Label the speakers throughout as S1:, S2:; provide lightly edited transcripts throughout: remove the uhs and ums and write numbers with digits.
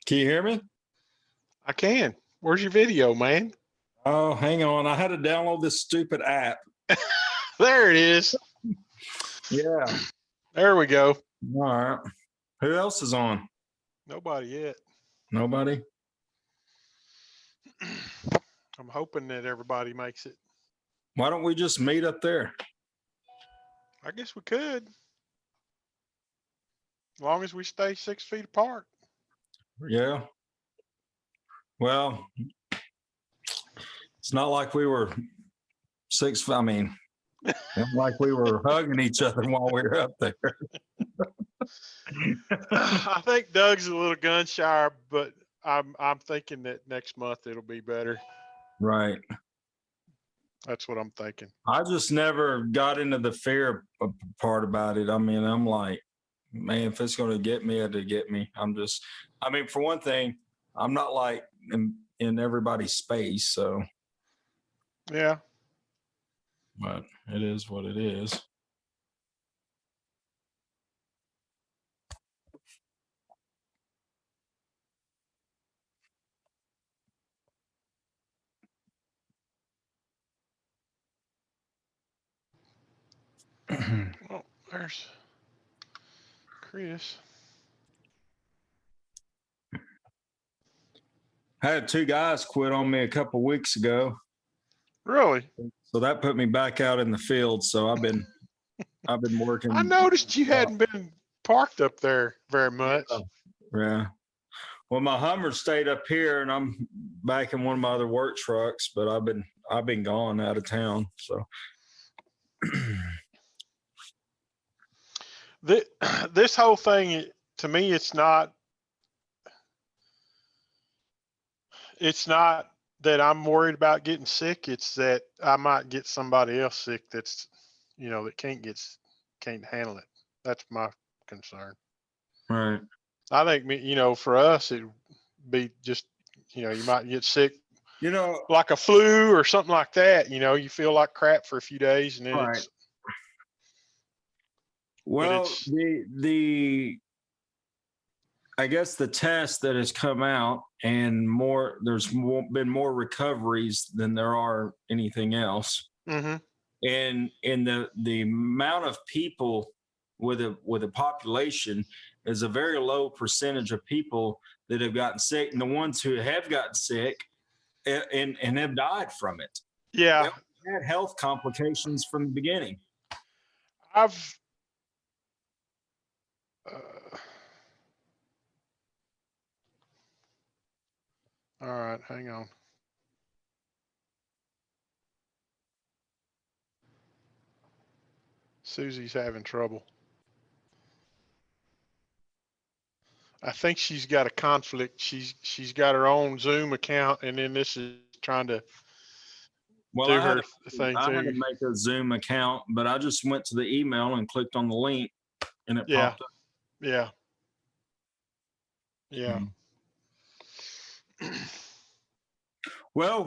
S1: Can you hear me?
S2: I can. Where's your video, man?
S1: Oh, hang on. I had to download this stupid app.
S2: There it is.
S1: Yeah.
S2: There we go.
S1: All right. Who else is on?
S2: Nobody yet.
S1: Nobody?
S2: I'm hoping that everybody makes it.
S1: Why don't we just meet up there?
S2: I guess we could. As long as we stay 6 feet apart.
S1: Yeah. Well, it's not like we were I mean, not like we were hugging each other while we were up there.
S2: I think Doug's a little gun shy, but I'm thinking that next month it'll be better.
S1: Right.
S2: That's what I'm thinking.
S1: I just never got into the fear part about it. I mean, I'm like, man, if it's going to get me, it'll get me. I mean, for one thing, I'm not like in everybody's space. So,
S2: Yeah.
S1: but it is what it is.
S2: Oh, there's Chris.
S1: I had 2 guys quit on me a couple of weeks ago.
S2: Really?
S1: So that put me back out in the field. So I've been working.
S2: I noticed you hadn't been parked up there very much.
S1: Yeah. Well, my Hummer stayed up here, and I'm back in one of my other work trucks. But I've been gone out of town. So
S2: This whole thing, to me, it's not that I'm worried about getting sick. It's that I might get somebody else sick that's, that can't handle it. That's my concern.
S1: right.
S2: I think, for us, it'd be just, you might get sick, like a flu or something like that. You feel like crap for a few days, and then
S1: right. Well, I guess the test that has come out, and there's been more recoveries than there are anything else.
S2: Mm-hmm.
S1: And in the amount of people with a population is a very low percentage of people that have gotten sick, and the ones who have gotten sick and have died from it.
S2: Yeah.
S1: They had health complications from the beginning.
S2: All right, hang on. Susie's having trouble. I think she's got a conflict. She's got her own Zoom account, and then this is trying to
S1: Well,
S2: do her thing
S1: I had to
S2: too.
S1: make a Zoom account, but I just went to the email and clicked on the link, and it
S2: Yeah,
S1: popped up.
S2: yeah, yeah.
S1: Well,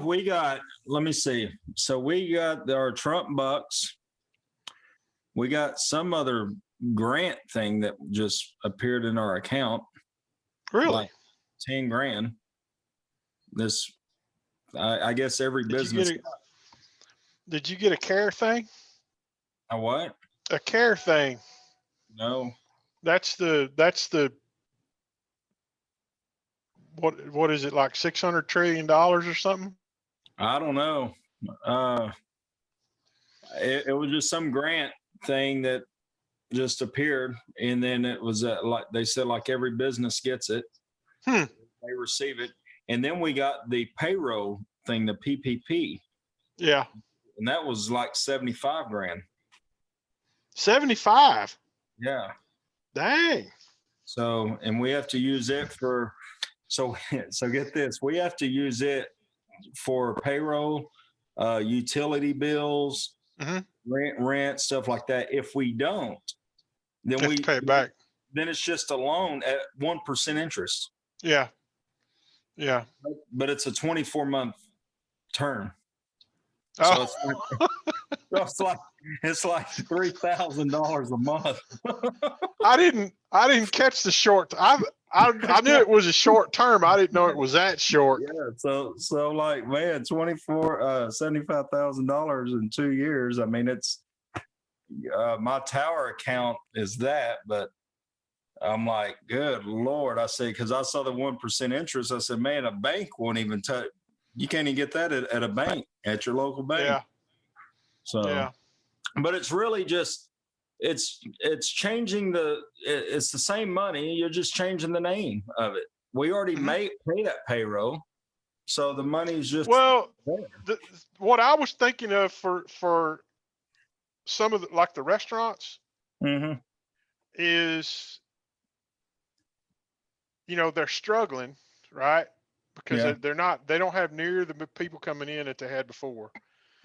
S1: let me see. So we got our Trump bucks. We got some other grant thing that just appeared in our account.
S2: Really?
S1: Like 10 grand. This, I guess every business.
S2: Did you get a care thing?
S1: A what?
S2: A care thing.
S1: No.
S2: That's the what is it, like $600 trillion or something?
S1: I don't know. It was just some grant thing that just appeared, and then it was like they said, like every business gets it. They receive it, and then we got the payroll thing, the PPP.
S2: Yeah.
S1: And that was like 75 grand.
S2: 75.
S1: Yeah.
S2: Dang.
S1: So, and we have to use it for, so get this, we have to use it for payroll, utility bills, rent, stuff like that. If we don't, then we
S2: pay it back.
S1: Then it's just a loan at 1% interest.
S2: Yeah. Yeah.
S1: But it's a 24-month term.
S2: Oh.
S1: So it's like $3,000 a month.
S2: I didn't catch the short. I knew it was a short term. I didn't know it was that short.
S1: Yeah. So like, man, $75,000 in 2 years. I mean, it's my tower account is that, but I'm like, good Lord. I say, because I saw the 1% interest. I said, man, a bank won't even touch. You can't even get that at a bank, at your local bank.
S2: Yeah.
S1: So,
S2: yeah.
S1: But it's really just, it's changing it's the same money. You're just changing the name of it. We already pay that payroll. So the money's just.
S2: Well, what I was thinking of for some of like the restaurants is, they're struggling, right? Because they don't have near the people coming in that they had before.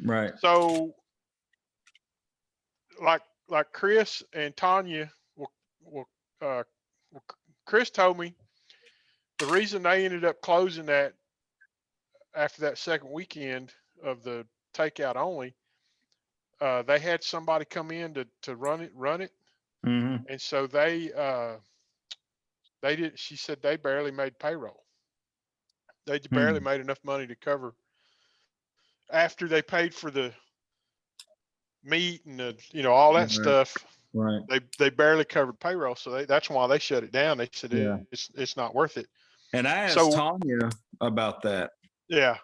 S1: Right.
S2: So like Chris and Tanya, Chris told me the reason they ended up closing that after that second weekend of the takeout only, they had somebody come in to run it. And so they did. She said they barely made payroll. They barely made enough money to cover after they paid for the meat and all that stuff.
S1: Right.
S2: They barely covered payroll, so that's why they shut it down. They said it's not worth it.
S1: And I asked Tanya about that.
S2: Yeah.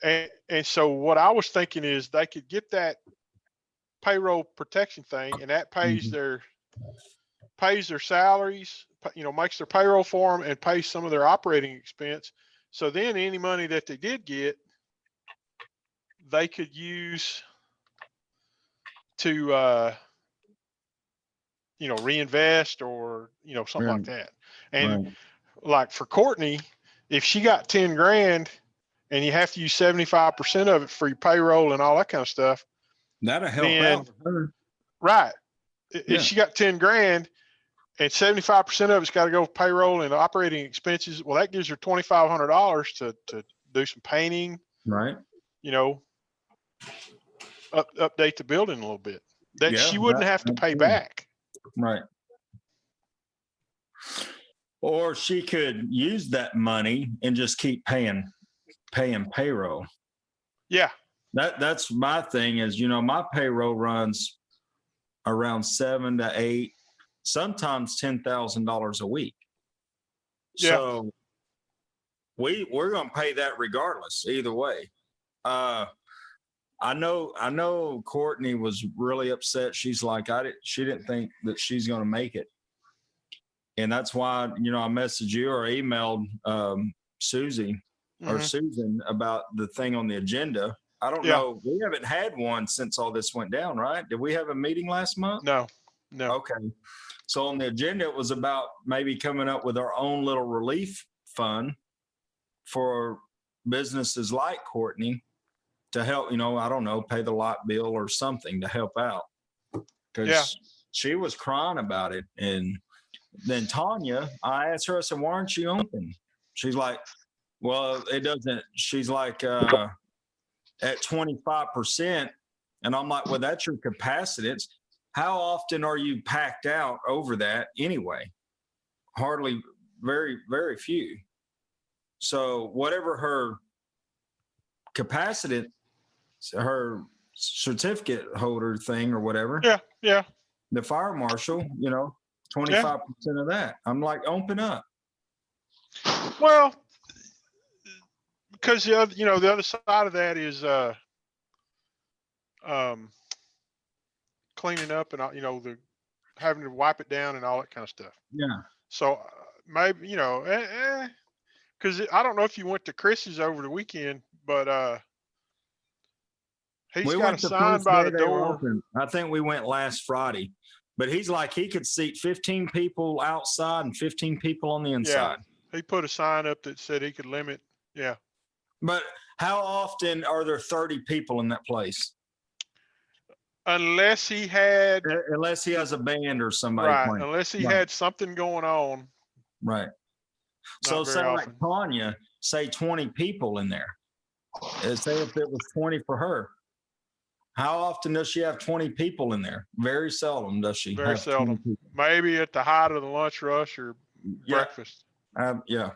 S2: And so what I was thinking is they could get that payroll protection thing, and that pays their salaries, makes their payroll for them and pays some of their operating expense. So then any money that they did get, they could use to reinvest or something like that. And like for Courtney, if she got 10 grand and you have to use 75% of it for your payroll and all that kind of stuff,
S1: that'll help out her.
S2: Right. If she got 10 grand and 75% of it's got to go for payroll and operating expenses, well, that gives her $2,500 to do some painting,
S1: right?
S2: Update the building a little bit that she wouldn't have to pay back.
S1: Right. Or she could use that money and just keep paying payroll.
S2: Yeah.
S1: That's my thing is, my payroll runs around 7 to 8, sometimes $10,000 a week.
S2: Yeah.
S1: So we're going to pay that regardless, either way. I know Courtney was really upset. She's like, she didn't think that she's going to make it. And that's why, I messaged you or emailed Susie or Susan about the thing on the agenda. I don't know. We haven't had one since all this went down, right? Did we have a meeting last month?
S2: No.
S1: Okay. So on the agenda, it was about maybe coming up with our own little relief fund for businesses like Courtney to help, I don't know, pay the lot bill or something to help out. Because
S2: Yeah.
S1: she was crying about it. And then Tanya, I asked her, I said, why aren't you open? She's like, well, it doesn't, she's like at 25%. And I'm like, well, that's your capacitance. How often are you packed out over that anyway? Hardly, very, very few. So whatever her capacitance, her certificate holder thing or whatever,
S2: Yeah. Yeah.
S1: the fire marshal, 25% of that. I'm like, open up.
S2: Well, because the other side of that is cleaning up and the having to wipe it down and all that kind of stuff.
S1: Yeah.
S2: So maybe because I don't know if you went to Chris's over the weekend, but he's
S1: We
S2: got a
S1: went the
S2: sign
S1: first
S2: by
S1: day
S2: the
S1: they were
S2: door.
S1: open. I think we went last Friday, but he's like, he could seat 15 people outside and 15 people on the inside.
S2: He put a sign up that said he could limit. Yeah.
S1: But how often are there 30 people in that place?
S2: Unless he had
S1: Unless he has a band or somebody
S2: right.
S1: playing.
S2: Unless he
S1: Right.
S2: had something going on.
S1: Right. So
S2: Not
S1: say
S2: very
S1: like
S2: often.
S1: Tanya, say 20 people in there. Say if it was 20 for her. How often does she have 20 people in there? Very seldom does she
S2: Very
S1: have 20
S2: seldom.
S1: people.
S2: Maybe at the height of the lunch rush or
S1: Yeah.
S2: breakfast.
S1: Yeah.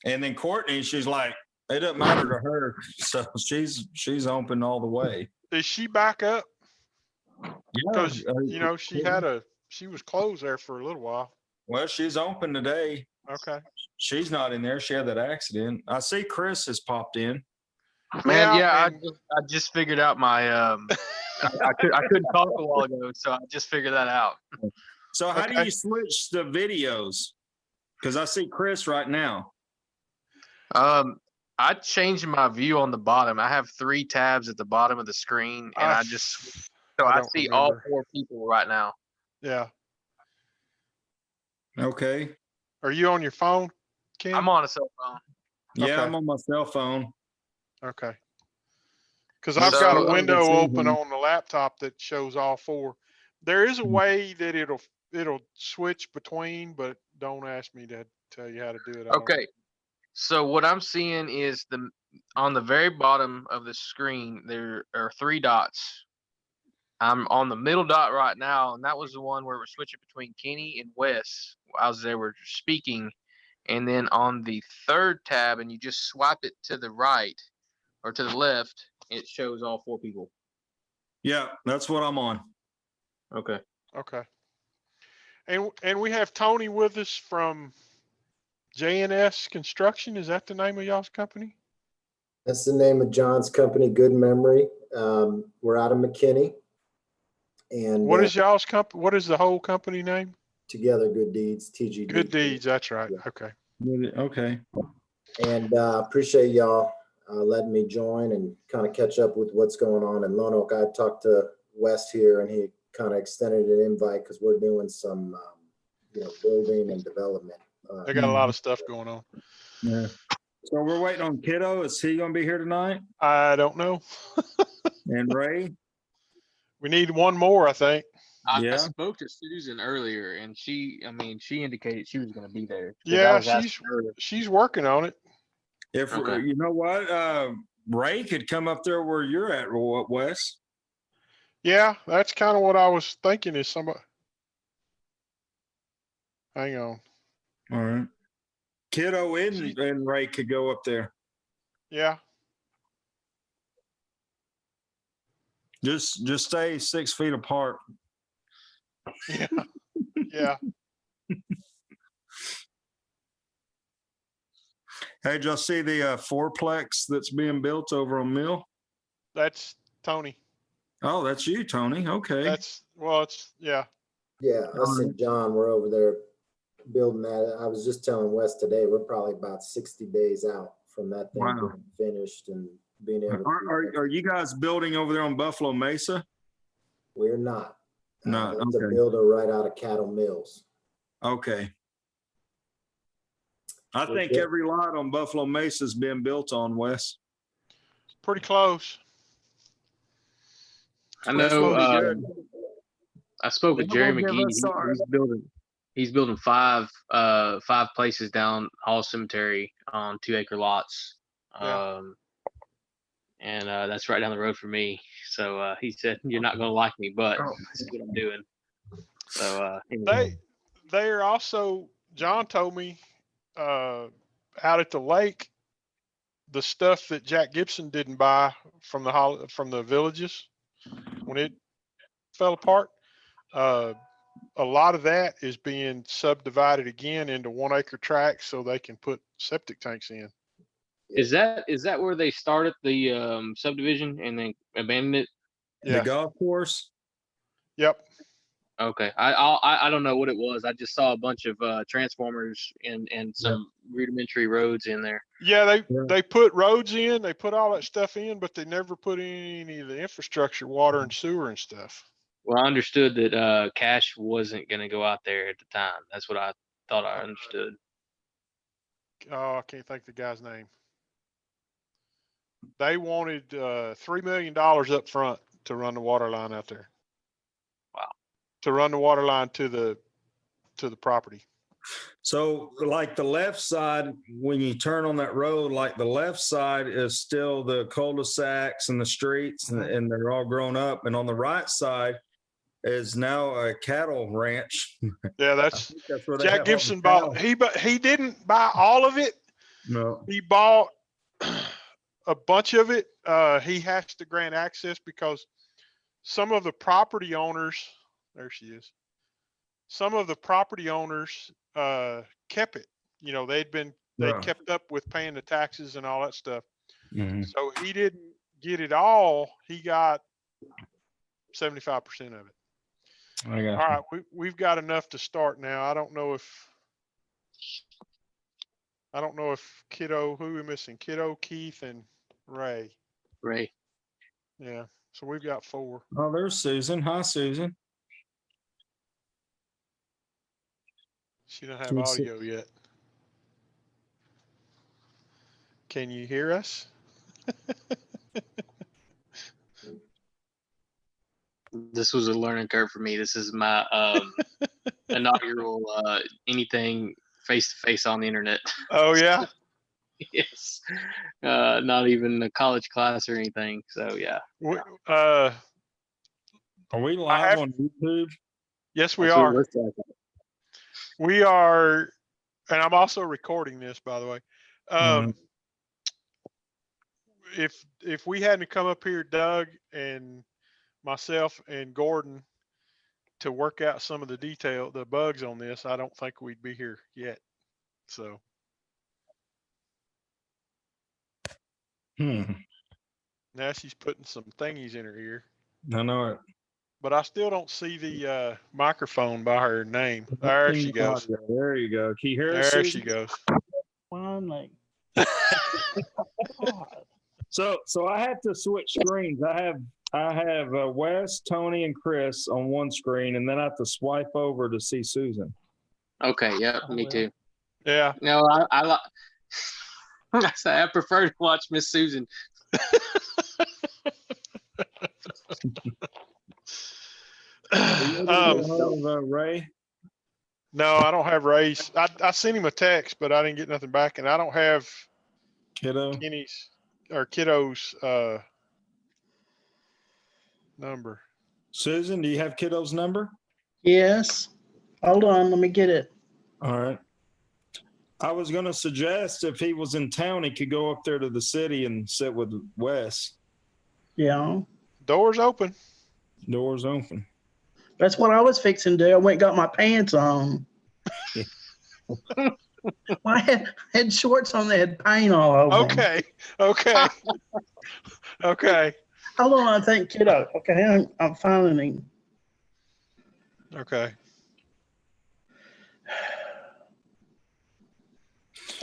S1: And then Courtney, she's like, it doesn't matter to her. So she's open all the way.
S2: Is she back up?
S1: Yeah.
S2: Because she was closed there for a little while.
S1: Well, she's open today.
S2: Okay.
S1: She's not in there. She had that accident. I see Chris has popped in.
S3: Man,
S2: Yeah,
S3: I just figured out my I couldn't talk a while ago, so I just figured that out.
S1: So how do
S2: Okay.
S1: you switch the videos? Because I see Chris right now.
S3: I changed my view on the bottom. I have 3 tabs at the bottom of the screen, and I
S2: don't
S3: see all
S2: remember.
S3: 4 people right now.
S2: Yeah.
S1: Okay.
S2: Are you on your phone, Ken?
S3: I'm on a cell phone.
S1: Yeah,
S2: Okay.
S1: I'm on my cell phone.
S2: Okay. Because I've got
S3: So-
S2: a window
S1: Let's see
S2: open
S1: here.
S2: on the laptop that shows all 4. There is a way that it'll switch between, but don't ask me to tell you how to do it. I don't know.
S3: Okay. So what I'm seeing is on the very bottom of the screen, there are 3 dots. I'm on the middle dot right now, and that was the one where we're switching between Kenny and Wes as they were speaking. And then on the 3rd tab, and you just swipe it to the right or to the left, it shows all 4 people.
S1: Yeah, that's what I'm on.
S3: Okay.
S2: Okay. And we have Tony with us from JNS Construction. Is that the name of y'all's company?
S4: That's the name of John's company, Good Memory. We're out of McKinney. And
S2: What is y'all's company? What is the whole company name?
S4: Together Good Deeds, TGD.
S2: Good Deeds. That's right.
S4: Yeah.
S2: Okay.
S1: Okay.
S4: And appreciate y'all letting me join and kind of catch up with what's going on in Lone Oak. I talked to West here, and he kind of extended an invite because we're doing some, building and development.
S2: They got a lot of stuff going on.
S1: Yeah. So we're waiting on Kiddo. Is he going to be here tonight?
S2: I don't know.
S1: And Ray?
S2: We need one more, I think.
S1: Yeah.
S3: I spoke to Susan earlier, and she indicated she was going to be there. 'Cause I
S2: Yeah,
S3: was asking her.
S2: she's working on it.
S1: If
S3: Okay.
S1: you know what, Ray could come up there where you're at, Wes.
S2: Yeah, that's kind of what I was thinking is somebody. Hang on.
S1: All right. Kiddo and Ray could go up there.
S2: Yeah.
S1: Just stay 6 feet apart.
S2: Yeah. Yeah.
S1: Hey, did y'all see the fourplex that's being built over on Mill?
S2: That's Tony.
S1: Oh, that's you, Tony. Okay.
S2: Yeah.
S4: Yeah, us and John were over there building that. I was just telling Wes today, we're probably about 60 days out from that thing
S1: Wow.
S4: being finished and being able to.
S1: Are you guys building over there on Buffalo Mesa?
S4: We're not.
S1: No,
S4: It's a
S1: okay.
S4: builder right out of Cattle Mills.
S1: Okay. I
S4: We're
S1: think
S4: good.
S1: every lot on Buffalo Mesa is being built on, Wes.
S2: Pretty close.
S3: I
S1: That's
S3: know.
S1: gonna be good.
S3: I spoke with
S1: They're
S3: Jerry
S1: gonna give
S3: McGee.
S1: us our-
S3: He's building five places down Hall Cemetery on 2-acre lots.
S2: Yeah.
S3: And that's right down the road from me. So he said, "You're not gonna like me, but this is what I'm doing." So anyway.
S2: They are also, John told me, out at the lake, the stuff that Jack Gibson didn't buy from the villages when it fell apart, a lot of that is being subdivided again into 1-acre tracts so they can put septic tanks in.
S3: Is that where they started the subdivision and then abandoned it?
S1: The
S2: Yeah.
S1: golf course.
S2: Yep.
S3: Okay, I don't know what it was. I just saw a bunch of transformers and some rudimentary roads in there.
S2: Yeah, they put roads in, they put all that stuff in, but they never put in any of the infrastructure, water and sewer and stuff.
S3: Well, I understood that cash wasn't going to go out there at the time. That's what I thought I understood.
S2: Oh, I can't think of the guy's name. They wanted $3 million up front to run the water line out there.
S3: Wow.
S2: To run the water line to the property.
S1: So like the left side, when you turn on that road, like the left side is still the cul-de-sacs and the streets and they're all grown up. And on the right side is now a cattle ranch.
S2: Yeah, that's
S1: where they have
S2: Jack
S1: all
S2: Gibson
S1: the
S2: bought.
S1: cattle.
S2: He didn't buy all of it.
S1: No.
S2: He bought a bunch of it. He has to grant access because some of the property owners, there she is. Some of the property owners kept it. You know, they kept up with paying the taxes and all that stuff.
S1: Mhm.
S2: So he didn't get it all. He got 75% of it.
S1: I got
S2: All right, we've got enough to start now. I don't know if Kiddo, who are we missing? Kiddo, Keith, and Ray.
S3: Ray.
S2: Yeah. So we've got 4.
S1: Oh, there's Susan. Hi, Susan.
S2: She don't have
S1: Can you see-
S2: audio yet. Can you hear us?
S3: This was a learning curve for me. This is my inaugural anything face to face on the internet.
S2: Oh yeah.
S3: Yes. Not even a college class or anything. So yeah.
S1: Are we
S2: I
S1: live
S2: have-
S1: on YouTube?
S2: Yes, we
S3: That's what it
S2: are.
S3: looks like.
S2: We are, and I'm also recording this, by the way. If we hadn't come up here, Doug and myself and Gordon, to work out some of the bugs on this, I don't think we'd be here yet. So now she's putting some thingies in her ear,
S1: I know it.
S2: but I still don't see the microphone by her name. There she goes.
S1: There you go. Can you hear us,
S2: There
S1: Susan?
S2: she goes.
S5: Finally.
S1: So I have to switch screens. I have Wes, Tony, and Chris on one screen, and then I have to swipe over to see Susan.
S3: Okay. Yeah.
S5: Oh,
S3: Me
S5: well.
S3: too.
S2: Yeah.
S3: No, I prefer to watch Miss Susan.
S1: Ray.
S2: No, I don't have Ray's. I sent him a text, but I didn't get nothing back, and I don't have
S1: Kiddo.
S2: Kenny's or Kiddo's number.
S1: Susan, do you have Kiddo's number?
S5: Yes. Hold on, let me get it.
S1: All right. I was going to suggest if he was in town, he could go up there to the city and sit with Wes.
S5: Yeah.
S2: Doors open.
S1: Doors open.
S5: That's what I was fixing to do. I went and got my pants on. I had shorts on that had paint all over them.
S2: Okay. Okay. Okay.
S5: Hold on, I think Kiddo. Okay, I'm finding him.
S2: Okay.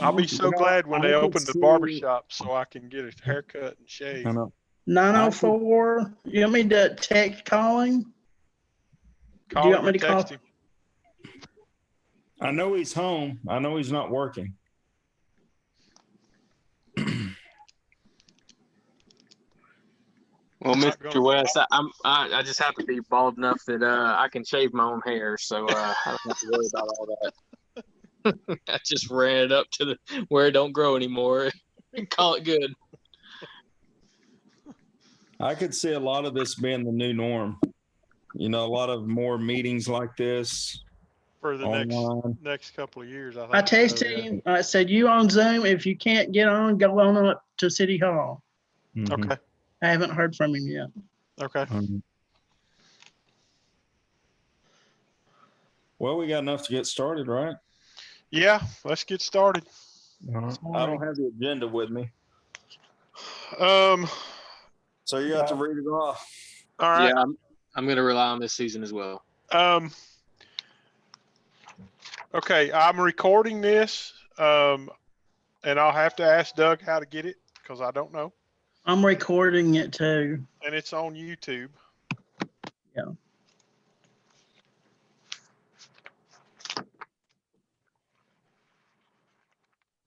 S2: I'll be so glad when they open the barbershop so I can get a haircut and shave.
S1: I know.
S5: 904. You want me to text calling?
S2: Call
S5: Do you
S2: him
S5: want me
S2: or
S5: to call?
S2: text him.
S1: I know he's home. I know he's not working.
S3: Well,
S2: Not
S3: Mr.
S2: gonna-
S3: West, I just have to be bald enough that I can shave my own hair, so I don't have to worry about all that. I just ran it up to the where it don't grow anymore and call it good.
S1: I could see a lot of this being the new norm. You know, a lot of more meetings like this
S2: For the
S1: online.
S2: next couple of years, I think.
S5: I texted
S2: so, yeah.
S5: him, I said, you on Zoom? If you can't get on, go on up to City Hall.
S1: Mhm.
S2: Okay,
S5: I haven't heard from him yet.
S2: okay.
S1: Mhm. Well, we got enough to get started, right?
S2: Yeah, let's get started.
S1: I don't have the agenda with me,
S2: Um,
S1: so you have to read it off.
S2: all right.
S3: Yeah, I'm going to rely on this season as well.
S2: Okay, I'm recording this, and I'll have to ask Doug how to get it because I don't know.
S5: I'm recording it too.
S2: And it's on YouTube.
S5: Yeah.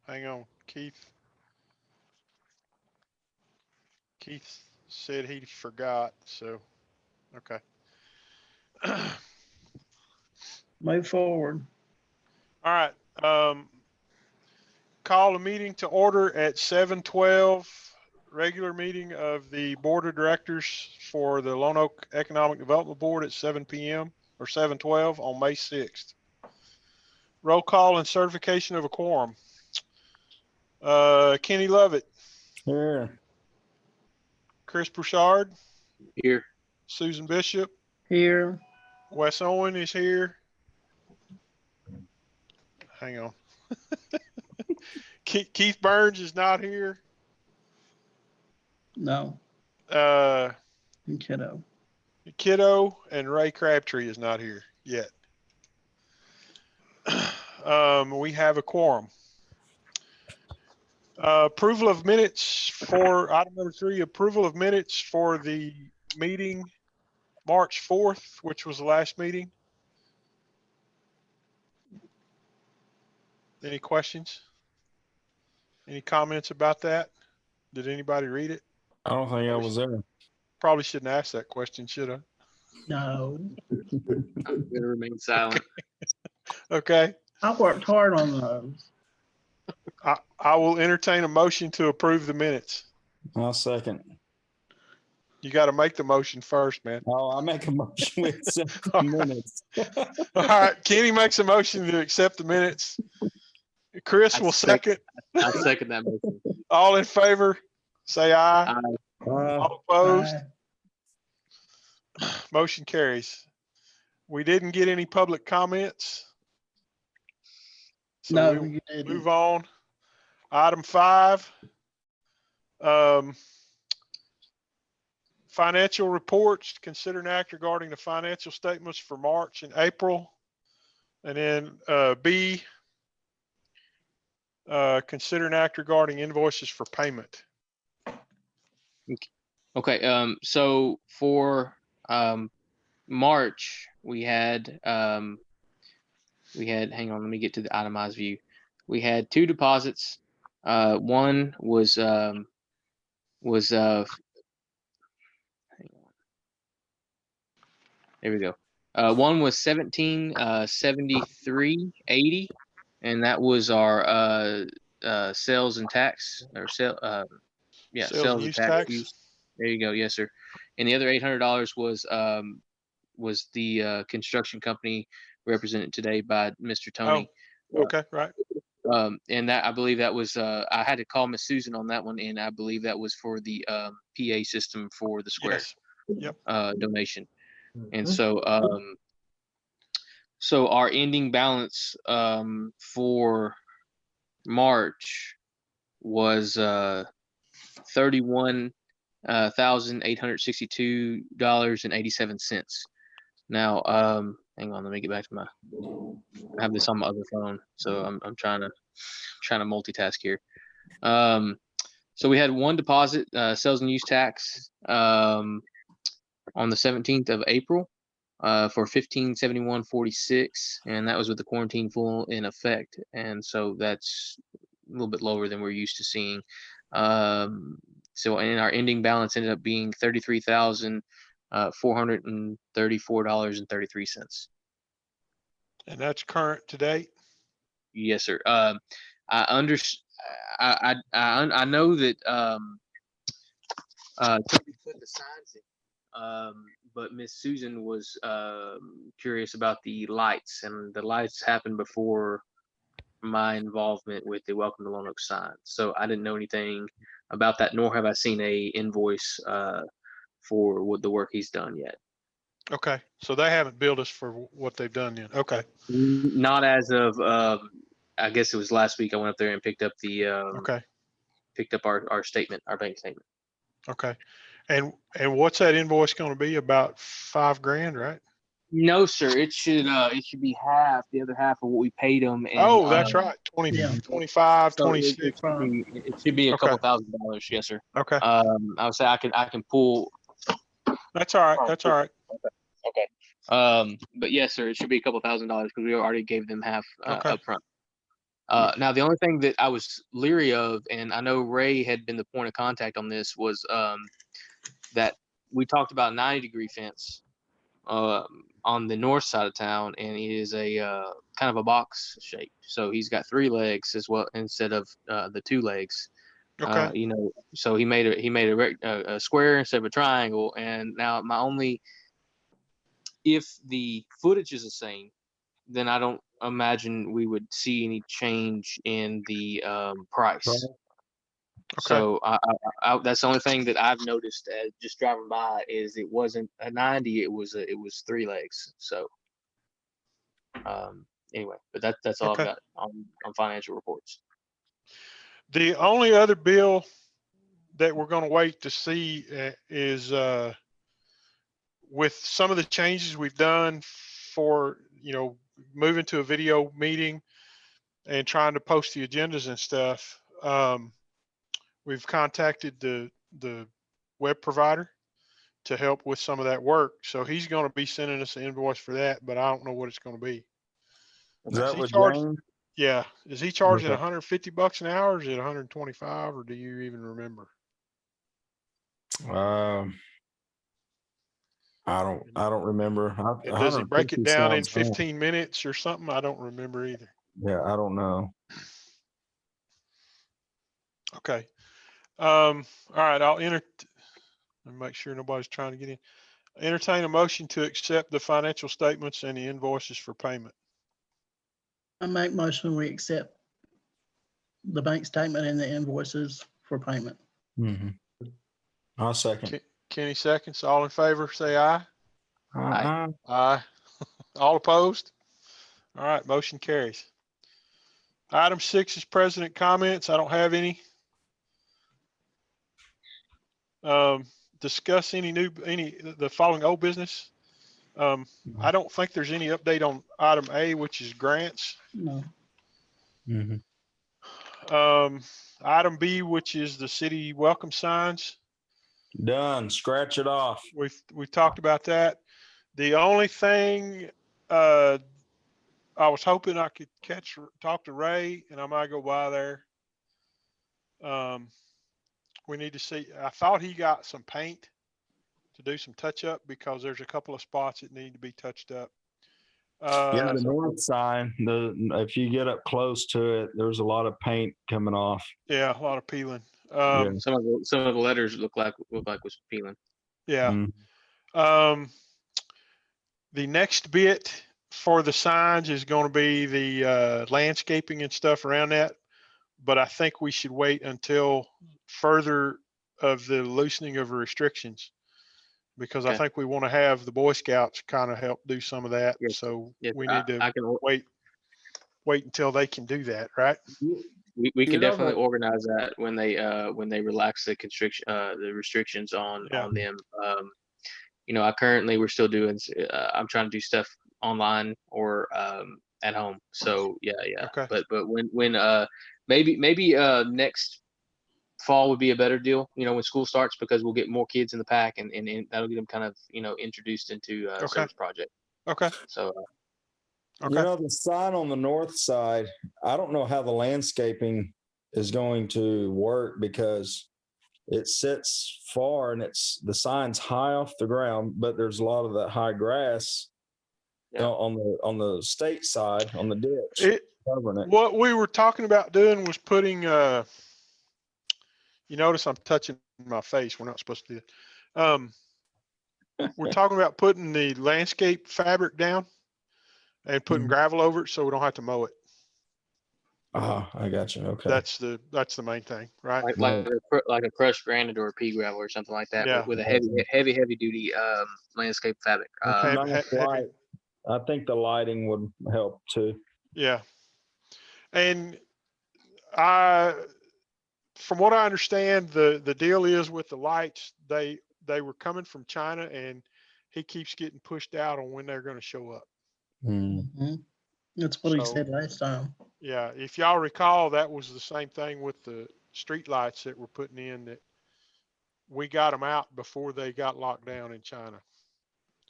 S2: Hang on, Keith. Keith said he forgot, so, okay.
S5: Move forward.
S2: All right, call a meeting to order at 7:12, regular meeting of the Board of Directors for the Lone Oak Economic Development Board at 7 PM or 7:12 on May 6th. Roll call and certification of a quorum. Kenny Lovett,
S1: Here.
S2: Chris Broussard,
S3: Here.
S2: Susan Bishop,
S5: Here.
S2: Wes Owen is here. Hang on. Keith Burns is not here.
S5: No.
S2: Uh,
S5: Kiddo.
S2: Kiddo and Ray Crabtree is not here yet. We have a quorum. Approval of minutes for item number 3, approval of minutes for the meeting March 4th, which was the last meeting. Any questions? Any comments about that? Did anybody read it?
S1: I don't think I was there.
S2: Probably shouldn't ask that question, should I?
S5: No.
S3: I'm going to remain silent.
S2: Okay.
S5: I worked hard on those.
S2: I will entertain a motion to approve the minutes.
S1: I'll second.
S2: You got to make the motion first, man.
S1: Oh, I make a motion with 7 minutes.
S2: All right. Kenny makes a motion to accept the minutes. Chris will second.
S3: I second that motion.
S2: All in favor, say aye.
S3: Aye.
S2: All opposed,
S5: Aye.
S2: motion carries. We didn't get any public comments. So
S5: No,
S2: we
S5: you didn't.
S2: move on. Item 5. Financial reports, consider an act regarding the financial statements for March and April. And then B, consider an act regarding invoices for payment.
S3: Okay. So for March, we had hang on, let me get to the itemized view. We had 2 deposits. One was hang on. There we go. One was 1773.80, and that was our sales and tax or
S2: Sales and
S3: sales and
S2: use
S3: tax
S2: tax.
S3: use. There you go. Yes, sir. And the other $800 was the construction company represented today by Mr. Tony.
S2: Okay, right.
S3: And that, I believe that was, I had to call Miss Susan on that one, and I believe that was for the PA system for the square
S2: Yes.
S3: donation. And
S4: Mhm.
S3: so our ending balance for March was $31,862.87. Now, hang on, let me get back to I have this on my other phone, so I'm trying to multitask here. So we had one deposit, sales and use tax, on the 17th of April, for $1571.46, and that was with the quarantine full in effect, and so that's a little bit lower than we're used to seeing. So, and our ending balance ended up being $33,434.33.
S2: And that's current to date?
S3: Yes, sir. I under, I know that Toby put the signs in, but Miss Susan was curious about the lights, and the lights happened before my involvement with the Welcome to Lone Oak sign. So I didn't know anything about that, nor have I seen a invoice for what the work he's done yet.
S2: Okay, so they haven't billed us for what they've done yet. Okay,
S3: Not as of I guess it was last week. I went up there and picked up the
S2: okay,
S3: picked up our statement, our bank statement.
S2: okay. And what's that invoice going to be? About $5,000, right?
S3: No, sir. It should be half, the other half of what we paid them. And
S2: Oh, that's right. 20,
S5: Yeah.
S2: 25,
S3: so
S2: 26.
S3: it should be a couple $1,000s. Yes, sir.
S2: Okay,
S3: I would say I can pull.
S2: that's all right. That's all right.
S3: Okay. But yes, sir. It should be a couple $1,000 because we already gave them half
S2: Okay.
S3: up front. Now, the only thing that I was leery of, and I know Ray had been the point of contact on this, was that we talked about 90-degree fence on the north side of town, and it is a kind of a box shape. So he's got 3 legs as well instead of the 2 legs.
S2: Okay.
S3: You know, so he made a square instead of a triangle. And now if the footage is the same, then I don't imagine we would see any change in the price.
S1: Right.
S2: Okay.
S3: So that's the only thing that I've noticed just driving by is it wasn't a 90, it was 3 legs. So anyway, but that's all
S2: Okay.
S3: I've got on financial reports.
S2: The only other bill that we're going to wait to see is with some of the changes we've done for, moving to a video meeting and trying to post the agendas and stuff. We've contacted the web provider to help with some of that work. So he's going to be sending us an invoice for that, but I don't know what it's going to be.
S1: Is that
S2: he
S1: what
S2: charged-
S1: James?
S2: Yeah. Is he charging
S1: Okay.
S2: $150 an hour? Or is it 125, or do you even remember?
S1: I don't remember.
S2: And does he break it
S1: 150
S2: down in
S1: sounds bad.
S2: 15 minutes or something? I don't remember either.
S1: Yeah, I don't know.
S2: Okay. All right. I'll make sure nobody's trying to get in. Entertain a motion to accept the financial statements and the invoices for payment.
S5: I make motion we accept the bank statement and the invoices for payment.
S1: I'll second.
S2: Kenny seconds. All in favor, say aye.
S1: Uh-uh.
S2: Aye. All opposed? All right, motion carries. Item 6 is president comments. I don't have any. Discuss the following old business. I don't think there's any update on item A, which is grants.
S5: No.
S2: Item B, which is the city welcome signs.
S1: Done. Scratch it off.
S2: We've talked about that. The only thing I was hoping I could talk to Ray, and I might go by there. We need to see. I thought he got some paint to do some touch up because there's a couple of spots that need to be touched up.
S1: Yeah, the north sign. If you get up close to it, there's a lot of paint coming off.
S2: Yeah, a lot of peeling.
S1: Yeah.
S3: Some of the letters look like was peeling.
S2: Yeah. The next bit for the signs is going to be the landscaping and stuff around that. But I think we should wait until further of the loosening of restrictions, because I think we want to have the Boy Scouts kind of help do some of that.
S3: Yes.
S2: So
S3: Yes,
S2: we need to wait until they can do that, right?
S3: We can
S1: You know
S3: definitely
S1: what?
S3: organize that when they relax the restrictions on them. We're still doing. I'm trying to do stuff online or at home. So yeah.
S2: Okay.
S3: But when maybe next fall would be a better deal. When school starts, because we'll get more kids in the pack, and that'll get them kind of introduced into service project.
S2: Okay.
S3: So.
S2: Okay.
S1: The sign on the north side, I don't know how the landscaping is going to work, because it sits far and the sign's high off the ground, but there's a lot of that high grass
S3: Yeah.
S1: on the state side, on the ditch,
S2: It,
S1: covering it.
S2: what we were talking about doing was putting, you notice I'm touching my face. We're not supposed to do that. We're talking about putting the landscape fabric down and putting
S1: Mhm.
S2: gravel over it so we don't have to mow it.
S1: I got you. Okay.
S2: That's the main thing, right?
S3: Like a crushed granite or a pea gravel or something like that,
S2: Yeah.
S3: with a heavy duty landscape fabric.
S2: Heavy-
S1: Nice
S2: heavy.
S1: light. I think the lighting would help too.
S2: Yeah. And from what I understand, the deal is with the lights, they were coming from China and he keeps getting pushed out on when they're going to show up.
S5: Mhm. That's what he
S2: So-
S5: said last time.
S2: Yeah. If y'all recall, that was the same thing with the street lights that we're putting in, that we got them out before they got locked down in China.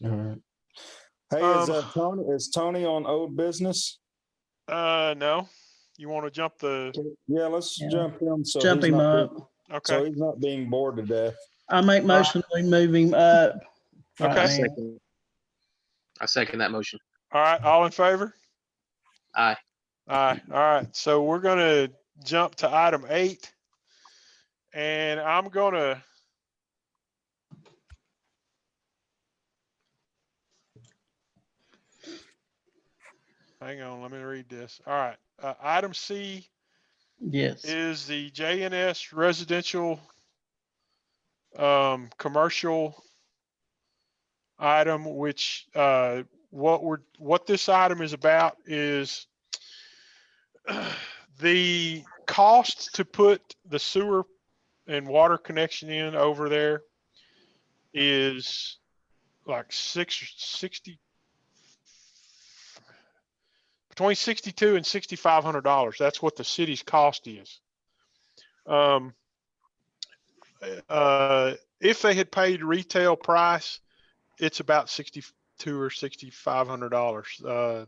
S1: All right. Hey, is Tony on old business?
S2: No, you want to jump the,
S1: Yeah, let's
S5: Yeah.
S1: jump him. So
S5: Jump
S1: he's
S5: him
S1: not
S5: up.
S1: so
S2: okay.
S1: he's not being bored to death.
S5: I make motion we move him up. right
S2: Okay.
S5: now.
S3: I second that motion.
S2: All right. All in favor?
S3: Aye.
S2: All right. So we're going to jump to item 8, and I'm going to, hang on, let me read this. All right. Item C
S5: Yes.
S2: is the JNS residential commercial item, which what this item is about is the cost to put the sewer and water connection in over there is like 60 between $62 and $6,500. That's what the city's cost is. If they had paid retail price, it's about $62 or $6,500.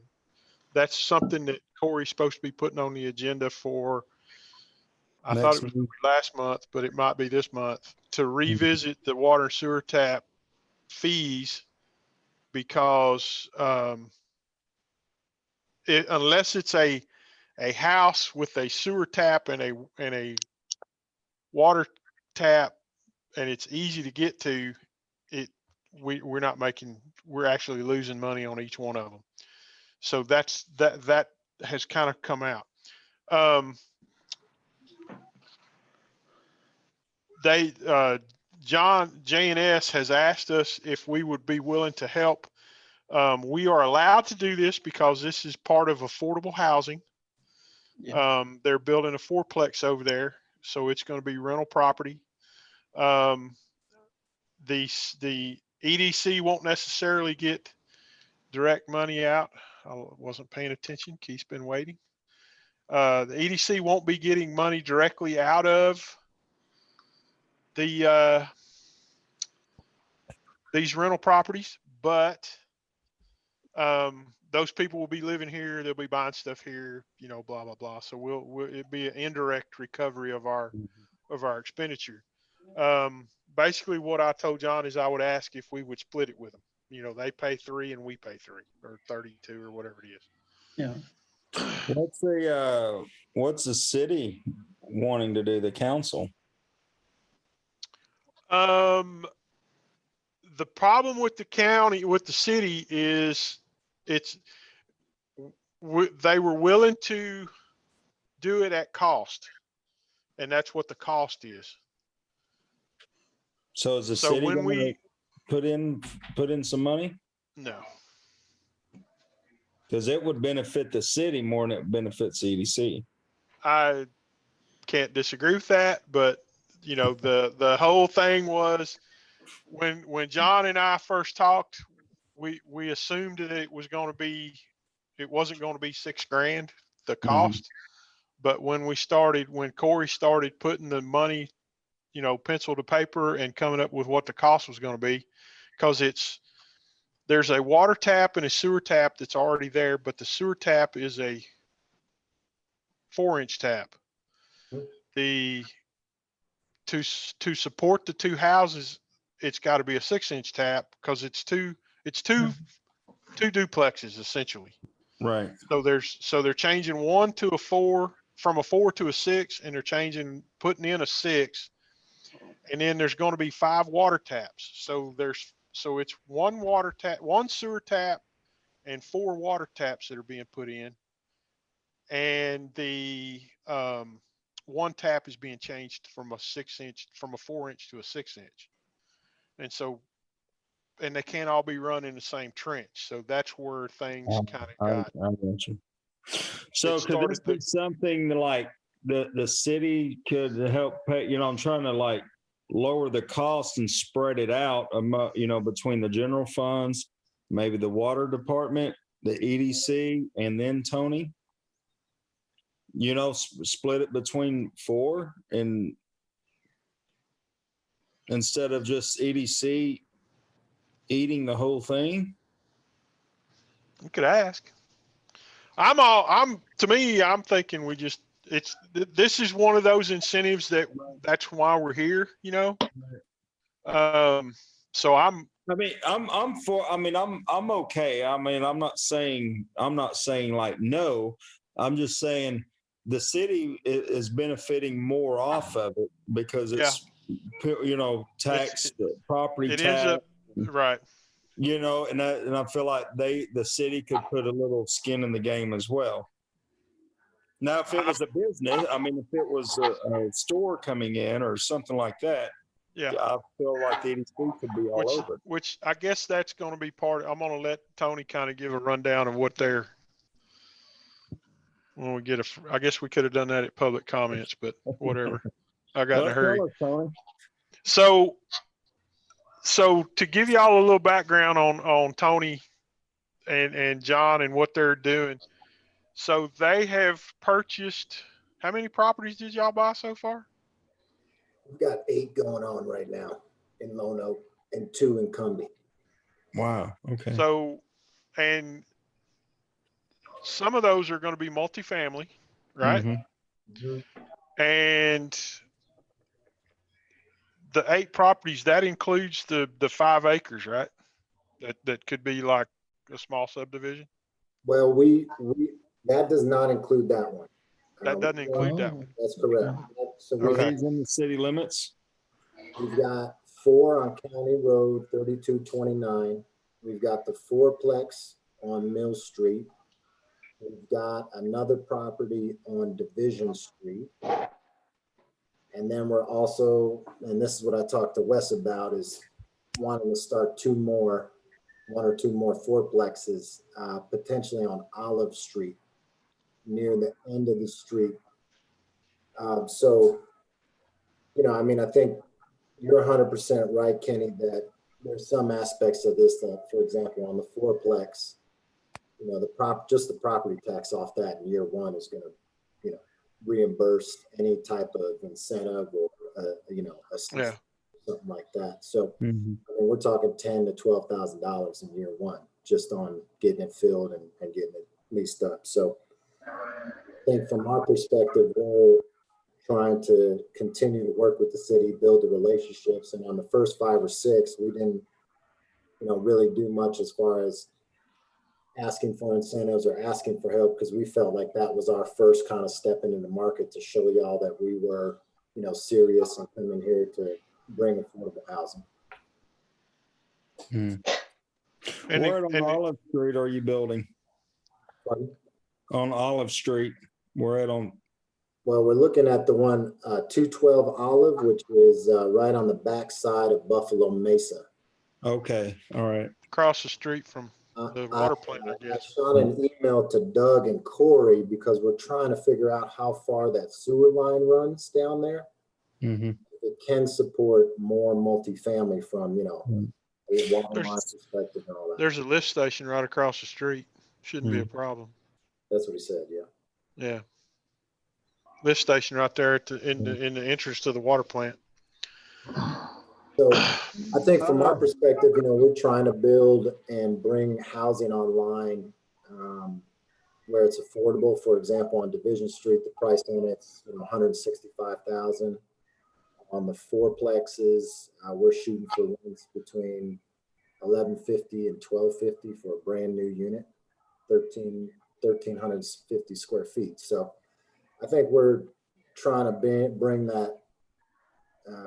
S2: That's something that Corey's supposed to be putting on the agenda for. I thought
S1: Next
S2: it was
S1: week.
S2: last month, but it might be this month, to revisit the water and sewer tap fees, because unless it's a house with a sewer tap and a water tap, and it's easy to get to, we're actually losing money on each one of them. So that has kind of come out. John JNS has asked us if we would be willing to help. We are allowed to do this because this is part of affordable housing. They're building a fourplex over there, so it's going to be rental property. The EDC won't necessarily get direct money out. I wasn't paying attention. Keith's been waiting. The EDC won't be getting money directly out of the these rental properties, but those people will be living here. They'll be buying stuff here, blah, blah, blah. So it'd be an indirect recovery of our expenditure. Basically what I told John is I would ask if we would split it with them. They pay 3 and we pay 3, or 32 or whatever it is.
S5: Yeah.
S1: What's the city wanting to do, the council?
S2: The problem with the city is they were willing to do it at cost, and that's what the cost is.
S1: So is the
S2: So
S1: city
S2: when
S1: going to put in some money?
S2: No,
S1: Because it would benefit the city more than it benefits EDC.
S2: I can't disagree with that, but the whole thing was when John and I first talked, we assumed that it wasn't going to be $6,000, the cost. But when Corey started putting the money, pencil to paper and coming up with what the cost was going to be, because there's a water tap and a sewer tap that's already there, but the sewer tap is a 4-inch tap. The to support the two houses, it's got to be a 6-inch tap because it's two duplexes essentially.
S1: Right.
S2: So they're changing one to a 4, from a 4 to a 6, and they're putting in a 6. And then there's going to be 5 water taps. So it's one water tap, one sewer tap, and 4 water taps that are being put in. And the one tap is being changed from a 4-inch to a 6-inch. And they can't all be run in the same trench. So that's where things kind of got.
S1: I got you. So
S2: It
S1: could this
S2: started
S1: be something that like the city could help pay, I'm trying to like lower the cost and spread it out, between the general funds, maybe the water department, the EDC, and then Tony, split it between 4 and instead of just EDC eating the whole thing.
S2: You could ask. I'm thinking this is one of those incentives that's why we're here, So I'm
S1: okay. I'm not saying like no. I'm just saying the city is benefiting more off of it because it's, tax, property
S2: it
S1: tax.
S2: ends up right.
S1: And I feel like the city could put a little skin in the game as well. Now, if it was a business, if it was a store coming in or something like that,
S2: Yeah.
S1: I feel like the EDC could be all over.
S2: Which I guess that's going to be I'm going to let Tony kind of give a rundown of what when we get I guess we could have done that at public comments, but whatever. I got in a hurry. So to give y'all a little background on Tony and John and what they're doing. So they have purchased, how many properties did y'all buy so far?
S4: We've got 8 going on right now in Lone Oak and 2 in Cumbie.
S1: Wow. Okay.
S2: So, and some of those are going to be multifamily, right?
S1: Mm-hmm.
S2: And the 8 properties, that includes the 5 acres, right? That could be like a small subdivision.
S4: Well, that does not include that one.
S2: That doesn't include that one.
S4: That's correct. So
S1: Are these in the city limits?
S4: we've got 4 on County Road 3229. We've got the 4-plex on Mill Street. We've got another property on Division Street. And then we're also, and this is what I talked to Wes about, is wanting to start 1 or 2 more 4-plexes, potentially on Olive Street, near the end of the street. So, I think you're 100% right, Kenny, that there's some aspects of this that, for example, on the 4-plex, just the property tax off that in year 1 is going to, reimburse any type of incentive or, something like that. So we're talking $10,000 to $12,000 in year 1, just on getting it filled and getting it leased up. So I think from our perspective, we're trying to continue to work with the city, build the relationships. And on the first 5 or 6, we didn't, really do much as far as asking for incentives or asking for help, because we felt like that was our first kind of step into the market to show y'all that we were, serious and coming here to bring affordable housing.
S1: Where on Olive Street are you building?
S4: Pardon?
S1: On Olive Street, we're on.
S4: Well, we're looking at the one 212 Olive, which is right on the back side of Buffalo Mesa.
S1: Okay, all right.
S2: Across the street from the water plant, I
S4: I
S2: guess.
S4: shot an email to Doug and Corey because we're trying to figure out how far that sewer line runs down there.
S1: Mm-hmm.
S4: It can support more multifamily from, a water line perspective and all that.
S2: There's a lift station right across the street. Shouldn't be a problem.
S4: That's what he said, yeah.
S2: Yeah. Lift station right there in the entrance to the water plant.
S4: So I think from our perspective, we're trying to build and bring housing online where it's affordable. For example, on Division Street, the price on it's $165,000. On the fourplexes, we're shooting for rents between 1150 and 1250 for a brand new unit, 1,350 square feet. So I think we're trying to bring that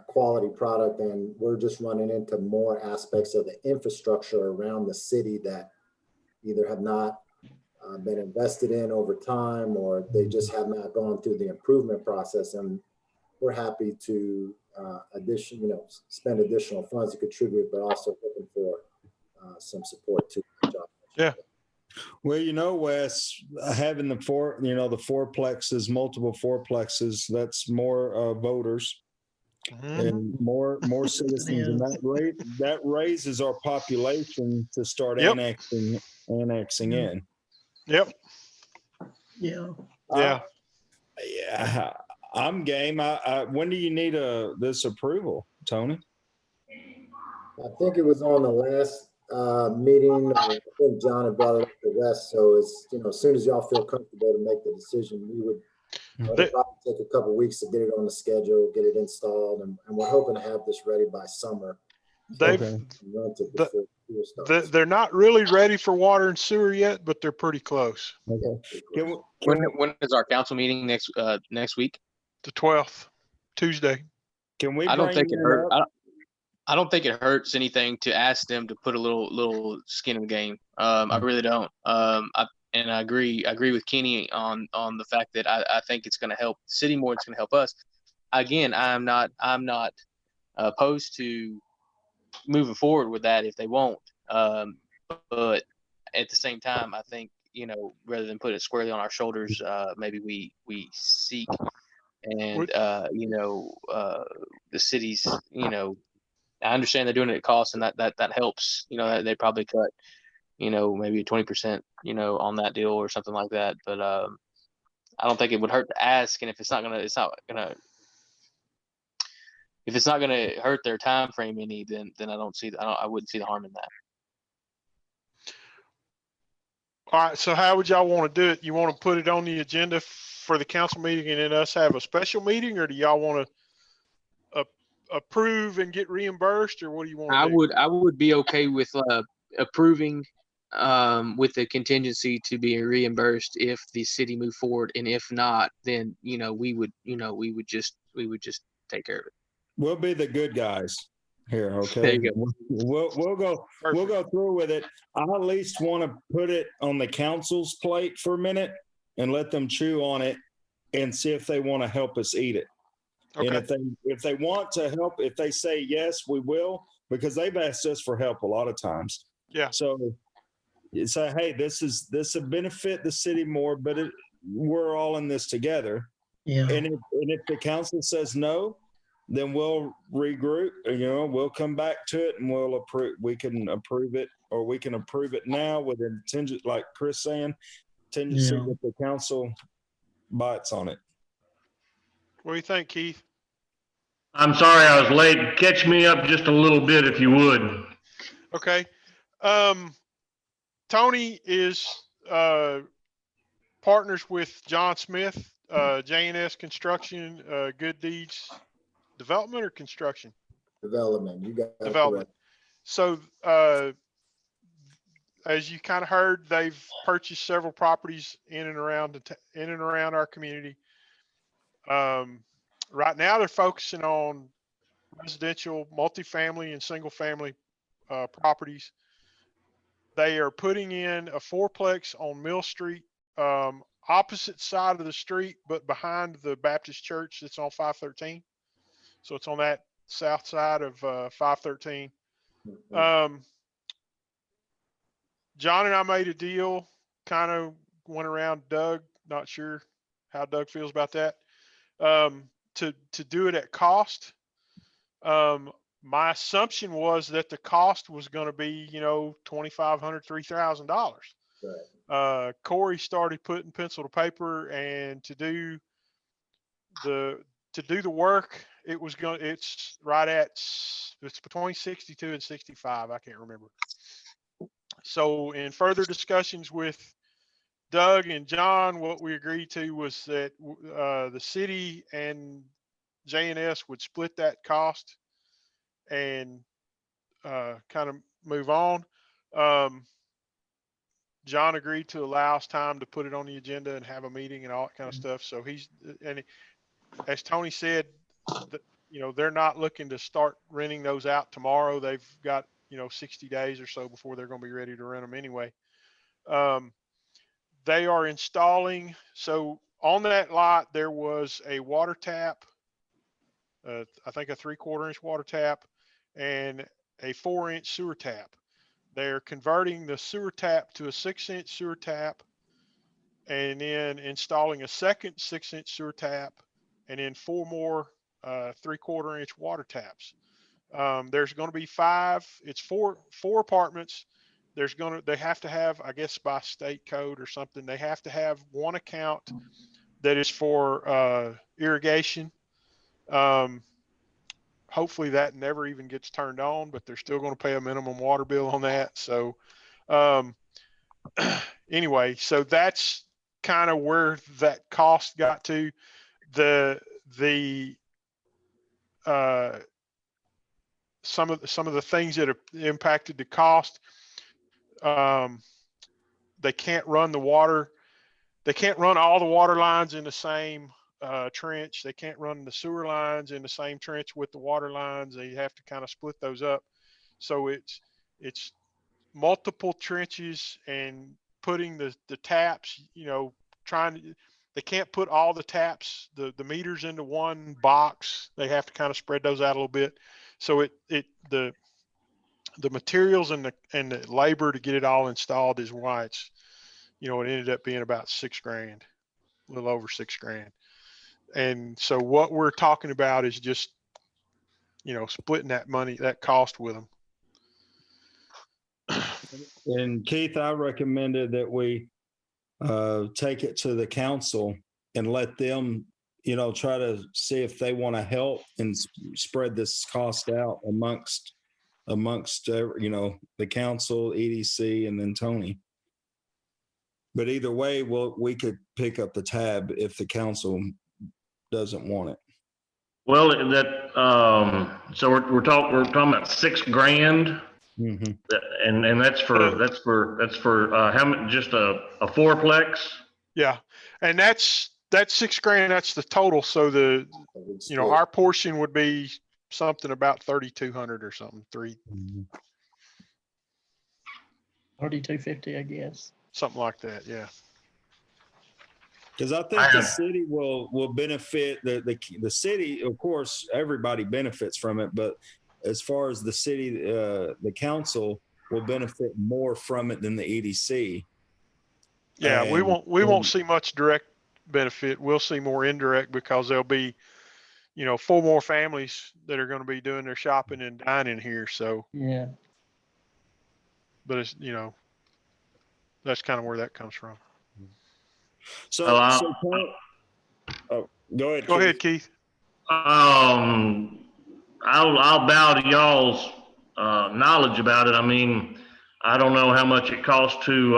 S4: quality product, and we're just running into more aspects of the infrastructure around the city that either have not been invested in over time, or they just have not gone through the improvement process. And we're happy to spend additional funds to contribute, but also looking for some support too.
S2: Yeah.
S1: Well, Wes, having the fourplexes, multiple fourplexes, that's more voters and more citizens, and that raises our population to start
S2: Yep.
S1: annexing in.
S2: Yep.
S5: Yeah.
S2: Yeah.
S1: Yeah, I'm game. When do you need this approval, Tony?
S4: I think it was on the last meeting. I think John had brought it up to Wes. So it's, as soon as y'all feel comfortable to make the decision, we would it'll probably take a couple of weeks to get it on the schedule, get it installed, and we're hoping to have this ready by summer.
S2: They're not really ready for water and sewer yet, but they're pretty close.
S1: Okay.
S3: When is our council meeting next week?
S2: The 12th, Tuesday.
S1: Can we?
S3: I don't think it hurt. I don't think it hurts anything to ask them to put a little skin in the game. I really don't. And I agree with Kenny on the fact that I think it's going to help the city more. It's going to help us. Again, I'm not opposed to moving forward with that if they won't. But at the same time, I think, rather than put it squarely on our shoulders, maybe we seek and the cities, I understand they're doing it at cost, and that helps. They probably cut, maybe 20%, on that deal or something like that. But I don't think it would hurt to ask. And if it's not gonna hurt their time frame any, then I wouldn't see the harm in that.
S2: All right. So how would y'all want to do it? You want to put it on the agenda for the council meeting and then us have a special meeting, or do y'all want to approve and get reimbursed, or what do you want to do?
S3: I would be okay with approving with the contingency to be reimbursed if the city move forward, and if not, then we would just take care of it.
S1: We'll be the good guys here, okay?
S3: There you go.
S1: We'll go through with it. I at least want to put it on the council's plate for a minute and let them chew on it and see if they want to help us eat it.
S2: Okay.
S1: And if they want to help, if they say yes, we will, because they've asked us for help a lot of times.
S2: Yeah.
S1: So you say, hey, this will benefit the city more, but we're all in this together.
S5: Yeah.
S1: And if the council says no, then we'll regroup. We'll come back to it and we'll approve. We can approve it, or we can approve it now with a contingency, like Chris saying, contingency that the council bites on it.
S2: What do you think, Keith?
S6: I'm sorry I was late. Catch me up just a little bit if you would.
S2: Okay. Tony is partners with John Smith, J&S Construction, Good Deeds Development or Construction?
S4: Development. You got
S2: Development. So as you kind of heard, they've purchased several properties in and around our community. Right now they're focusing on residential, multifamily, and single family properties. They are putting in a fourplex on Mill Street, opposite side of the street, but behind the Baptist church that's on 513. So it's on that south side of 513. John and I made a deal, kind of went around Doug, not sure how Doug feels about that, to do it at cost. My assumption was that the cost was going to be, $2,500, $3,000.
S4: Right.
S2: Corey started putting pencil to paper, and to do the work, it's between 62 and 65. I can't remember. So in further discussions with Doug and John, what we agreed to was that the city and J&S would split that cost and kind of move on. John agreed to allow us time to put it on the agenda and have a meeting and all that kind of stuff. So as Tony said, they're not looking to start renting those out tomorrow. They've got, 60 days or so before they're going to be ready to rent them anyway. They are installing, so on that lot, there was a water tap, I think a 3/4 inch water tap and a 4-inch sewer tap. They're converting the sewer tap to a 6-inch sewer tap and then installing a second 6-inch sewer tap and then 4 more 3/4 inch water taps. There's going to be 5, it's four apartments. They have to have, I guess by state code or something, they have to have one account that is for irrigation. Hopefully that never even gets turned on, but they're still going to pay a minimum water bill on that. So anyway, so that's kind of where that cost got to. Some of the things that have impacted the cost. They can't run the water. They can't run all the water lines in the same trench. They can't run the sewer lines in the same trench with the water lines. They have to kind of split those up. So it's multiple trenches and putting the taps, they can't put all the taps, the meters into one box. They have to kind of spread those out a little bit. So the materials and the labor to get it all installed is why it's, it ended up being about $6,000, a little over $6,000. And so what we're talking about is just, splitting that cost with them.
S1: And Keith, I recommended that we take it to the council and let them, try to see if they want to help and spread this cost out amongst, the council, EDC, and then Tony. But either way, we could pick up the tab if the council doesn't want it.
S6: Well, so we're talking about $6,000.
S1: Mm-hmm.
S6: And that's for how many, just a fourplex?
S2: Yeah. And that's $6,000. That's the total. So our portion would be something about 3,200 or something,
S5: 3,250, I guess.
S2: something like that. Yeah.
S1: Because I think the city will benefit. The city, of course, everybody benefits from it. But as far as the city, the council will benefit more from it than the EDC.
S2: Yeah, we won't see much direct benefit. We'll see more indirect because there'll be, 4 more families that are going to be doing their shopping and dining here. So,
S5: Yeah.
S2: but it's, that's kind of where that comes from.
S1: So, go ahead.
S2: Go ahead, Keith.
S6: I'll bow to y'all's knowledge about it. I mean, I don't know how much it costs to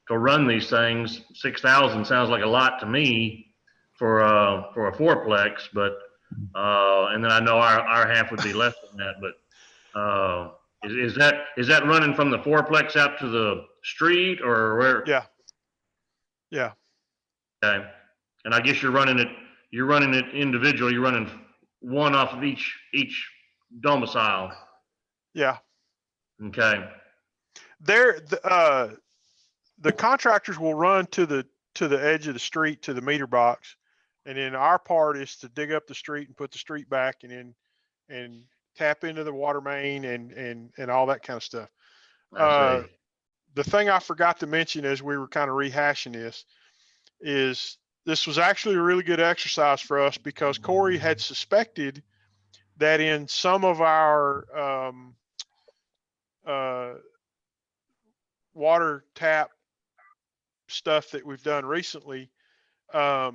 S6: run these things. 6,000 sounds like a lot to me for a fourplex, but and then I know our half would be less than that. But is that running from the fourplex out to the street or where?
S2: Yeah.
S6: Okay. And I guess you're running it individually. You're running one off of each domicile.
S2: Yeah.
S6: Okay.
S2: The contractors will run to the edge of the street to the meter box, and then our part is to dig up the street and put the street back, and tap into the water main and all that kind of stuff. The thing I forgot to mention as we were kind of rehashing this was actually a really good exercise for us because Corey had suspected that in some of our water tap stuff that we've done recently, that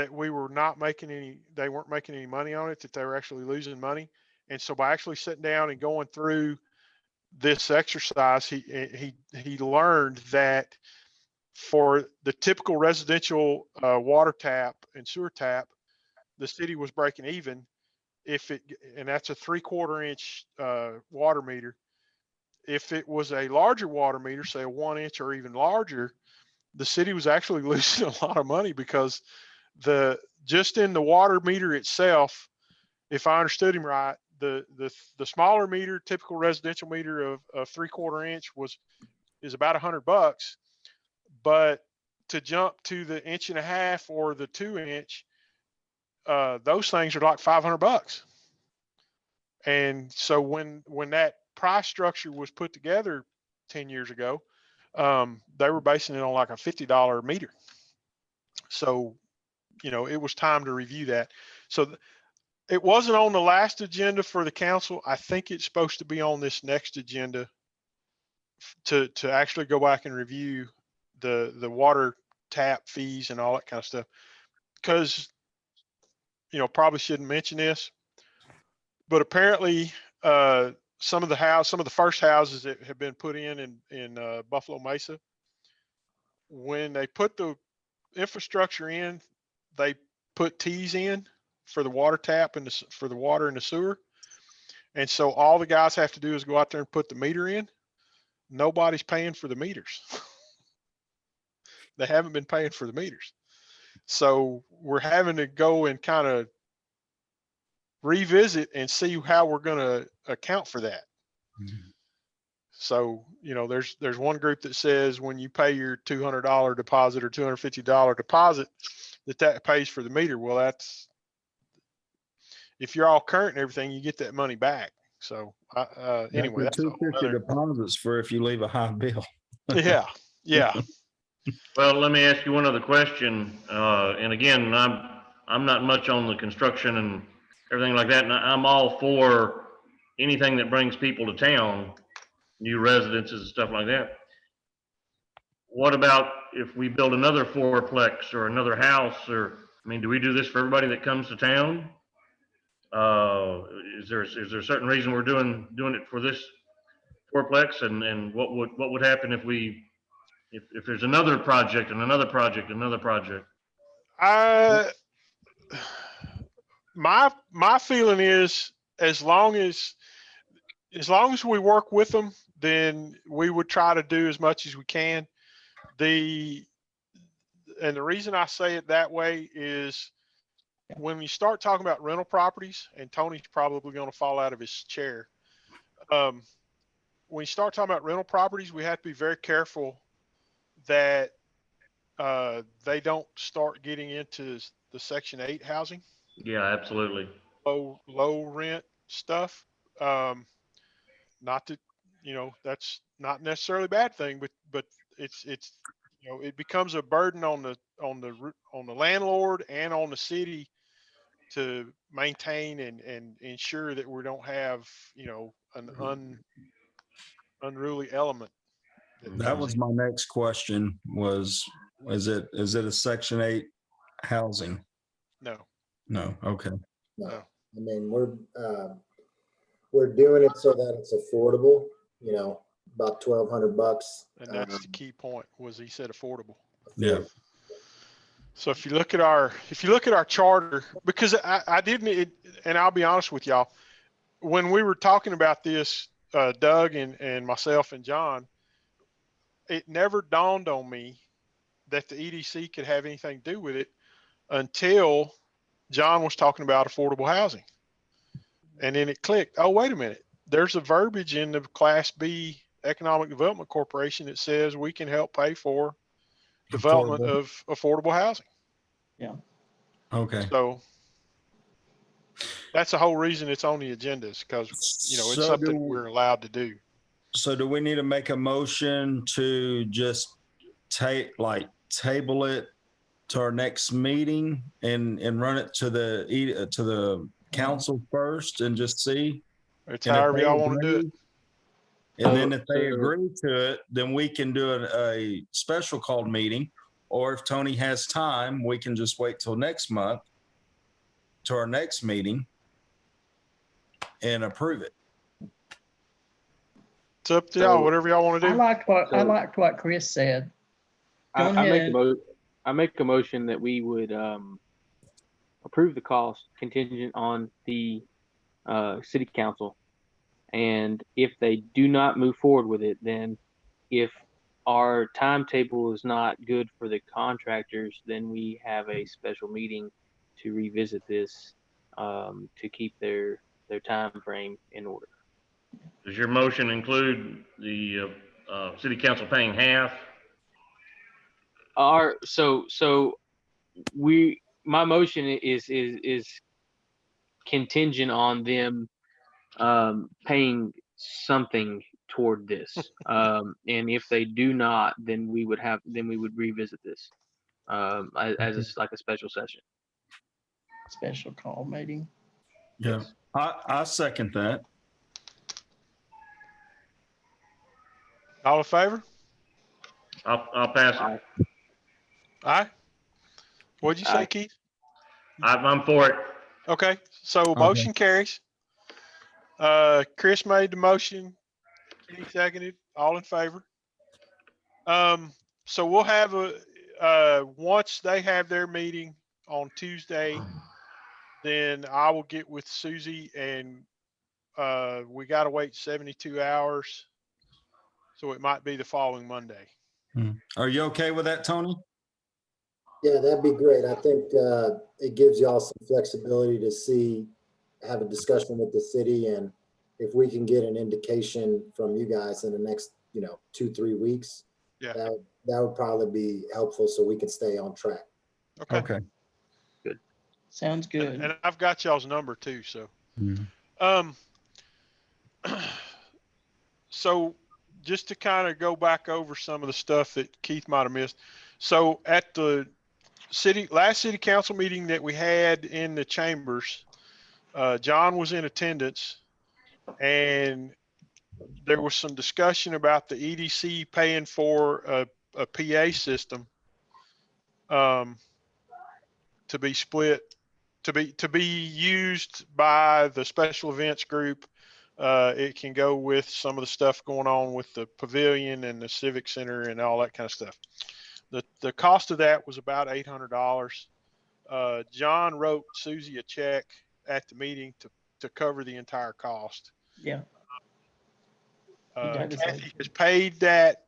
S2: we were not making they weren't making any money on it, that they were actually losing money. And so by actually sitting down and going through this exercise, he learned that for the typical residential water tap and sewer tap, the city was breaking even and that's a 3/4 inch water meter. If it was a larger water meter, say a 1 inch or even larger, the city was actually losing a lot of money because just in the water meter itself, if I understood him right, the smaller meter, typical residential meter of 3/4 inch is about $100, but to jump to the 1.5 inch or the 2 inch, those things are like $500. And so when that price structure was put together 10 years ago, they were basing it on like a $50 meter. So, it was time to review that. So it wasn't on the last agenda for the council. I think it's supposed to be on this next agenda to actually go back and review the water tap fees and all that kind of stuff. Because, probably shouldn't mention this, but apparently some of the first houses that have been put in Buffalo Mesa, when they put the infrastructure in, they put T's in for the water tap and for the water in the sewer. And so all the guys have to do is go out there and put the meter in. Nobody's paying for the meters. They haven't been paying for the meters. So we're having to go and kind of revisit and see how we're going to account for that. Mm-hmm. So, there's one group that says when you pay your $200 deposit or $250 deposit, that pays for the meter. Well, that's, if you're all current and everything, you get that money back. So anyway, that's
S1: $250 deposits for if you leave a high bill.
S2: Yeah.
S6: Well, let me ask you one other question. And again, I'm not much on the construction and everything like that. And I'm all for anything that brings people to town, new residences and stuff like that. What about if we build another fourplex or another house? Do we do this for everybody that comes to town? Is there a certain reason we're doing it for this fourplex? And what would happen if there's another project and another project, another project?
S2: My feeling is as long as we work with them, then we would try to do as much as we can. And the reason I say it that way is when you start talking about rental properties, and Tony's probably going to fall out of his chair. When you start talking about rental properties, we have to be very careful that they don't start getting into the Section 8 housing.
S6: Yeah, absolutely.
S2: Low rent stuff. Not that, that's not necessarily a bad thing, but it's it becomes a burden on the landlord and on the city to maintain and ensure that we don't have, an unruly element.
S1: That was my next question is it a Section 8 housing? No. Okay.
S4: No. I mean, we're doing it so that it's affordable, about $1,200.
S2: And that's the key point, was he said affordable.
S1: Yeah.
S2: So if you look at our charter, because I didn't, and I'll be honest with y'all, when we were talking about this, Doug and myself and John, it never dawned on me that the EDC could have anything to do with it until John was talking about affordable housing. And then it clicked. Oh, wait a minute. There's a verbiage in the Class B Economic Development Corporation that says we can help pay for development of affordable housing.
S5: Yeah.
S1: Okay.
S2: So that's the whole reason it's on the agenda, is because, it's something we're allowed to do.
S1: So do we need to make a motion to just table it to our next meeting and run it to the council first and just see?
S2: It's however y'all want to do it.
S1: And then if they agree to it, then we can do a special called meeting. Or if Tony has time, we can just wait till next month to our next meeting and approve it.
S2: It's up to y'all, whatever y'all want to
S5: I
S2: do.
S5: liked what Chris said.
S7: I make a motion that we would approve the cost contingent on the city council. And if they do not move forward with it, then if our timetable is not good for the contractors, then we have a special meeting to revisit this to keep their time frame in order.
S6: Does your motion include the city council paying half?
S7: My motion is contingent on them paying something toward this. And if they do not, then we would revisit this like a special session.
S5: Special call meeting.
S1: Yeah, I second that.
S2: All in favor?
S6: I'll pass it.
S2: Aye. What'd you say,
S7: Aye.
S2: Keith?
S6: I'm for it.
S2: Okay, so motion carries. Chris made the motion. Keith seconded. All in favor? So we'll have once they have their meeting on Tuesday, then I will get with Susie and we got to wait 72 hours. So it might be the following Monday.
S1: Are you okay with that, Tony?
S4: Yeah, that'd be great. I think it gives y'all some flexibility to have a discussion with the city, and if we can get an indication from you guys in the next, 2-3 weeks,
S2: Yeah.
S4: that would probably be helpful so we can stay on track.
S2: Okay.
S5: Sounds good.
S2: And I've got y'all's number too. So, so just to kind of go back over some of the stuff that Keith might have missed. So at the last city council meeting that we had in the chambers, John was in attendance, and there was some discussion about the EDC paying for a PA system to be split, to be used by the special events group. It can go with some of the stuff going on with the pavilion and the civic center and all that kind of stuff. The cost of that was about $800. John wrote Susie a check at the meeting to cover the entire cost.
S5: Yeah.
S2: Kathy has paid that,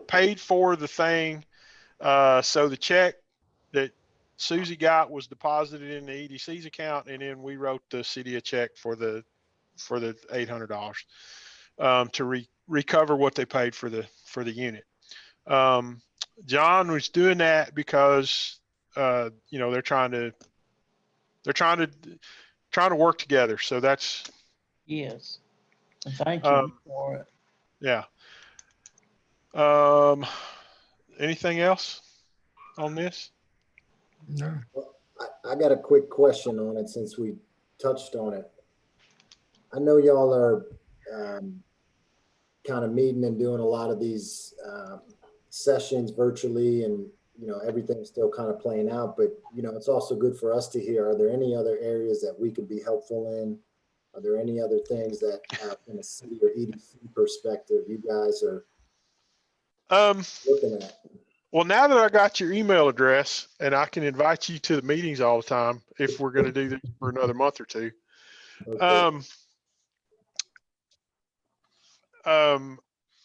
S2: paid for the thing. So the check that Susie got was deposited in the EDC's account, and then we wrote the city a check for the $800 to recover what they paid for the unit. John was doing that because they're trying to work together. So that's,
S5: yes. And thank you for it.
S2: yeah. Anything else on this?
S1: No.
S4: I got a quick question on it since we touched on it. I know y'all are kind of meeting and doing a lot of these sessions virtually, and everything's still kind of playing out, but it's also good for us to hear, are there any other areas that we could be helpful in? Are there any other things that from a city or EDC perspective you guys are looking at?
S2: Well, now that I got your email address and I can invite you to the meetings all the time, if we're going to do this for another month or two.
S4: Okay.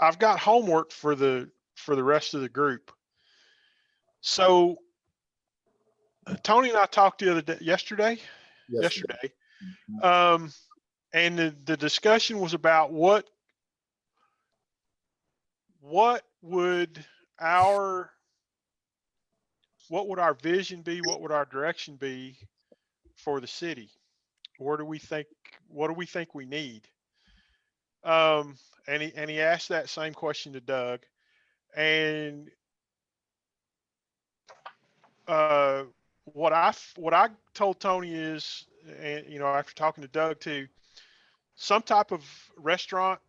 S2: I've got homework for the rest of the group. So Tony and I talked the other day, yesterday. And the discussion was about what would our vision be? What would our direction be for the city? What do we think we need? And he asked that same question to Doug, and what I told Tony is, and after talking to Doug too, some type of restaurant,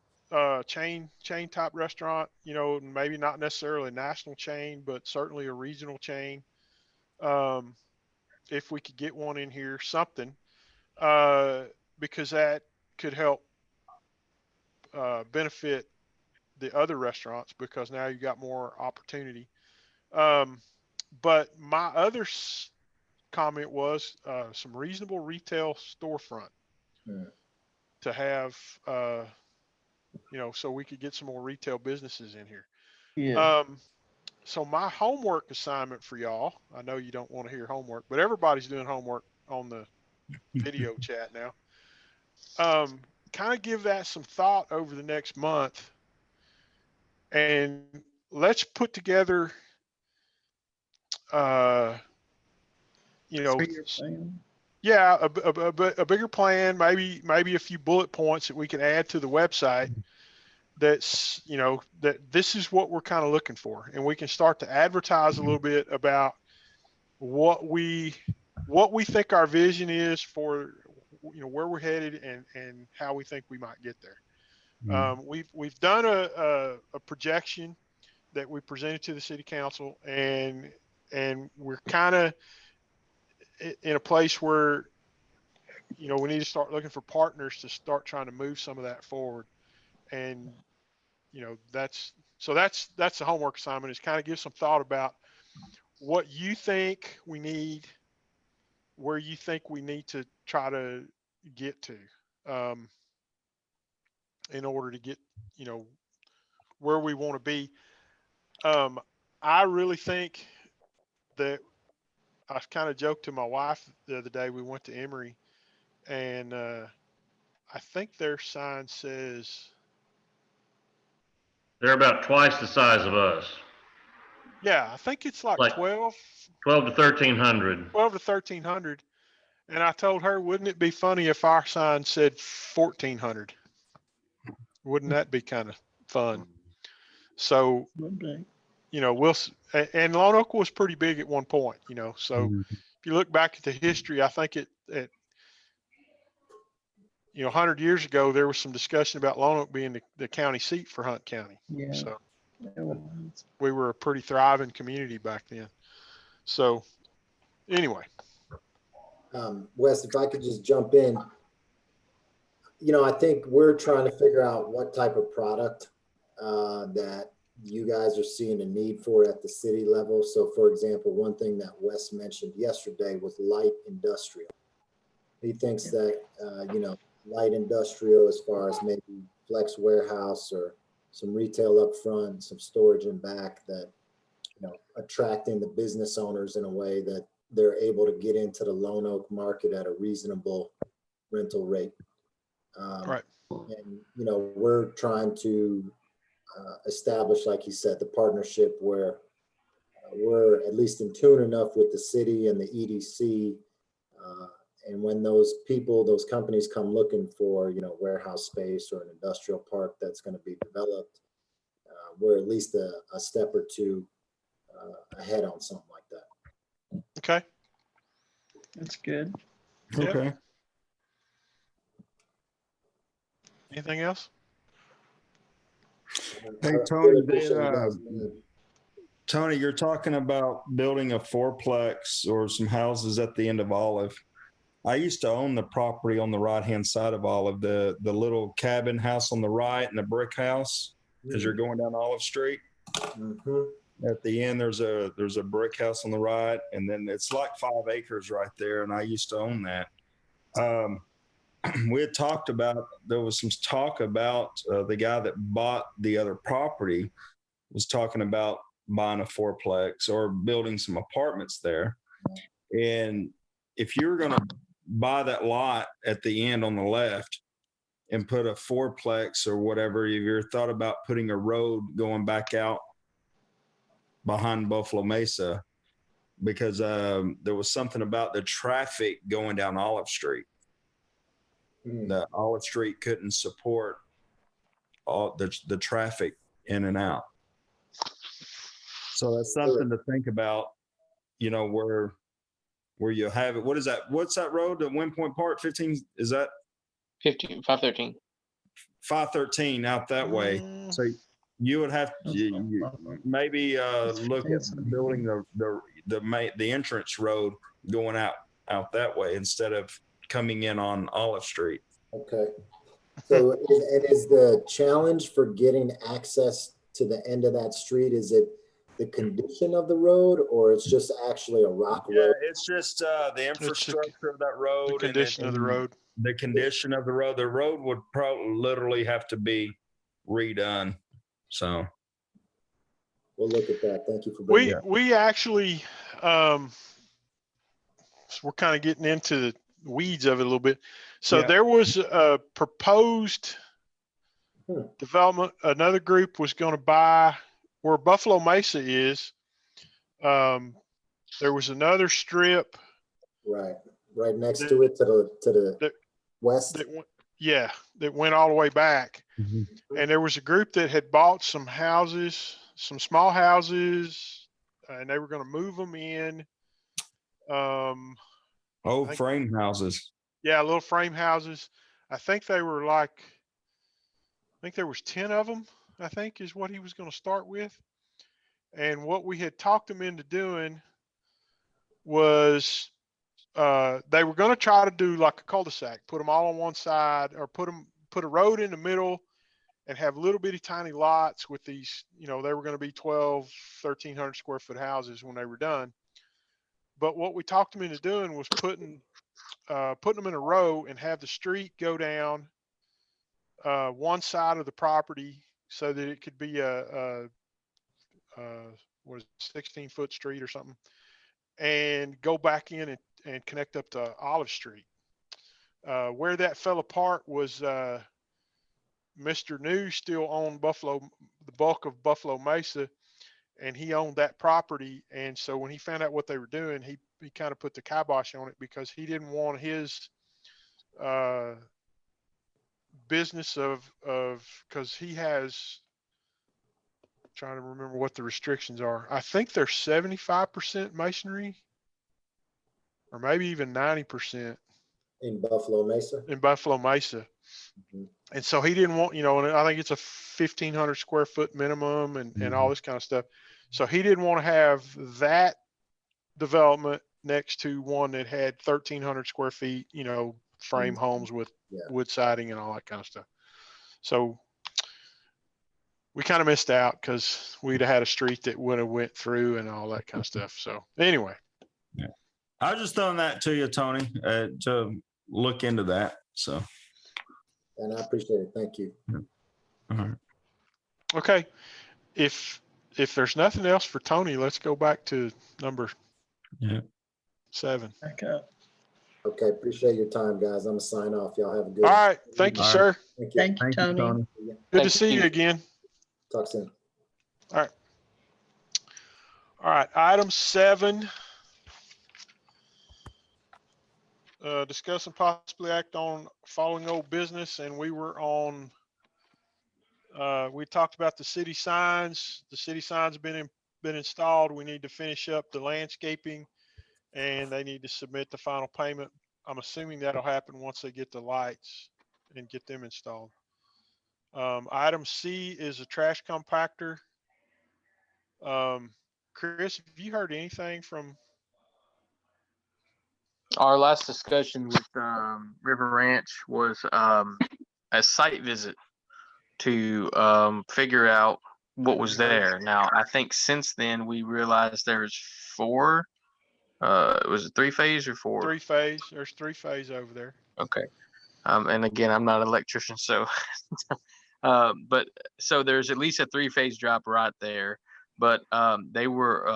S2: chain type restaurant, maybe not necessarily a national chain, but certainly a regional chain. If we could get one in here, something, because that could help benefit the other restaurants, because now you got more opportunity. But my other comment was some reasonable retail storefront
S4: Hmm.
S2: to have, so we could get some more retail businesses in here.
S5: Yeah.
S2: So my homework assignment for y'all, I know you don't want to hear homework, but everybody's doing homework on the video chat now. Kind of give that some thought over the next month, and let's put together, you know,
S5: Three-year plan.
S2: yeah, a bigger plan, maybe a few bullet points that we can add to the website. That's, that this is what we're kind of looking for, and we can start to advertise a little bit about what we think our vision is for, where we're headed and how we think we might get there. We've done a projection that we presented to the city council, and we're kind of in a place where, we need to start looking for partners to start trying to move some of that forward. And, that's the homework assignment, is kind of give some thought about what you think we need, where you think we need to try to get to, in order to get, where we want to be. I really think that I kind of joked to my wife the other day. We went to Emory, and I think their sign says,
S6: They're about twice the size of us,
S2: yeah, I think it's like
S6: like
S2: 12
S6: 12 to 1,300.
S2: to 1,300. And I told her, wouldn't it be funny if our sign said 1,400? Wouldn't that be kind of fun? So,
S5: Okay.
S2: and Lone Oak was pretty big at one point, so if you look back at the history, I think 100 years ago, there was some discussion about Lone Oak being the county seat for Hunt County.
S5: Yeah.
S2: So
S5: That was-
S2: we were a pretty thriving community back then. So anyway.
S4: Wes, if I could just jump in, I think we're trying to figure out what type of product that you guys are seeing a need for at the city level. So for example, one thing that Wes mentioned yesterday was light industrial. He thinks that, light industrial, as far as maybe flex warehouse or some retail up front, some storage in back, that, attracting the business owners in a way that they're able to get into the Lone Oak market at a reasonable rental rate.
S2: Right.
S4: And, we're trying to establish, like you said, the partnership where we're at least in tune enough with the city and the EDC. And when those companies come looking for, warehouse space or an industrial park that's going to be developed, we're at least a step or two ahead on something like that.
S2: Okay.
S5: That's good.
S2: Yep.
S1: Okay.
S2: Anything else?
S1: Hey,
S4: I
S1: Tony,
S4: really appreciate you guys.
S1: Tony, you're talking about building a fourplex or some houses at the end of Olive. I used to own the property on the right-hand side of Olive, the little cabin house on the right and the brick house as you're going down Olive Street.
S4: Mm-hmm.
S1: At the end, there's a brick house on the right, and then it's like 5 acres right there, and I used to own that. We had talked about, there was some talk about the guy that bought the other property was talking about buying a fourplex or building some apartments there. And if you're going to buy that lot at the end on the left and put a fourplex or whatever, if you're thought about putting a road going back out behind Buffalo Mesa, because there was something about the traffic going down Olive Street. The Olive Street couldn't support all the traffic in and out. So that's something to think about, where you have it. What is that? What's that road to Wind Point Park? 15, is that
S3: 513?
S1: 513 out that way? So you would have to maybe look at building the entrance road going out that way instead of coming in on Olive Street.
S4: Okay. So is the challenge for getting access to the end of that street, is it the condition of the road, or it's just actually a rock
S1: Yeah,
S4: road?
S1: it's just the infrastructure of that
S2: The
S1: road and
S2: condition of the road.
S1: the condition of the road. The road would probably literally have to be redone. So
S4: We'll look at that. Thank you for bringing
S2: We actually, so we're kind of getting into the weeds of it a little bit. So
S1: Yeah.
S2: there was a proposed
S4: Hmm.
S2: development. Another group was going to buy where Buffalo Mesa is. There was another strip
S4: Right next to it, to the
S2: that-
S4: west.
S2: that went, yeah, that went all the way back. And there was a group that had bought some houses, some small houses, and they were going to move them in.
S1: old
S2: think-
S1: frame houses.
S2: Yeah, little frame houses. I think they were like, I think there was 10 of them, I think is what he was going to start with. And what we had talked him into doing was they were going to try to do like a cul-de-sac, put them all on one side, or put a road in the middle and have little bitty tiny lots with these, they were going to be 1,300 square foot houses when they were done. But what we talked him into doing was putting them in a row and have the street go down one side of the property so that it could be a 16-foot street or something, and go back in and connect up to Olive Street. Where that fell apart was Mr. New still owned the bulk of Buffalo Mesa, and he owned that property. And so when he found out what they were doing, he kind of put the kibosh on it because he didn't want his business because he has, trying to remember what the restrictions are. I think they're 75% masonry, or maybe even 90%
S4: In Buffalo Mesa.
S2: in Buffalo Mesa.
S4: Mhm.
S2: And so he didn't want, and I think it's a 1,500 square foot minimum and all this kind of stuff. So he didn't want to have that development next to one that had 1,300 square feet, frame homes with
S4: Yeah.
S2: wood siding and all that kind of stuff. So we kind of missed out because we'd have had a street that would have went through and all that kind of stuff. So anyway,
S1: I was just throwing that to you, Tony, to look into that. So,
S4: And I appreciate it. Thank you.
S1: all right.
S2: okay. If there's nothing else for Tony, let's go back to number
S1: Yeah.
S2: 7.
S5: Back up.
S4: Okay, appreciate your time, guys. I'm gonna sign off. Y'all have a good.
S2: All right. Thank you,
S1: All right.
S2: sir.
S4: Thank you.
S5: Thank you,
S1: Thank you,
S5: Tony.
S1: Tony.
S2: Good
S3: Thank
S2: to see
S3: you.
S2: you again.
S4: Talk soon.
S2: All right. Item 7. Discuss and possibly act on following old business. And we were on, we talked about the city signs. The city signs have been installed. We need to finish up the landscaping and they need to submit the final payment. I'm assuming that'll happen once they get the lights and get them installed. Item C is a trash compactor. Chris, have you heard anything from?
S3: Our last discussion with River Ranch was a site visit to figure out what was there. Now, I think since then we realized there's 4. Was it 3-phase or 4?
S2: 3-phase. There's 3-phase over there.
S3: Okay. And again, I'm not an electrician, so but so there's at least a 3-phase drop right there. But they were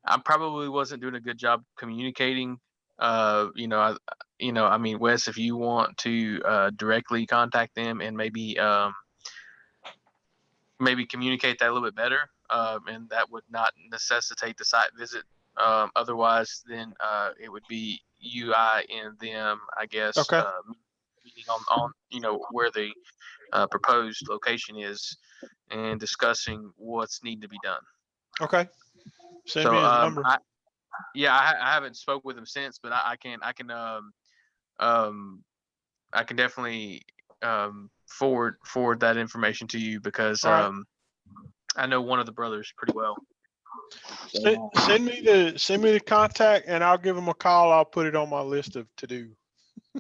S3: I probably wasn't doing a good job communicating. I mean, Wes, if you want to directly contact them and maybe communicate that a little bit better, and that would not necessitate the site visit. Otherwise, then it would be you, I, and them, I guess.
S2: Okay.
S3: Meeting on where the proposed location is and discussing what's need to be done.
S2: Okay. Send me his number.
S3: I haven't spoke with him since, but I can definitely forward that information to you because
S2: All right.
S3: I know one of the brothers pretty well.
S2: Send me the contact and I'll give him a call. I'll put it on my list of to do.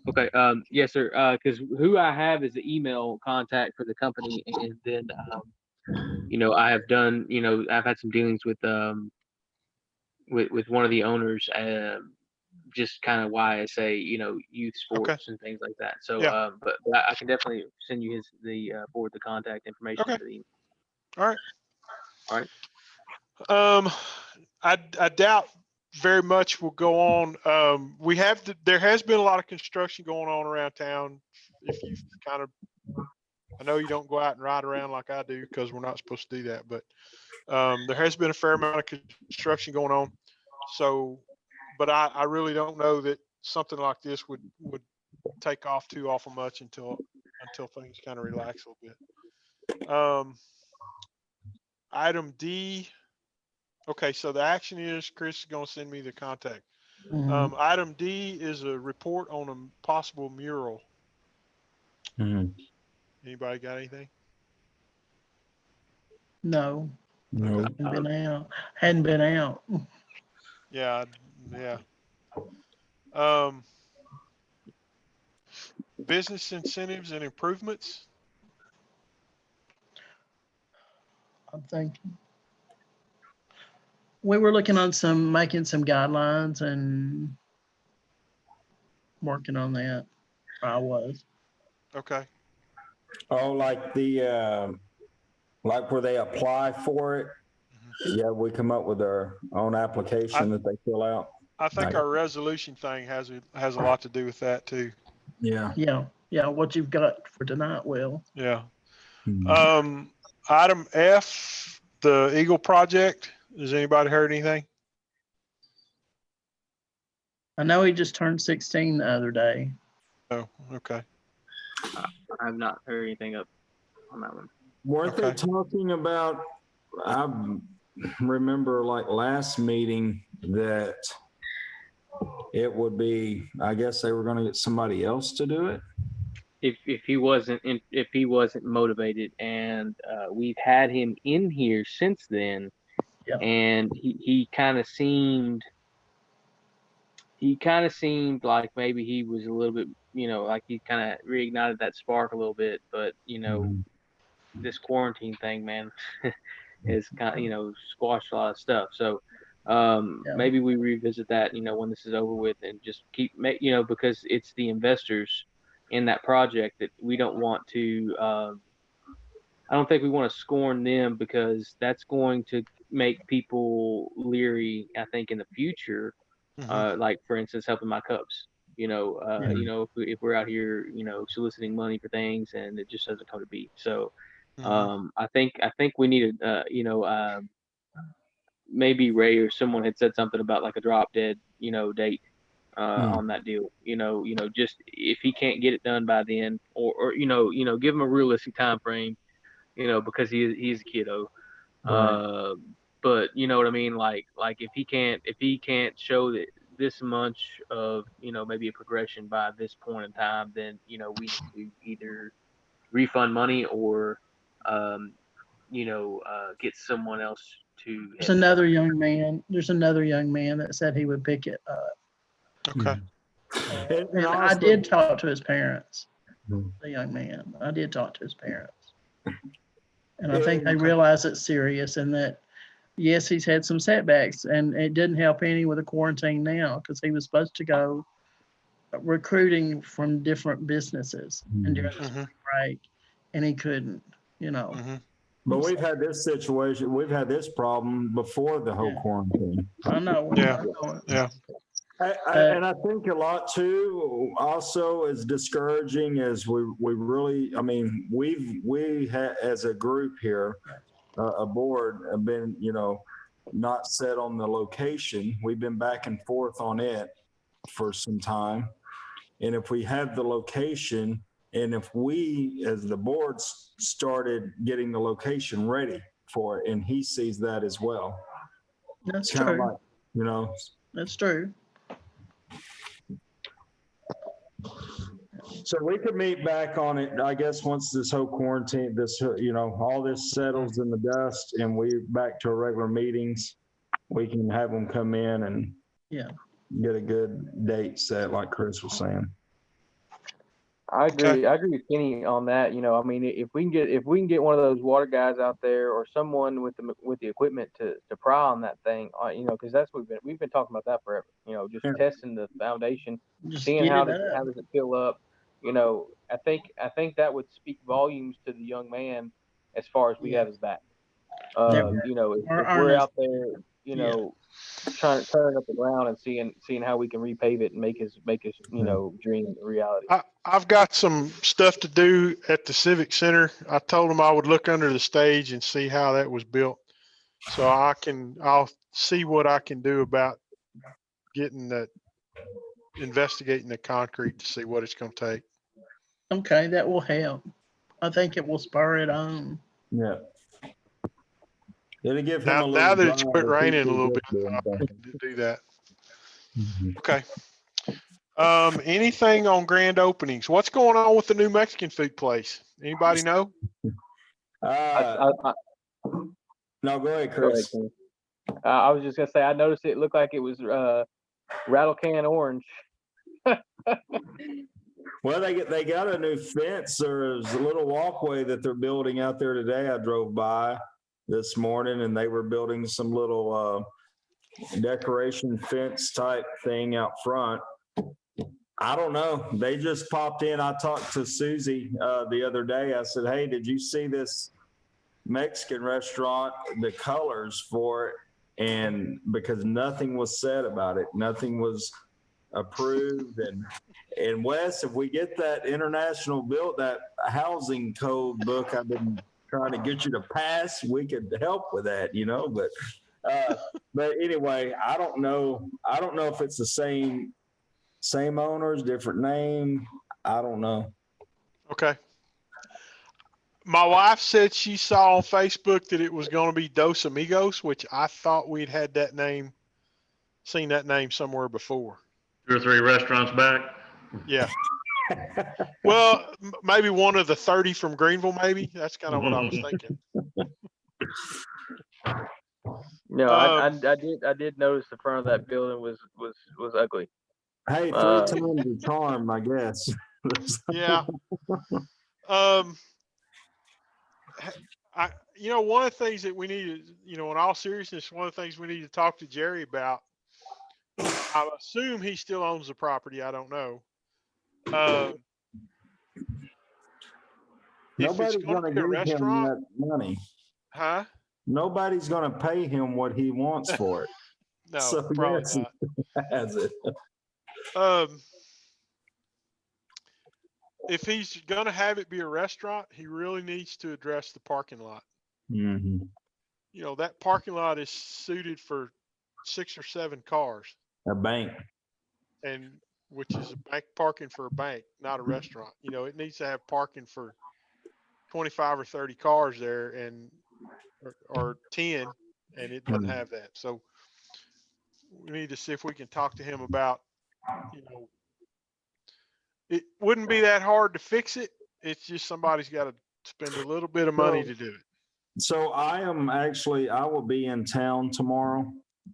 S7: Okay. Yes, sir. Because who I have is the email contact for the company, and then I have done, I've had some dealings with one of the owners, just kind of why I say, youth
S2: Okay.
S7: sports and things like that. So,
S2: Yeah.
S7: but I can definitely send you forward the contact information.
S2: Okay.
S7: To the email.
S2: All right.
S7: All right.
S2: I doubt very much will go on. There has been a lot of construction going on around town. If you've kind of, I know you don't go out and ride around like I do because we're not supposed to do that, but there has been a fair amount of construction going on. So, but I really don't know that something like this would take off too awful much until things kind of relax a little bit. Item D. Okay, so the action is Chris is going to send me the contact.
S5: Mhm.
S2: Item D is a report on a possible mural.
S1: Mhm.
S2: Anybody got anything?
S5: No,
S1: No.
S2: Okay.
S5: hadn't been out.
S2: Yeah. Business incentives and improvements.
S5: I'm thinking. We were looking on making some guidelines and working on that. I was.
S2: Okay.
S1: Oh, like like where they apply for it.
S2: Mhm.
S1: Yeah, we come up with our own application that they fill out.
S2: I think our resolution thing has a lot to do with that too.
S1: Yeah.
S5: Yeah. What you've got for tonight, Will.
S2: Yeah.
S1: Mhm.
S2: Item F, the Eagle project. Has anybody heard anything?
S5: I know he just turned 16 the other day.
S2: Oh, okay.
S7: I have not heard anything up on that one.
S1: Weren't they
S2: Okay.
S1: talking about, I remember like last meeting that it would be, I guess they were going to get somebody else to do it.
S7: If he wasn't motivated, and we've had him in here since then,
S5: Yeah.
S7: and he kind of seemed like maybe he was a little bit, like he kind of reignited that spark a little bit, but
S1: Mhm.
S7: this quarantine thing, man, is kind of, squashed a lot of stuff. So maybe we revisit that, when this is over with, and just because it's the investors in that project that we don't want to, I don't think we want to scorn them, because that's going to make people leery, I think, in the future.
S2: Mhm.
S7: Like for instance, helping my Cubs.
S1: Yeah.
S7: If we're out here, soliciting money for things and it just doesn't come to be. So,
S2: Mhm.
S7: I think we need to, maybe Ray or someone had said something about like a drop dead, date on that deal. Just if he can't get it done by then, or give him a realistic time frame. Because he's a kiddo.
S1: Right.
S7: But you know what I mean? Like if he can't show that this much of, maybe a progression by this point in time, then, we need to either refund money or, get someone else to
S5: There's
S7: head it up.
S5: another young man. There's another young man that said he would pick it up.
S2: Okay.
S1: And
S5: And I
S1: also-
S5: did talk to his parents.
S1: Mhm.
S5: The young man. I did talk to his parents. And I think they
S2: Okay.
S5: realize it's serious, and that, yes, he's had some setbacks, and it didn't help any with the quarantine now, because he was supposed to go recruiting from different businesses and during the
S2: Mhm.
S5: spring break, and he couldn't,
S2: Mhm.
S1: But we've had this situation, we've had this problem before the whole
S5: Yeah.
S1: quarantine.
S5: I know.
S2: Yeah.
S5: I know it.
S2: Yeah.
S1: And I think a lot too also is discouraging as we really, I mean, we as a group here, a board have been, not set on the location. We've been back and forth on it for some time. And if we have the location, and if we as the boards started getting the location ready for it, and he sees that as well.
S5: That's
S1: It's kind of
S5: true.
S1: like,
S5: That's true.
S1: so we could meet back on it, I guess, once this whole quarantine, all this settles in the dust and we back to our regular meetings, we can have them come in and
S5: Yeah.
S1: get a good date set, like Chris was saying.
S7: I
S2: Okay.
S7: agree. I agree with Kenny on that. You know, I mean, if we can get one of those water guys out there or someone with the equipment to pry on that thing, you know, because that's what we've been talking about that forever. You know, just
S1: Yeah.
S7: testing the foundation,
S5: Just
S7: seeing
S5: get
S7: how
S5: it
S7: how
S5: up.
S7: does it fill up. You know, I think that would speak volumes to the young man as far as we
S5: Yeah.
S7: have his back.
S5: Yeah.
S7: You know,
S5: Or
S7: if we're
S5: Ernest.
S7: out there, you
S5: Yeah.
S7: know, trying to turn up the ground and seeing how we can repave it and make his you know dream a reality.
S2: I've got some stuff to do at the Civic Center. I told them I would look under the stage and see how that was built. So I'll see what I can do about investigating the concrete to see what it's going to take.
S5: Okay, that will help. I think it will spur it on.
S1: Yeah. It'll give him
S2: Now
S1: a little
S2: that it's
S1: drive
S2: quit
S1: if he
S2: raining a
S1: keeps
S2: little bit,
S1: doing
S2: I'll
S1: something.
S2: do that.
S1: Mhm.
S2: Okay. Anything on grand openings? What's going on with the new Mexican food place? Anybody know?
S7: I,
S1: No, go ahead,
S7: go ahead,
S1: Chris.
S7: Kenny. I was just gonna say I noticed it looked like it was rattle can orange.
S1: Well, they got a new fence. There's a little walkway that they're building out there today. I drove by this morning and they were building some little decoration fence type thing out front. I don't know. They just popped in. I talked to Susie the other day. I said, hey, did you see this Mexican restaurant, the colors for it? And because nothing was said about it, nothing was approved. And Wes, if we get that international built, that housing code book I've been trying to get you to pass, we could help with that, you know, but anyway, I don't know if it's the same owners, different name. I don't know.
S2: Okay. My wife said she saw on Facebook that it was going to be Dos Amigos, which I thought we'd had seen that name somewhere before.
S6: 2 or 3 restaurants back.
S2: Yeah. Well, maybe one of the 30 from Greenville, maybe. That's kind of what I was thinking.
S7: No, I did notice the front of that building was ugly.
S1: Hey, 3 times the charm, I guess.
S2: Yeah. One of the things that we need to, in all seriousness, one of the things we need to talk to Jerry about, I assume he still owns the property. I don't know.
S1: Nobody's going to give him that money.
S2: Huh?
S1: Nobody's going to pay him what he wants for it.
S2: No,
S1: so
S2: probably
S1: yes,
S2: not.
S1: He has it.
S2: If he's going to have it be a restaurant, he really needs to address the parking lot.
S1: Mm-hmm.
S2: That parking lot is suited for 6 or 7 cars.
S1: A bank.
S2: And which is a bank parking for a bank, not a restaurant. It needs to have parking for 25 or 30 cars there or 10, and it doesn't have that. So we need to see if we can talk to him about, it wouldn't be that hard to fix it. It's just somebody's got to spend a little bit of money to do it.
S1: So I will be in town tomorrow.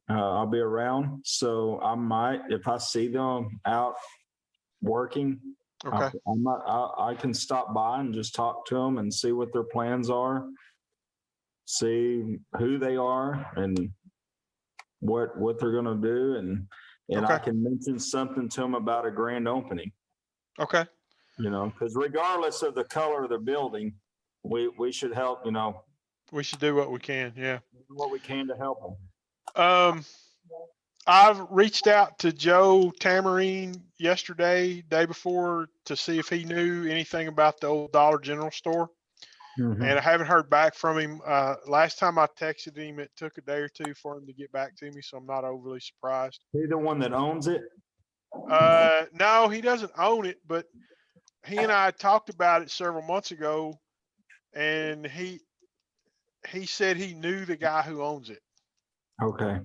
S1: I'll be around. So I might, if I see them out working,
S2: Okay.
S1: I can stop by and just talk to them and see what their plans are, see who they are and what they're going to do. And
S2: Okay.
S1: I can mention something to them about a grand opening.
S2: Okay.
S1: Because regardless of the color of the building, we should help,
S2: We should do what we can. Yeah.
S1: what we can to help them.
S2: I've reached out to Joe Tamarine yesterday, day before, to see if he knew anything about the old Dollar General store.
S1: Mm-hmm.
S2: And I haven't heard back from him. Last time I texted him, it took a day or two for him to get back to me, so I'm not overly surprised.
S1: He's the one that owns it?
S2: No, he doesn't own it, but he and I talked about it several months ago, and he said he knew the guy who owns it.
S1: Okay.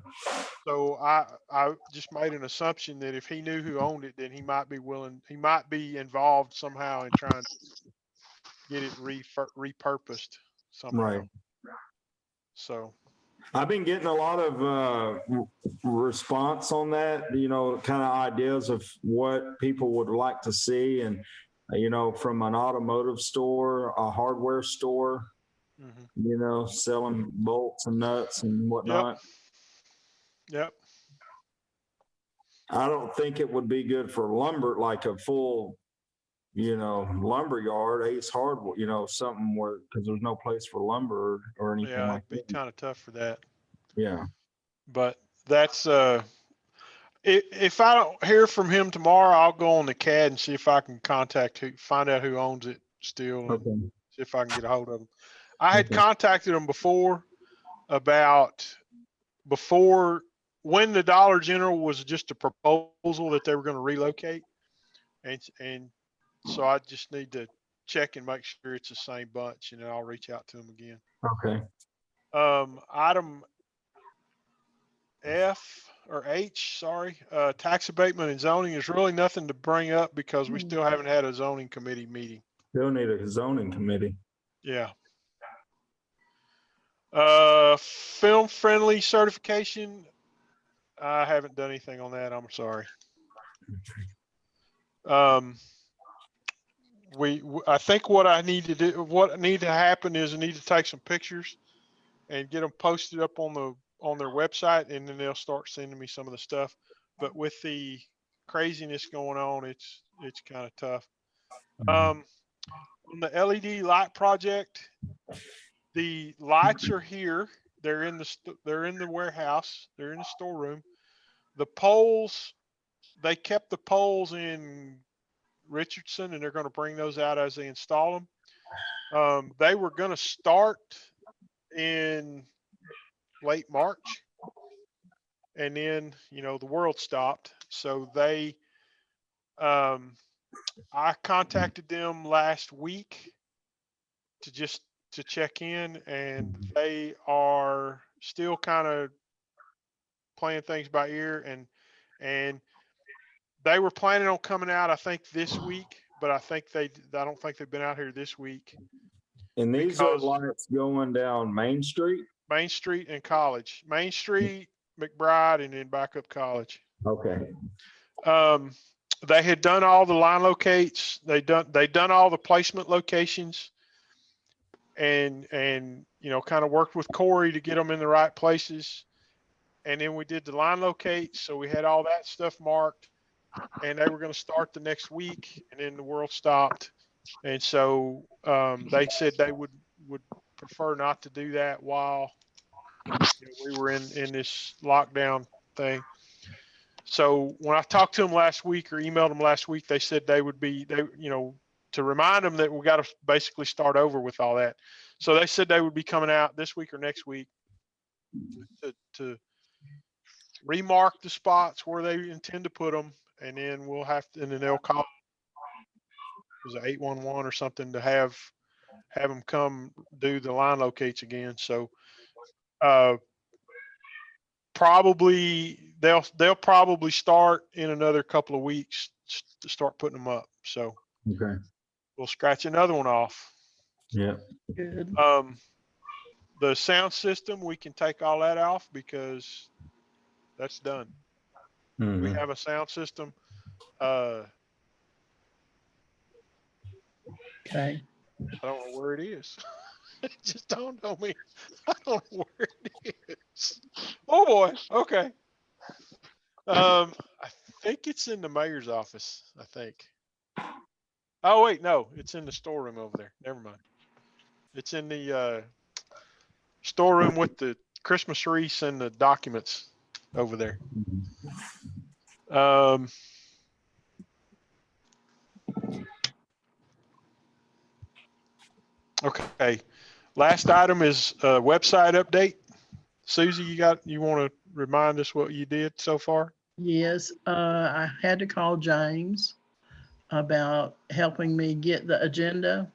S2: So I just made an assumption that if he knew who owned it, then he might be involved somehow in trying to get it repurposed somehow.
S1: Right.
S2: So
S1: I've been getting a lot of response on that, kind of ideas of what people would like to see. And you know, from an automotive store, a hardware store,
S2: Mhm.
S1: you know, selling bolts and nuts and whatnot.
S2: Yep.
S1: I don't think it would be good for lumber, like a full, you know, lumber yard, Ace Hardware, you know, something where, because there's no place for lumber or anything
S2: Yeah,
S1: like
S2: it'd be
S1: that.
S2: kind of tough for that.
S1: Yeah.
S2: But that's if I don't hear from him tomorrow, I'll go on the CAD and see if I can find out who owns it still, and
S1: Okay.
S2: see if I can get a hold of him. I had
S1: Okay.
S2: contacted them before when the Dollar General was just a proposal that they were going to relocate, and so I just need to check and make sure it's the same bunch, and then I'll reach out to them again.
S1: Okay.
S2: Item F or H, sorry, tax abatement and zoning is really nothing to bring up because we still haven't had a zoning committee meeting.
S1: Still need a zoning committee.
S2: Yeah. Film friendly certification. I haven't done anything on that. I'm sorry. I think what need to happen is I need to take some pictures and get them posted up on their website, and then they'll start sending me some of the stuff. But with the craziness going on, it's kind of tough. On the LED light project, the lights are here. They're in the warehouse. They're in the storeroom. The poles, they kept the poles in Richardson, and they're going to bring those out as they install them. They were going to start in late March, and then the world stopped. So I contacted them last week to check in, and they are still kind of playing things by ear, and they were planning on coming out, I think, this week, but I don't think they've been out here this week.
S1: And these are
S2: Because
S1: lights going down Main Street?
S2: Main Street and College. Main Street, McBride, and then back up College.
S1: Okay.
S2: They had done all the line locates. They done all the placement locations, and kind of worked with Corey to get them in the right places. And then we did the line locates, so we had all that stuff marked, and they were going to start the next week, and then the world stopped, and so they said they would prefer not to do that while we were in this lockdown thing. So when I talked to them last week or emailed them last week, they said they to remind them that we got to basically start over with all that. So they said they would be coming out this week or next week to remark the spots where they intend to put them, and then and then they'll call. It was an 811 or something to have them come do the line locates again. So probably they'll probably start in another couple of weeks to start putting them up. So
S1: Okay.
S2: we'll scratch another one off.
S1: Yeah.
S5: Good.
S2: The sound system, we can take all that off because that's done. We have a sound system.
S5: Okay.
S2: I don't know where it is. It just don't know me. I don't know where it is. Oh boy. Okay. I think it's in the mayor's office. I think. Oh wait, no, it's in the storeroom over there. Never mind. It's in the storeroom with the Christmas wreaths and the documents over there. Okay. Last item is a website update. Susie, you want to remind us what you did so far?
S5: Yes, I had to call James about helping me get the agenda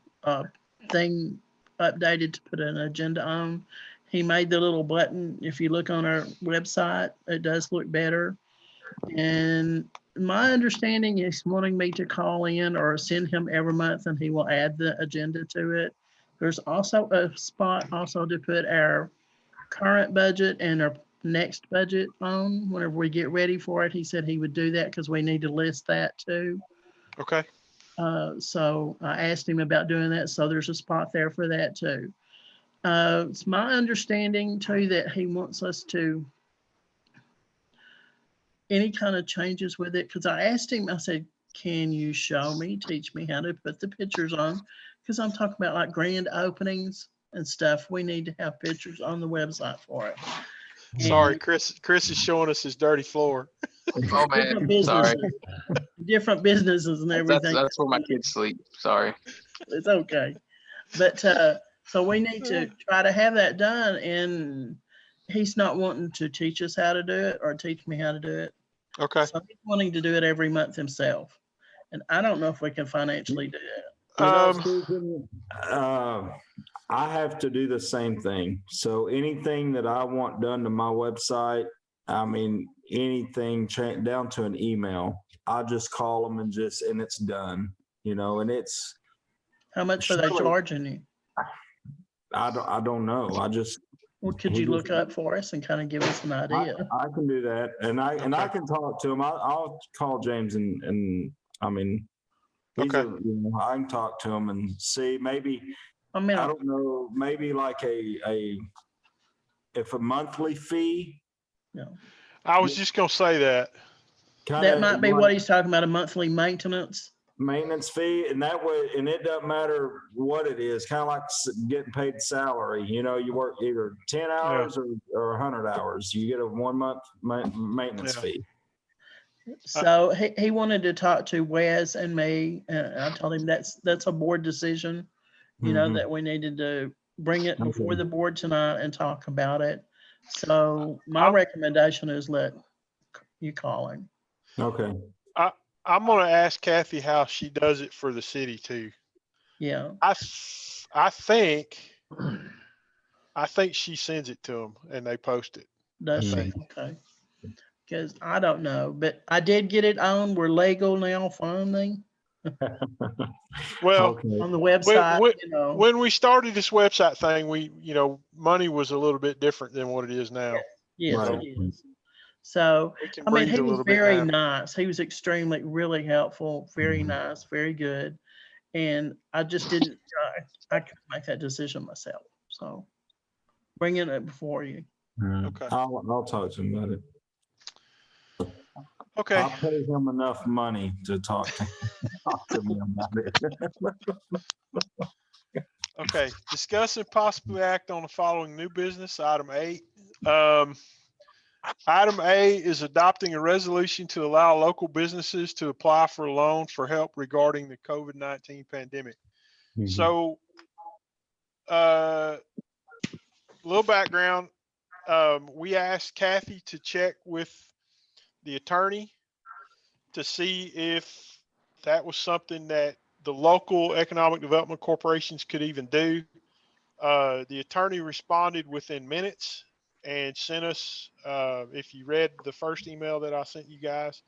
S5: thing updated to put an agenda on. He made the little button. If you look on our website, it does look better. And my understanding is wanting me to call in or send him every month, and he will add the agenda to it. There's also a spot also to put our current budget and our next budget on whenever we get ready for it. He said he would do that because we need to list that too.
S2: Okay.
S5: So I asked him about doing that. So there's a spot there for that too. It's my understanding too that he wants us to any kind of changes with it. Cause I asked him, I said, can you show me, teach me how to put the pictures on? Cause I'm talking about like grand openings and stuff. We need to have pictures on the website for it.
S2: Sorry,
S5: And
S2: Chris is showing us his dirty floor.
S3: Oh
S5: different
S3: man, sorry.
S5: businesses, different businesses and everything.
S3: That's where my kids sleep. Sorry.
S5: It's okay. But so we need to try to have that done, and he's not wanting to teach us how to do it or teach me how to do it.
S2: Okay.
S5: So he's wanting to do it every month himself. And I don't know if we can financially do that.
S1: You know,
S2: Um,
S1: Susan, I have to do the same thing. So anything that I want done to my website, I mean, anything down to an email, I just call them and it's done, you know, and it's,
S5: How much are they
S1: Surely-
S5: charging you?
S1: I don't know.
S5: Well, could
S1: He
S5: you
S1: just-
S5: look up for us and kind of give us an idea?
S1: I can do that. And I
S2: Okay.
S1: can talk to him. I'll call James and I mean,
S2: Okay.
S1: I can talk to him and see, maybe,
S5: I mean,
S1: I don't know, maybe like if a monthly fee.
S2: I was just gonna say that.
S5: that might be what he's talking about, a monthly maintenance.
S1: Maintenance fee, and that way, and it doesn't matter what it is, kind of like getting paid salary. You know, you work either 10 hours or 100 hours. You get a 1 month maintenance
S2: Yeah.
S1: fee.
S5: So he wanted to talk to Wes and me, and I told him that's a board decision, you know,
S1: Mhm.
S5: that we needed to bring it before
S1: Okay.
S5: the board tonight and talk about it. So my
S2: I'll-
S5: recommendation is let you call him.
S1: Okay.
S2: I'm gonna ask Kathy how she does it for the city too.
S5: Yeah,
S2: I think she sends it to them and they post it.
S5: does she?
S2: think.
S5: Okay. Because I don't know, but I did get it on. We're legal now finally
S2: Well,
S1: Okay.
S5: on the website,
S2: when-
S5: you know.
S2: when we started this website thing, money was a little bit different than what it is now.
S5: Yes,
S1: Right.
S5: it is. So,
S2: We can
S5: I mean,
S2: breathe
S5: he
S2: a
S5: was
S2: little bit
S5: very
S2: now.
S5: nice. He was extremely, really helpful, very
S1: Mhm.
S5: nice, very good. And I just didn't, I couldn't make that decision myself. So bringing it before you.
S2: Okay.
S1: I'll talk to him about it.
S2: Okay.
S1: I'll pay him enough money to talk to me about it.
S2: Okay. Discuss and possibly act on the following new business, item 8. Item A is adopting a resolution to allow local businesses to apply for a loan for help regarding the COVID-19 pandemic.
S1: Mhm.
S2: So, little background. We asked Kathy to check with the attorney to see if that was something that the local economic development corporations could even do. The attorney responded within minutes and sent us, if you read the first email that I sent you guys,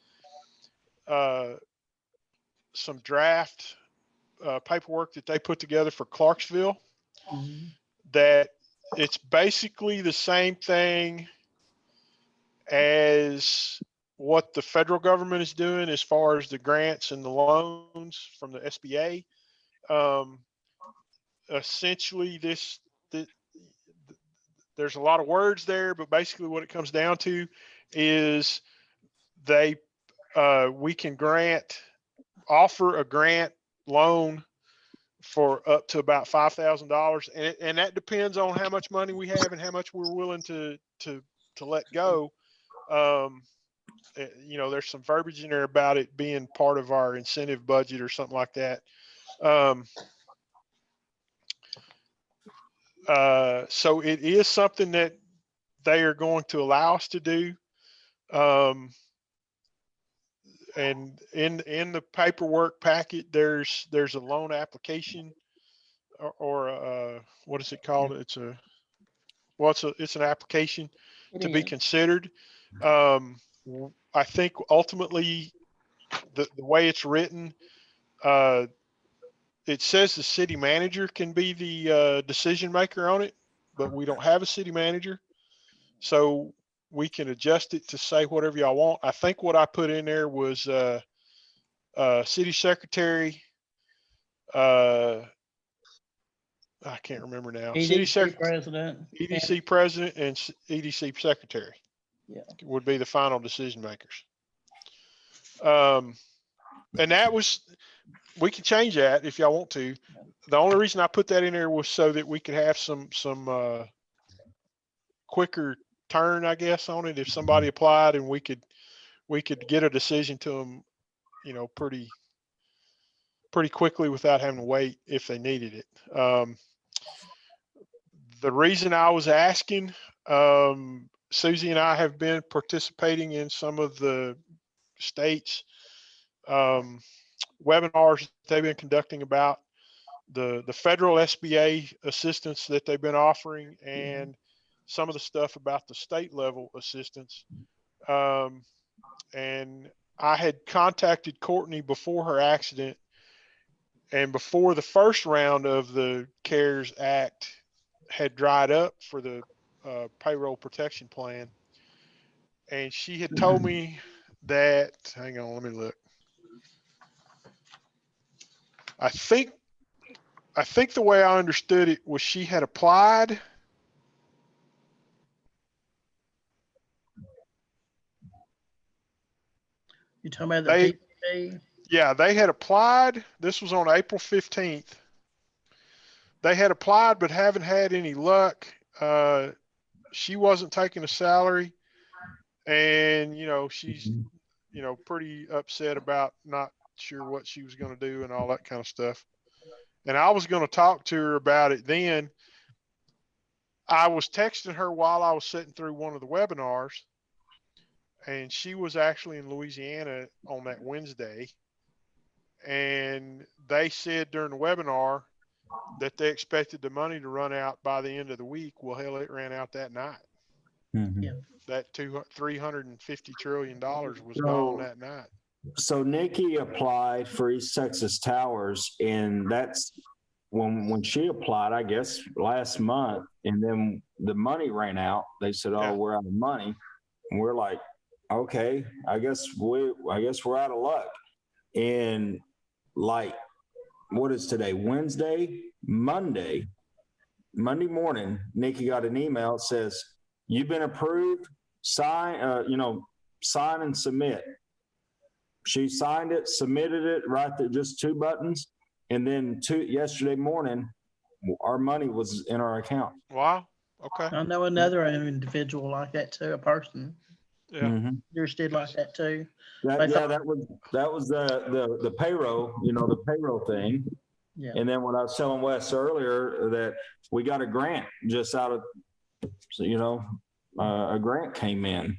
S2: some draft paperwork that they put together for Clarksville, that it's basically the same thing as what the federal government is doing as far as the grants and the loans from the SBA. Essentially, there's a lot of words there, but basically what it comes down to is we can offer a grant loan for up to about $5,000, and that depends on how much money we have and how much we're willing to let go. There's some verbiage in there about it being part of our incentive budget or something like that. So it is something that they are going to allow us to do. And in the paperwork packet, there's a loan application or what is it called? It's an application to be considered. I think ultimately the way it's written, it says the city manager can be the decision maker on it, but we don't have a city manager. So we can adjust it to say whatever y'all want. I think what I put in there was city secretary, I can't remember now.
S5: EDC president.
S2: EDC president and EDC secretary.
S5: Yeah.
S2: Would be the final decision makers. And that was, we can change that if y'all want to. The only reason I put that in there was so that we could have some quicker turn, I guess, on it. If somebody applied and we could get a decision to them, pretty quickly without having to wait if they needed it. The reason I was asking, Susie and I have been participating in some of the states webinars they've been conducting about the federal SBA assistance that they've been offering and some of the stuff about the state level assistance. And I had contacted Courtney before her accident and before the first round of the CARES Act had dried up for the payroll protection plan. And she had told me that, hang on, let me look. I think the way I understood it was she had applied.
S5: You talking about the PPP?
S2: Yeah, they had applied. This was on April 15th. They had applied, but haven't had any luck. She wasn't taking a salary and, she's, pretty upset about not sure what she was going to do and all that kind of stuff. And I was going to talk to her about it then. I was texting her while I was sitting through one of the webinars, and she was actually in Louisiana on that Wednesday. And they said during the webinar that they expected the money to run out by the end of the week. Well, hell, it ran out that night.
S5: Yeah.
S2: That $350 trillion was gone that night.
S1: So Nikki applied for East Texas Towers, and that's when she applied, I guess, last month, and then the money ran out. They said, "Oh,
S2: Yeah.
S1: We're out of money," and we're like, "Okay, I guess we're out of luck." And like, what is today? Wednesday, Monday morning, Nikki got an email that says, "You've been approved. Sign and submit." She signed it, submitted it right there, just 2 buttons. And then yesterday morning, our money was in our account.
S2: Wow. Okay.
S5: I know another individual like that too, a person.
S2: Yeah.
S1: Mhm.
S5: Yours did like that too.
S1: That was the payroll, the payroll thing.
S5: Yeah.
S1: And then when I was telling Wes earlier that we got a grant just out of, a grant came in.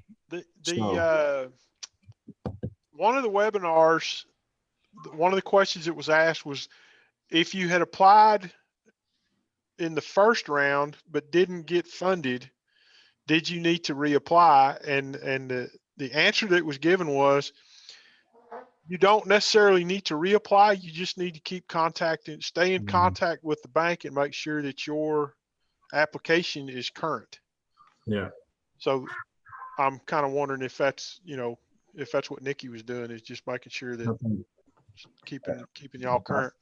S2: One of the webinars, one of the questions that was asked was, if you had applied in the first round but didn't get funded, did you need to reapply? And the answer that was given was, you don't necessarily need to reapply. You just need to stay in contact with the bank and make sure that your application is current.
S1: Yeah.
S2: So I'm kind of wondering if that's what Nikki was doing, is just making sure that keeping y'all current.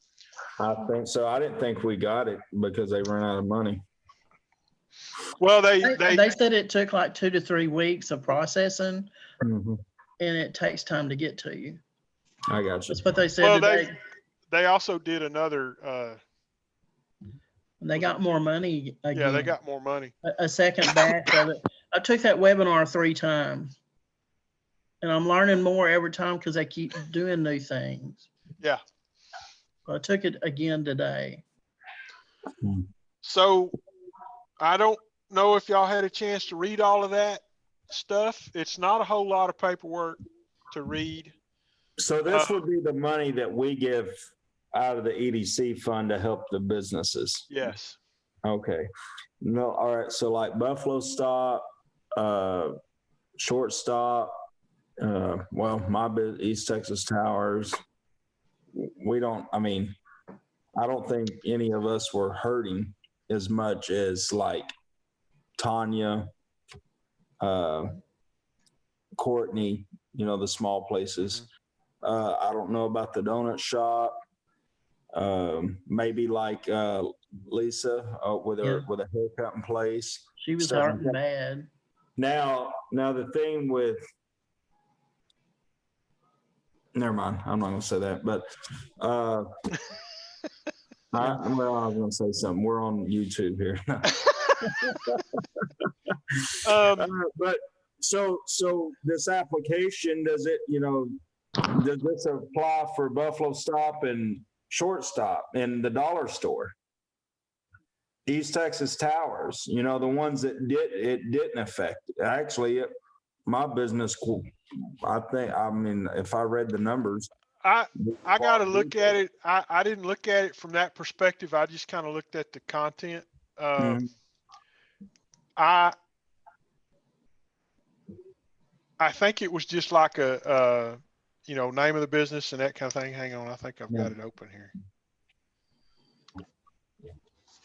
S1: I think so. I didn't think we got it because they ran out of money.
S2: Well,
S5: They said it took like 2 to 3 weeks of processing,
S1: Mhm.
S5: and it takes time to get to you.
S1: I got you.
S5: That's what they said
S2: Well,
S5: today.
S2: they also did another.
S5: And they got more money again.
S2: Yeah, they got more money.
S5: A second batch of it. I took that webinar 3 times, and I'm learning more every time because they keep doing new things.
S2: Yeah.
S5: I took it again today.
S2: So I don't know if y'all had a chance to read all of that stuff. It's not a whole lot of paperwork to read.
S1: So this would be the money that we give out of the EDC fund to help the businesses.
S2: Yes.
S1: Okay. No. All right. So like Buffalo Stop, Shortstop, East Texas Towers. I don't think any of us were hurting as much as like Tanya, Courtney, the small places. I don't know about the donut shop. maybe like Lisa with
S5: Yeah.
S1: a haircut in place.
S5: She was
S1: Stuff like
S5: hurting
S1: that.
S5: bad.
S1: Now the thing with, never mind, I'm not gonna say that, but I was gonna say something. We're on YouTube here. But so this application, does it, does this apply for Buffalo Stop and Shortstop and the dollar store? East Texas Towers, the ones that it didn't affect. Actually, my business, if I read the numbers.
S2: I got to look at it. I didn't look at it from that perspective. I just kind of looked at the content.
S1: Mhm.
S2: I think it was just like a name of the business and that kind of thing. Hang on, I think I've got it open here.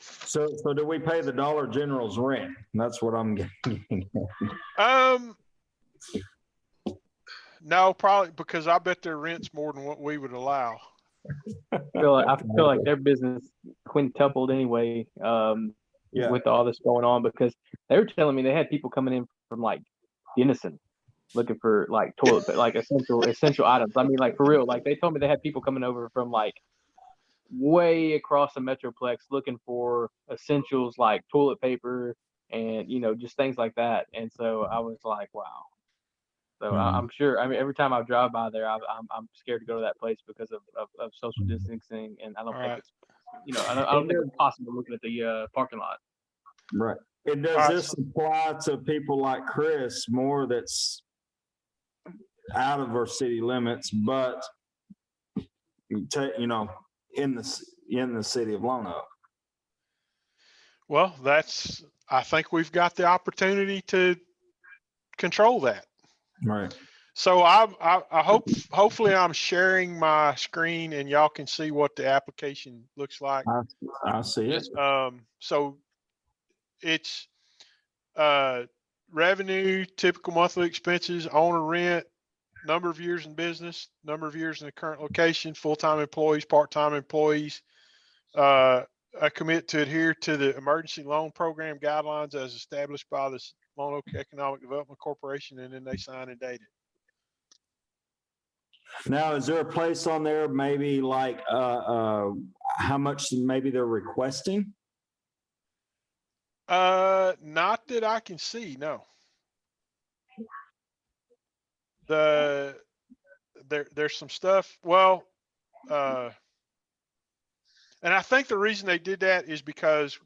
S1: So do we pay the Dollar General's rent? That's what I'm getting.
S2: No, probably because I bet their rent's more than what we would allow.
S7: I feel like their business quintupled anyway,
S1: Yeah.
S7: with all this going on, because they were telling me they had people coming in from like Denison looking for like toilet, like essential items. I mean, like for real, like they told me they had people coming over from like way across the Metroplex looking for essentials like toilet paper and, just things like that. And so I was like, wow. So I'm sure. I mean, every time I drive by there, I'm scared to go to that place because of social distancing, and I don't
S2: All
S7: think
S2: right.
S7: it's, I don't think it's possible looking at the parking lot.
S1: Right. And
S2: All
S1: does
S2: right,
S1: this apply to people like Chris more that's out of our city limits, but in the city of Lone Oak?
S2: Well, I think we've got the opportunity to control that.
S1: Right.
S2: So I hopefully I'm sharing my screen and y'all can see what the application looks like.
S1: I see it.
S2: So it's revenue, typical monthly expenses, owner rent, number of years in business, number of years in the current location, full-time employees, part-time employees. I commit to adhere to the emergency loan program guidelines as established by the Lone Oak Economic Development Corporation, and then they sign and date it.
S1: Now, is there a place on there maybe like how much maybe they're requesting?
S2: Not that I can see, no. There's some stuff. Well, and I think the reason they did that is because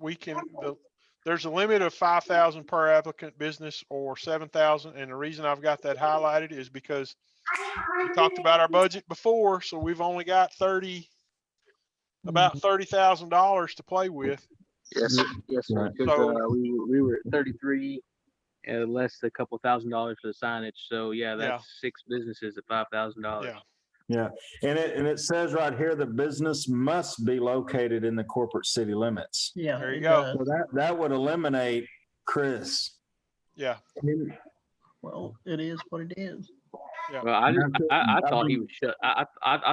S2: there's a limit of 5,000 per applicant business or 7,000. And the reason I've got that highlighted is because we talked about our budget before. So we've only got about $30,000 to play with.
S7: Yes, sir. Because we were at 33, less a couple $1,000 for the signage. So yeah, that's 6 businesses at $5,000.
S2: Yeah.
S1: Yeah. And it says right here, the business must be located in the corporate city limits.
S5: Yeah.
S2: There you
S5: it
S2: go.
S5: does.
S1: So that would eliminate Chris.
S2: Yeah.
S5: Well, it is what it is.
S2: Yeah.
S7: Well, I thought he was shut. I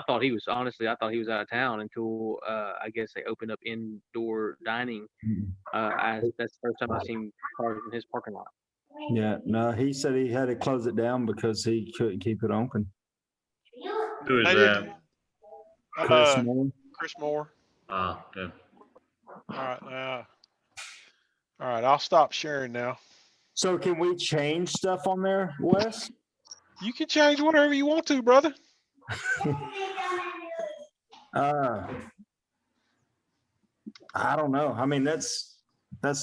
S7: thought he was, honestly, I thought he was out of town until I guess they opened up indoor dining. That's the first time I've seen cars in his parking lot.
S1: Yeah. No, he said he had to close it down because he couldn't keep it open.
S6: Who is
S2: They
S6: that?
S2: didn't-
S1: Chris Moore.
S2: Chris Moore.
S6: Good.
S2: All right. I'll stop sharing now.
S1: So can we change stuff on there, Wes?
S2: You can change whatever you want to, brother.
S1: I don't know. I mean, that's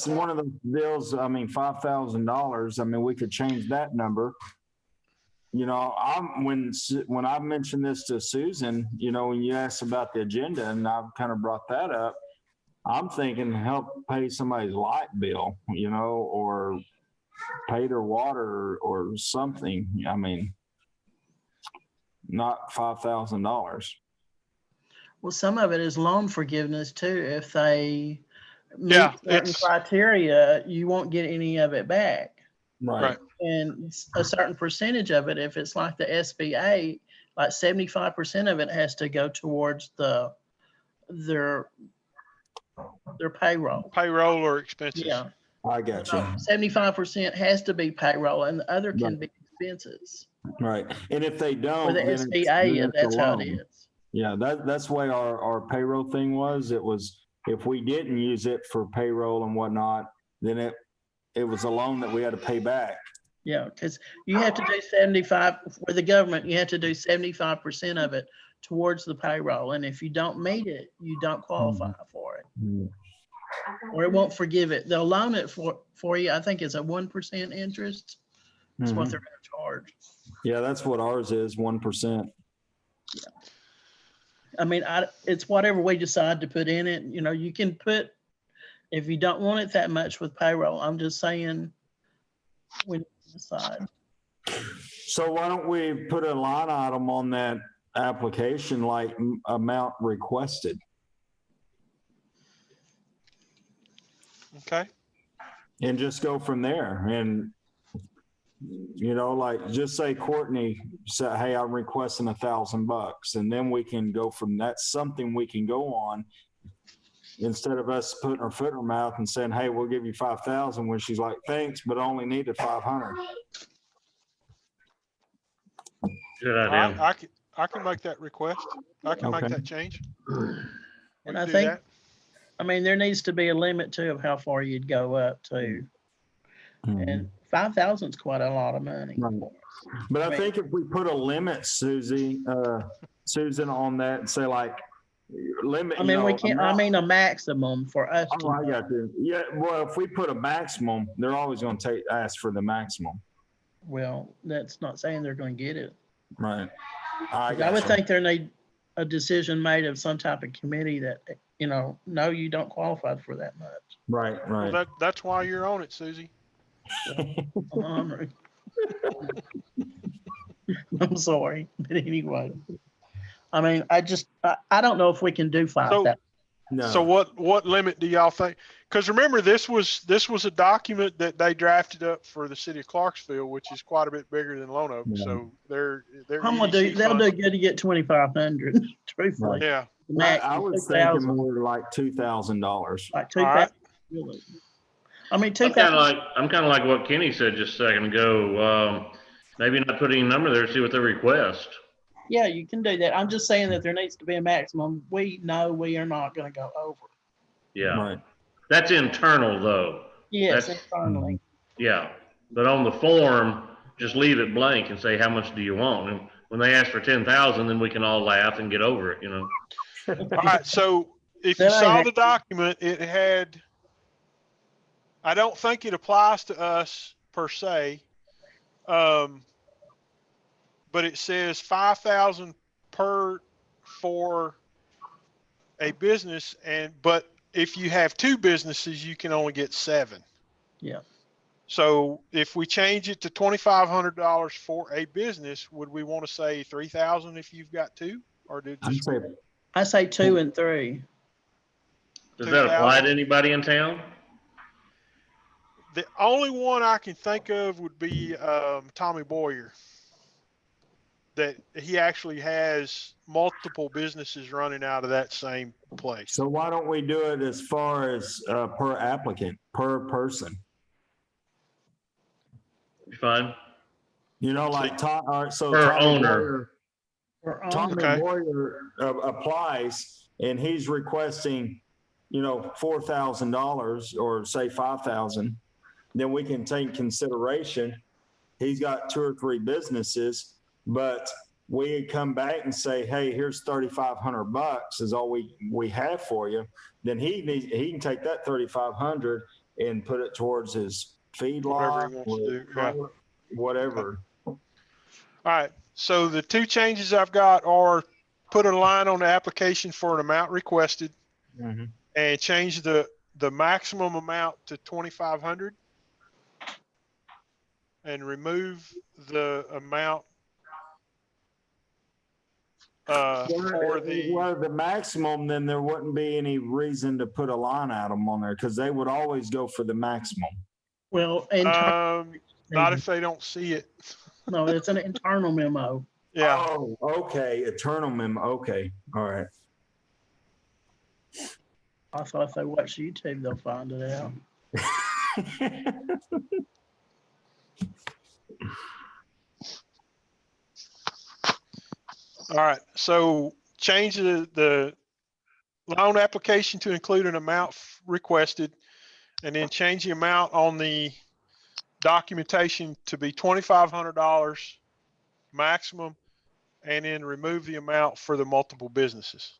S1: one of the bills. I mean, $5,000. I mean, we could change that number. When I mentioned this to Susan, when you asked about the agenda, and I've kind of brought that up, I'm thinking help pay somebody's light bill, or pay their water or something. I mean, not $5,000.
S5: Well, some of it is loan forgiveness too. If they meet
S2: Yeah,
S5: certain criteria, you won't get any of it back.
S2: Right.
S5: And a certain percentage of it, if it's like the SBA, like 75% of it has to go towards the their payroll.
S2: Payroll or expenses?
S5: Yeah.
S1: I got you.
S5: 75% has to be payroll and the other can be expenses.
S1: Right. And if they don't,
S5: Or the
S1: then it's-
S5: SBA,
S1: then
S5: if
S1: it's a
S5: that's how it
S1: loan.
S5: is.
S1: Yeah, that's the way our payroll thing was. It was, if we didn't use it for payroll and whatnot, then it was a loan that we had to pay back.
S5: Yeah, because you have to do 75, for the government, you have to do 75% of it towards the payroll. And if you don't meet it, you don't qualify for it. Or it won't forgive it. They'll loan it for you. I think it's a 1% interest. That's what
S1: Mhm.
S5: they're gonna charge.
S1: Yeah, that's what ours is, 1%.
S5: I mean, it's whatever we decide to put in it. You know, you can put, if you don't want it that much with payroll, I'm just saying, we need to decide.
S1: So why don't we put a line item on that application, like amount requested?
S2: Okay.
S1: And just go from there. And, you know, like just say Courtney said, hey, I'm requesting $1,000, and then we can go from that. Something we can go on instead of us putting our foot in our mouth and saying, hey, we'll give you 5,000 when she's like, thanks, but only needed 500.
S6: Good
S2: All right,
S6: idea.
S2: I can make that request. I can make
S1: Okay.
S2: that change. We
S5: And
S2: can
S5: I
S2: do
S5: think,
S2: that.
S5: I mean, there needs to be a limit too of how far you'd go up to. And 5,000 is quite a lot of money.
S1: Right. But I think if we put a limit, Susan, on that and say like, limit.
S5: I
S1: you
S5: mean, we
S1: know,
S5: can't, I
S1: amount-
S5: mean, a maximum for us
S1: Oh, I
S5: to,
S1: got you. Yeah, well, if we put a maximum, they're always going to ask for the maximum.
S5: well, that's not saying they're going to get it.
S1: Right.
S5: I would think there need a decision made of some type of committee that, you know, no, you don't qualify for that much.
S1: Right,
S2: Well,
S1: right.
S2: that's why you're on it, Susie.
S5: I'm hungry. I'm sorry, but anyway. I mean, I don't know if we can do 5,000.
S1: No.
S2: So what limit do y'all think? Because remember, this was a document that they drafted up for the city of Clarksville, which is quite a bit bigger than Lone Oak.
S1: Yeah.
S2: So they're
S5: I'm gonna
S2: EDC
S5: do, they'll do
S2: funds.
S5: good to get 2,500, truthfully.
S2: Yeah.
S5: The max
S1: I
S5: is
S1: was thinking
S5: 2,000,
S1: more like $2,000.
S5: like
S2: All right.
S5: 2,000. Really. I mean,
S6: I'm kind
S5: 2,000.
S6: of like what Kenny said just a second ago. Maybe not putting a number there, see what they request.
S5: Yeah, you can do that. I'm just saying that there needs to be a maximum. We know we are not gonna go over.
S6: Yeah.
S1: Right.
S6: That's internal though.
S5: Yes,
S6: That's-
S5: internally.
S6: Yeah. But on the form, just leave it blank and say, how much do you want? And when they ask for 10,000, then we can all laugh and get over it, you know?
S2: All right. So if you
S5: That ain't
S2: saw
S5: it.
S2: the document, it had, I don't think it applies to us per se. But it says 5,000 for a business, but if you have two businesses, you can only get 7.
S5: Yeah.
S2: So if we change it to $2,500 for a business, would we want to say 3,000 if you've got two, or did
S1: I'd say,
S5: I say 2 and 3.
S6: Does that apply
S2: 2,000?
S6: to anybody in town?
S2: The only one I can think of would be Tommy Boyer. That he actually has multiple businesses running out of that same place.
S1: so why don't we do it as far as per applicant, per person?
S6: You fine?
S1: You know, like Tom, all right, so
S6: Per
S1: Tommy
S6: owner.
S1: Boyer, Tommy
S2: Okay.
S1: Boyer applies and he's requesting, you know, $4,000 or say 5,000. Then we can take consideration. He's got 2 or 3 businesses, but we come back and say, hey, here's $3,500 is all we have for you. Then he can take that 3,500 and put it towards his feedlot,
S2: Whatever he wants to do, yeah.
S1: whatever.
S2: All right. So the two changes I've got are put a line on the application for an amount requested
S1: Mhm.
S2: and change the maximum amount to 2,500 and remove the amount for the,
S1: Well, the maximum, then there wouldn't be any reason to put a line item on there because they would always go for the maximum.
S5: Well, and
S2: not if they don't see it.
S5: no, it's an internal memo.
S2: Yeah.
S1: Oh, okay. Eternal memo. Okay. All right.
S5: I thought if they watch YouTube, they'll find it out.
S2: All right, so change the loan application to include an amount requested, and then change the amount on the documentation to be $2,500 maximum, and then remove the amount for the multiple businesses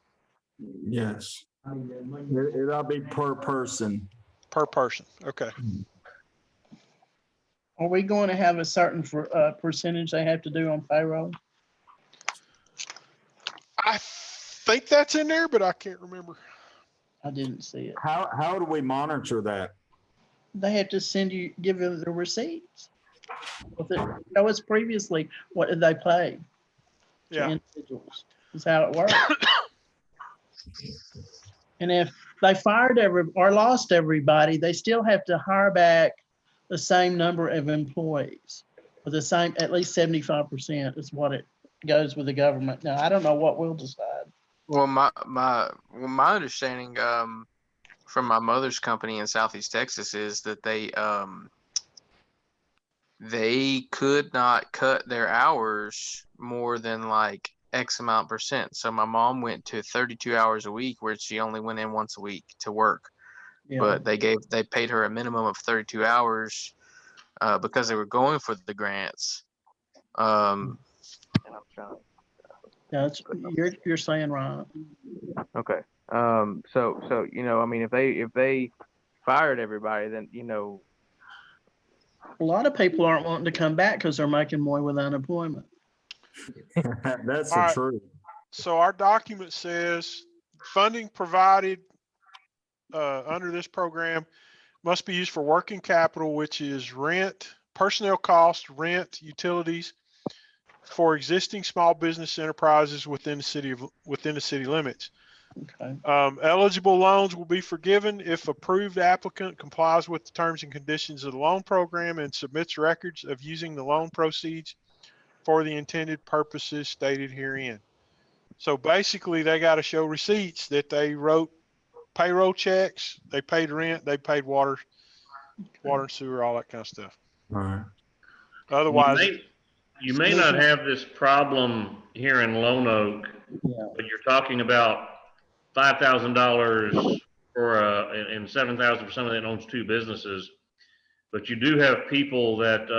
S1: Yes. It'll be per person.
S2: per person. Okay.
S5: Are we going to have a certain percentage they have to do on payroll?
S2: I think that's in there, but I can't remember.
S5: I didn't see it.
S1: How do we monitor that?
S5: They have to give you the receipts. Show us previously, what did they pay to
S2: Yeah.
S5: individuals? Is how it works. And if they fired or lost everybody, they still have to hire back the same number of employees with the same, at least 75% is what it goes with the government. Now, I don't know what we'll decide.
S3: Well, my understanding from my mother's company in Southeast Texas is that they could not cut their hours more than like X amount percent. So my mom went to 32 hours a week, where she only went in once a week to work.
S5: Yeah.
S3: But they paid her a minimum of 32 hours because they were going for the grants. And I'm trying.
S5: That's, you're saying right.
S3: Okay. So I mean, if they fired everybody, then
S5: A lot of people aren't wanting to come back because they're making more with unemployment.
S1: That's
S2: All
S1: the
S2: right.
S1: truth.
S2: So our document says funding provided under this program must be used for working capital, which is rent, personnel costs, rent, utilities for existing small business enterprises within the city limits.
S5: Okay.
S2: Eligible loans will be forgiven if approved applicant complies with the terms and conditions of the loan program and submits records of using the loan proceeds for the intended purposes stated herein. So basically, they got to show receipts that they wrote payroll checks, they paid rent, they paid water and sewer, all that kind of stuff.
S1: All right.
S2: Otherwise,
S6: You may not have this problem here in Lone Oak,
S5: Yeah.
S6: but you're talking about $5,000 for and $7,000 for somebody that owns two businesses. But you do have people that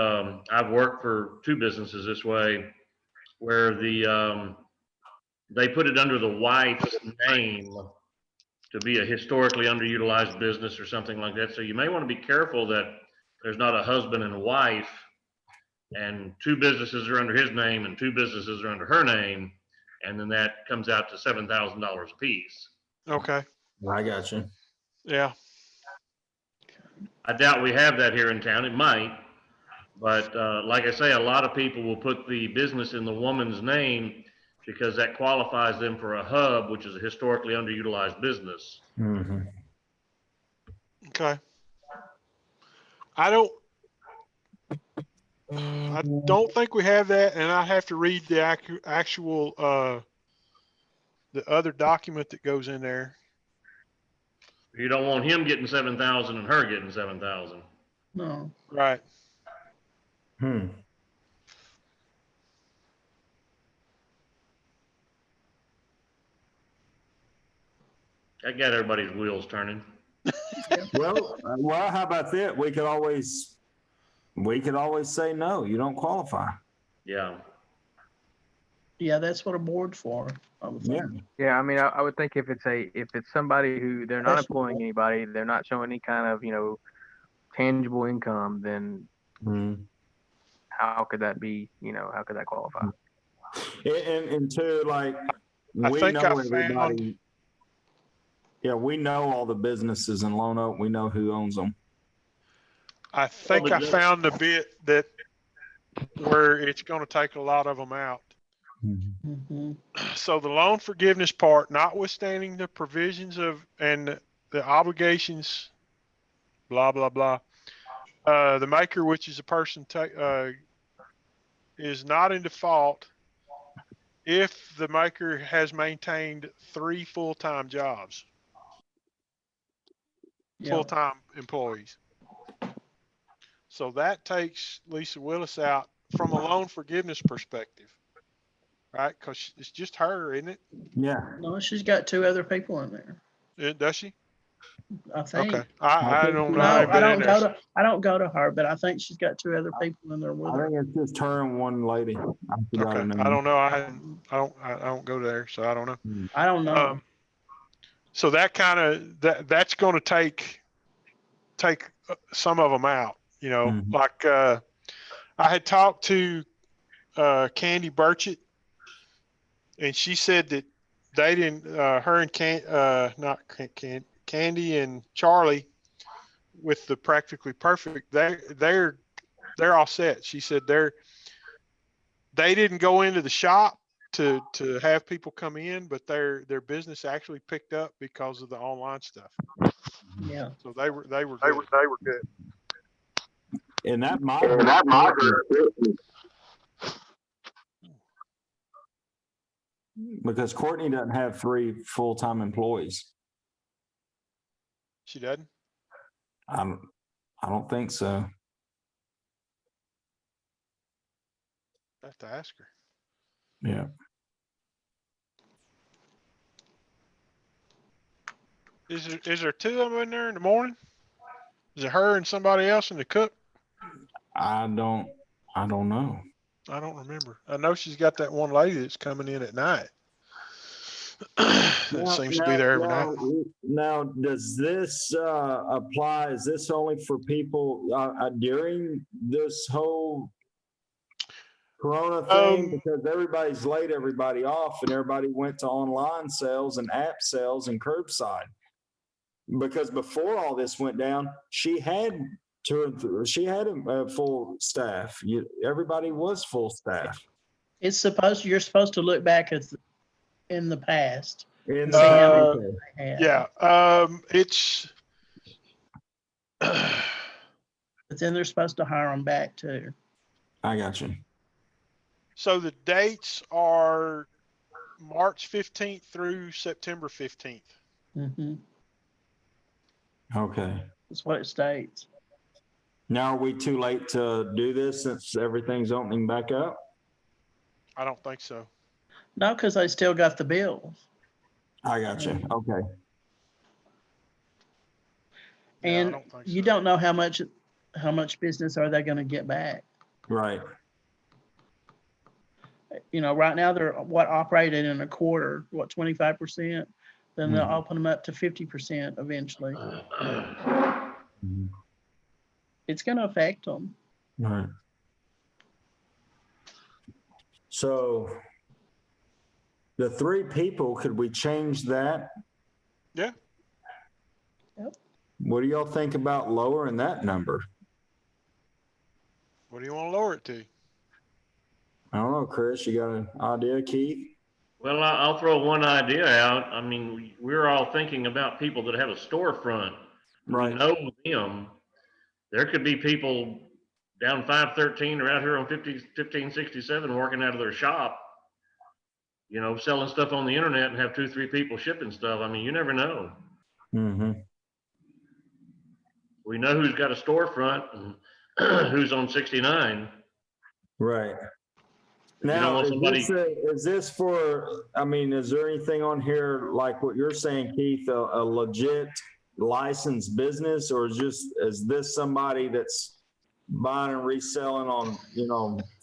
S6: I've worked for two businesses this way, where they put it under the wife's name to be a historically underutilized business or something like that. So you may want to be careful that there's not a husband and a wife and two businesses are under his name and two businesses are under her name, and then that comes out to $7,000 a piece.
S2: okay.
S1: I got you.
S2: Yeah.
S6: I doubt we have that here in town. It might, but like I say, a lot of people will put the business in the woman's name because that qualifies them for a hub, which is a historically underutilized business.
S1: Mm-hmm.
S2: Okay. I don't think we have that, and I have to read the actual the other document that goes in there.
S6: You don't want him getting 7,000 and her getting 7,000.
S5: No.
S2: Right.
S6: That got everybody's wheels turning.
S1: Well, how about that? We could always say no. You don't qualify.
S6: Yeah.
S5: Yeah, that's what a board's for. I would think.
S3: Yeah, I mean, I would think if it's somebody who they're not employing anybody, they're not showing any kind of tangible income, then how could that be? How could that qualify?
S1: And two, like
S2: I
S1: we
S2: think
S1: know
S2: I
S1: everybody.
S2: found-
S1: Yeah, we know all the businesses in Lone Oak. We know who owns them.
S2: I think I found the bit that where it's going to take a lot of them out.
S5: Mhm.
S2: So the loan forgiveness part, notwithstanding the provisions of and the obligations, blah blah blah. The maker, which is a person, is not in default if the maker has maintained 3 full-time jobs.
S5: Yeah.
S2: full-time employees. So that takes Lisa Willis out from a loan forgiveness perspective, right? Because it's just her, isn't it?
S1: Yeah.
S5: No, she's got two other people in there,
S2: Does she?
S5: I think.
S2: Okay. I don't know.
S5: No,
S2: I ain't been in there.
S5: I don't go to her, but I think she's got two other people in there with
S1: I
S5: her.
S1: think it's just her and one lady. I forgot her
S2: Okay.
S1: name.
S2: I don't know. I don't go there, so I don't know.
S5: I don't know.
S2: So that kind of that's going to take some of them out. You know,
S1: Mhm.
S2: like I had talked to Candy Burchett, and she said that they didn't. Her and Candy and Charlie with the Practically Perfect. They're all set. She said they didn't go into the shop to have people come in, but their business actually picked up because of the online stuff.
S5: Yeah.
S2: So they were good.
S1: And that might because Courtney doesn't have 3 full-time employees.
S2: She doesn't.
S1: I don't think so.
S2: I have to ask her.
S1: Yeah.
S2: Is there 2 of them in there in the morning? Is it her and somebody else and the cook?
S1: I don't know.
S2: I don't remember. I know she's got that one lady that's coming in at night. That seems to be there every night.
S1: Now, does this apply? Is this only for people during this whole Corona thing? Because everybody's laid everybody off and everybody went to online sales and app sales and curbside. Because before all this went down, she had a full staff. Everybody was full staff.
S5: You're supposed to look back in the past.
S1: In
S5: See how
S2: Uh,
S5: many they had.
S2: Yeah. It's
S5: But then they're supposed to hire them back too.
S1: I got you.
S2: so the dates are March 15th through September 15th.
S5: Mm-hmm.
S1: Okay.
S5: That's what it states.
S1: Now, are we too late to do this since everything's opening back up?
S2: I don't think so.
S5: No, because they still got the bills.
S1: I got you. Okay.
S2: Yeah, I
S5: And
S2: don't think
S5: you
S2: so.
S5: don't know how much business are they going to get back.
S1: Right.
S5: You know, right now they're operated in a quarter, 25%. Then they'll
S1: Mhm.
S5: open them up to 50% eventually.
S1: Mhm.
S5: It's going to affect them.
S1: Right. So the 3 people, could we change that?
S2: Yeah.
S5: Yep.
S1: What do y'all think about lowering that number?
S2: What do you want to lower it to?
S1: I don't know, Chris, you got an idea, Keith?
S6: Well, I'll throw one idea out. I mean, we're all thinking about people that have a storefront.
S1: Right.
S6: We know them. There could be people down 513 or out here on 1567 working out of their shop, you know, selling stuff on the internet and have 2-3 people shipping stuff. I mean, you never know.
S1: Mm-hmm.
S6: We know who's got a storefront and who's on 69.
S1: Right.
S6: You don't
S1: Now,
S6: want somebody.
S1: is this for, I mean, is there anything on here like what you're saying, Keith, a legit licensed business, or is this somebody that's buying and reselling on,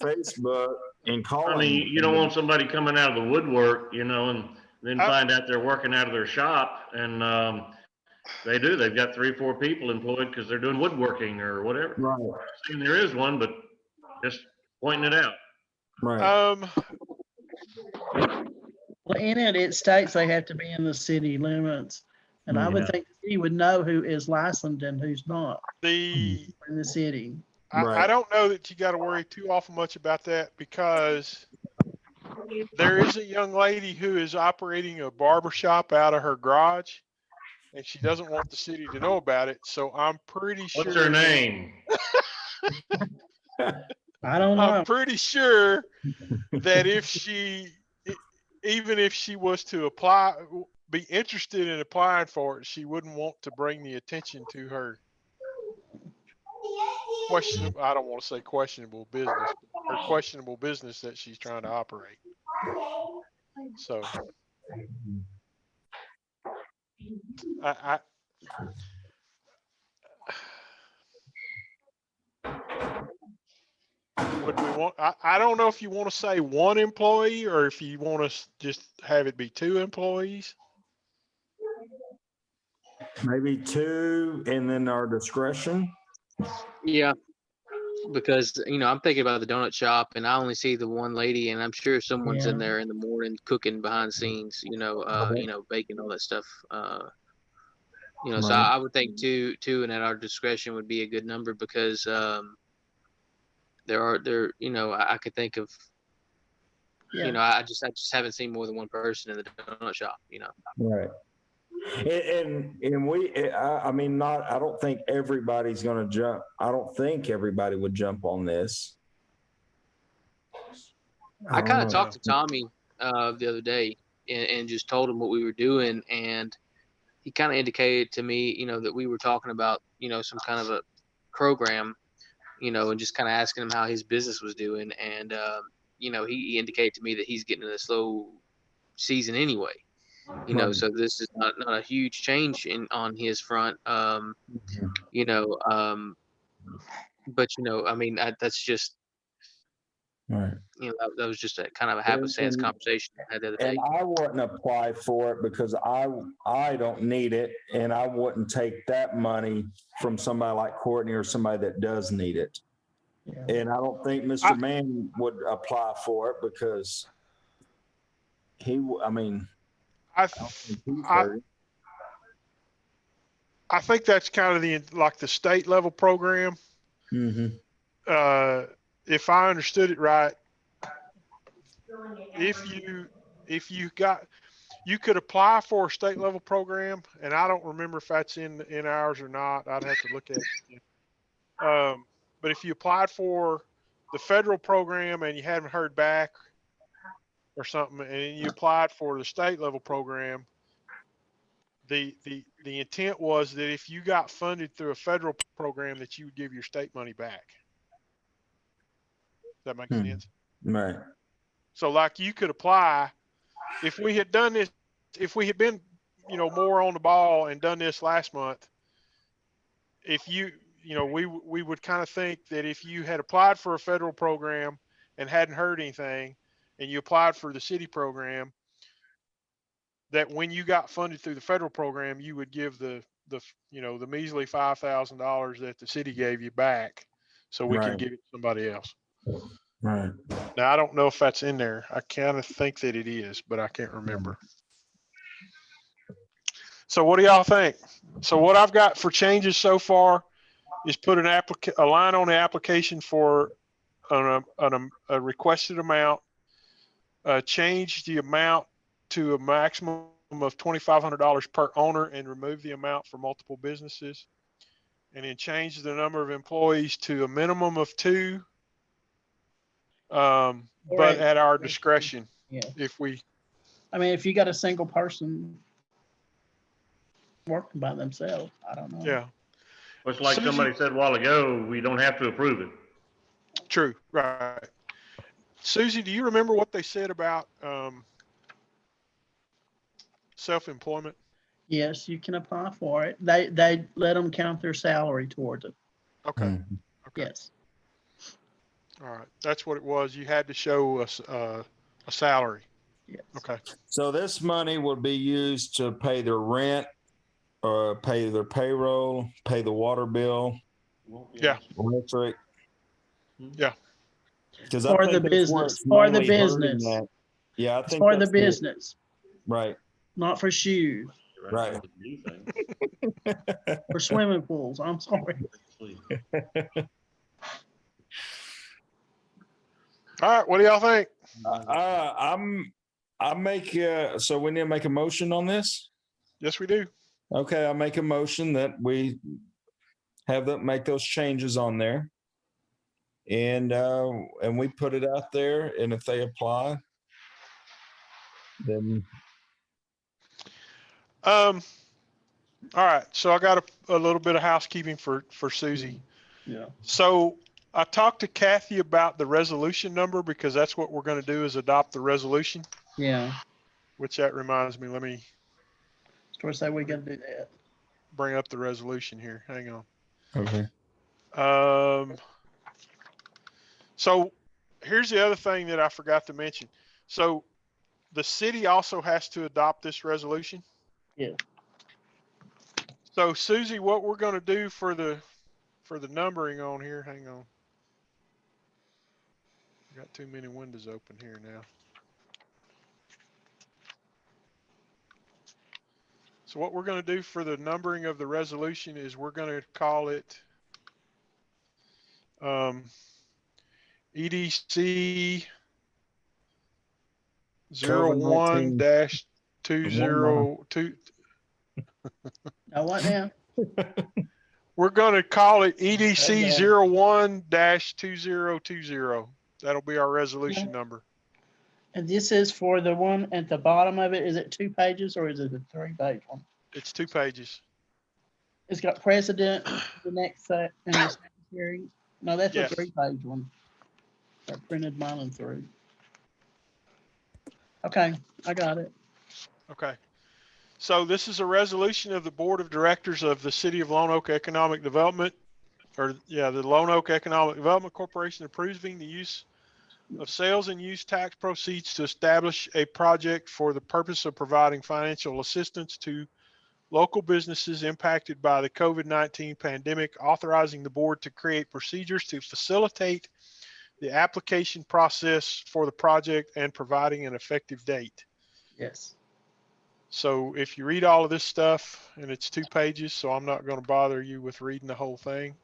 S1: Facebook and calling?
S6: I mean, you don't want somebody coming out of the woodwork, you know, and then find out they're working out of their shop, and they've got 3 or 4 people employed because they're doing woodworking or whatever.
S1: Right.
S6: I'm saying there is one, but just pointing it out.
S1: Right.
S5: Well, in it states they have to be in the city limits. And I would
S1: Yeah.
S5: think the city would know who is licensed and who's not in the city.
S2: I
S1: Right.
S2: don't know that you got to worry too awful much about that, because there is a young lady who is operating a barber shop out of her garage, and she doesn't want the city to know about it. So I'm pretty sure.
S6: What's her name?
S5: I don't know.
S2: I'm pretty sure that even if she was to apply, be interested in applying for it, she wouldn't want to bring the attention to her questionable, I don't want to say questionable business, but her questionable business that she's trying to operate. So I would we want, I don't know if you want to say one employee or if you want to just have it be 2 employees.
S1: Maybe 2 and then our discretion.
S7: Yeah, because I'm thinking about the donut shop, and I only see the one lady, and I'm sure someone's in
S5: Yeah.
S7: there in the morning cooking behind the scenes. Baking all that stuff. So
S1: Right.
S7: I would think two and at our discretion would be a good number because I could think of
S5: Yeah.
S7: I just haven't seen more than one person in the donut shop.
S1: Right. And I mean, I don't think everybody's going to jump. I don't think everybody would jump on this.
S7: I kind of
S1: don't know.
S7: talked to Tommy the other day and just told him what we were doing, and he kind of indicated to me, that we were talking about, some kind of a program, and just kind of asking him how his business was doing, and he indicated to me that he's getting in a slow season anyway.
S1: Right.
S7: So this is not a huge change on his front. But I mean, that's just,
S1: Right.
S7: that was just a kind of a happenstance conversation I had the other day.
S1: And I wouldn't apply for it because I don't need it, and I wouldn't take that money from somebody like Courtney or somebody that does need it.
S5: Yeah.
S1: And I don't think Mr. Mann would apply for it because I mean,
S2: I
S1: I don't think he's
S2: I,
S1: heard it.
S2: I think that's kind of the state level program.
S1: Mhm.
S2: If I understood it right, you could apply for a state level program, and I don't remember if that's in ours or not. I'd have to look at it. But if you applied for the federal program and you haven't heard back or something, and you applied for the state level program, the intent was that if you got funded through a federal program, that you would give your state money back. Does that make sense?
S1: Right.
S2: So like you could apply, if we had done this, if we had been, more on the ball and done this last month, we would kind of think that if you had applied for a federal program and hadn't heard anything, and you applied for the city program, that when you got funded through the federal program, you would give the measly $5,000 that the city gave you back, so we can
S1: Right.
S2: give it to somebody else.
S1: Right.
S2: Now I don't know if that's in there. I kind of think that it is, but I can't remember. So what do y'all think? So what I've got for changes so far is put a line on the application for a requested amount, change the amount to a maximum of $2,500 per owner and remove the amount for multiple businesses, and then change the number of employees to a minimum of 2, but
S5: Right.
S2: at our discretion.
S5: Yeah.
S2: If
S5: you got a single person working by themselves, I don't know.
S2: Yeah,
S6: It's like
S2: Susie-
S6: somebody said a while ago, we don't have to approve it.
S2: true. Right. Susie, do you remember what they said about self-employment?
S5: Yes, you can apply for it. They let them count their salary towards it.
S2: Okay.
S1: Mhm.
S2: Okay.
S5: Yes.
S2: All right. That's what it was. You had to show us a salary.
S5: Yes.
S2: Okay.
S1: So this money would be used to pay their rent, or pay their payroll, pay the water bill,
S2: Yeah.
S1: electric.
S2: Yeah.
S1: Because
S5: For the business, for the business.
S1: Yeah, I
S5: It's
S1: think
S5: for the
S1: that's
S5: business,
S1: right.
S5: not for shoes,
S1: Right.
S5: for swimming pools. I'm sorry.
S2: All right. What do y'all think?
S1: So we need to make a motion on this.
S2: Yes, we do.
S1: Okay, I'll make a motion that we make those changes on there. And we put it out there, and if they apply, then
S2: All right, so I got a little bit of housekeeping for Susie.
S5: Yeah.
S2: So I talked to Kathy about the resolution number because that's what we're going to do is adopt the resolution,
S5: Yeah.
S2: which that reminds me, let me
S5: Of course, say we got to do that.
S2: bring up the resolution here. Hang on.
S1: Okay.
S2: So here's the other thing that I forgot to mention. So the city also has to adopt this resolution.
S5: Yeah.
S2: So Susie, what we're going to do for the numbering on here, hang on. Got too many windows open here now. So what we're going to do for the numbering of the resolution is we're going to call it EDC 01-202.
S5: Now what now?
S2: We're going to call it EDC 01-2020. That'll be our resolution number.
S5: And this is for the one at the bottom of it. Is it 2 pages or is it a 3-page one?
S2: It's 2 pages.
S5: It's got president, the next and the secretary. No, that's
S2: Yes.
S5: a 3-page one. I printed mine in 3. Okay, I got it.
S2: Okay. So this is a resolution of the Board of Directors of the City of Lone Oak Economic Development, the Lone Oak Economic Development Corporation approving the use of sales and use tax proceeds to establish a project for the purpose of providing financial assistance to local businesses impacted by the COVID-19 pandemic, authorizing the board to create procedures to facilitate the application process for the project and providing an effective date.
S5: Yes.
S2: So if you read all of this stuff, and it's 2 pages, so I'm not going to bother you with reading the whole thing.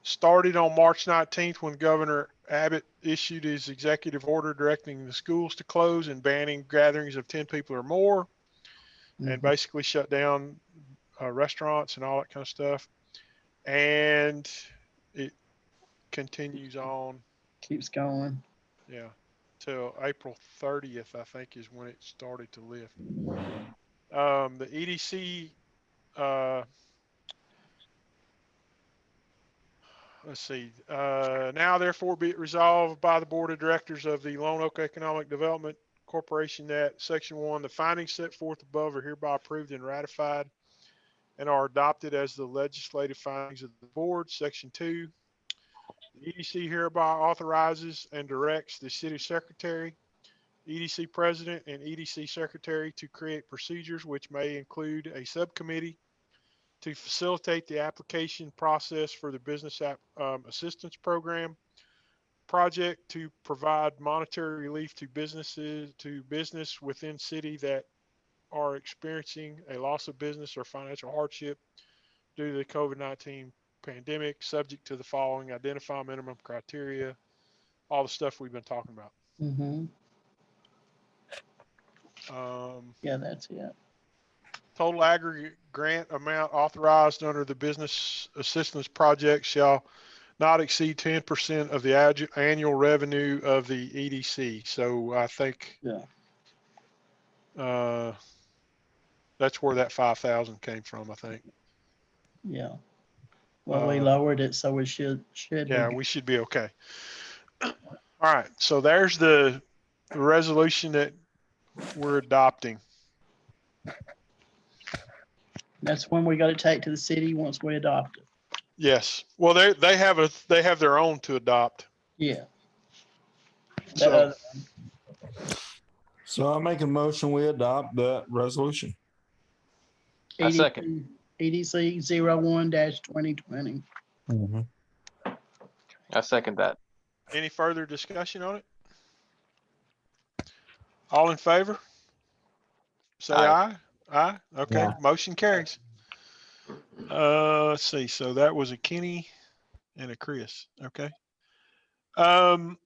S2: Started on March 19th when Governor Abbott issued his executive order directing the schools to close and banning gatherings of 10 people or more, and basically shut down restaurants and all that kind of stuff. And it continues on.
S5: Keeps going.
S2: Yeah, till April 30th, I think, is when it started to lift. The EDC, let's see, now therefore be it resolved by the Board of Directors of the Lone Oak Economic Development Corporation that Section 1, the findings set forth above are hereby approved and ratified and are adopted as the legislative findings of the board. Section 2, the EDC hereby authorizes and directs the city secretary, EDC president, and EDC secretary to create procedures which may include a subcommittee to facilitate the application process for the business assistance program, project to provide monetary relief to business within city that are experiencing a loss of business or financial hardship due to the COVID-19 pandemic, subject to the following: identify minimum criteria, all the stuff we've been talking about.
S5: Yeah, that's it.
S2: Total aggregate grant amount authorized under the business assistance project shall not exceed 10% of the annual revenue of the EDC. So I think that's where that 5,000 came from, I think.
S5: Yeah. Well, we lowered it, so we should.
S2: Yeah, we should be okay. All right. So there's the resolution that we're adopting.
S5: That's when we got to take to the city once we adopt it.
S2: Yes. Well, they have their own to adopt.
S5: Yeah.
S2: So,
S1: So I make a motion, we adopt that resolution.
S3: I second.
S5: EDC 01-2020.
S3: I second that.
S2: any further discussion on it? All in favor? Say aye. Aye. Okay.
S1: Aye.
S2: Motion carries. Let's see. So that was a Kenny and a Chris. Okay. Item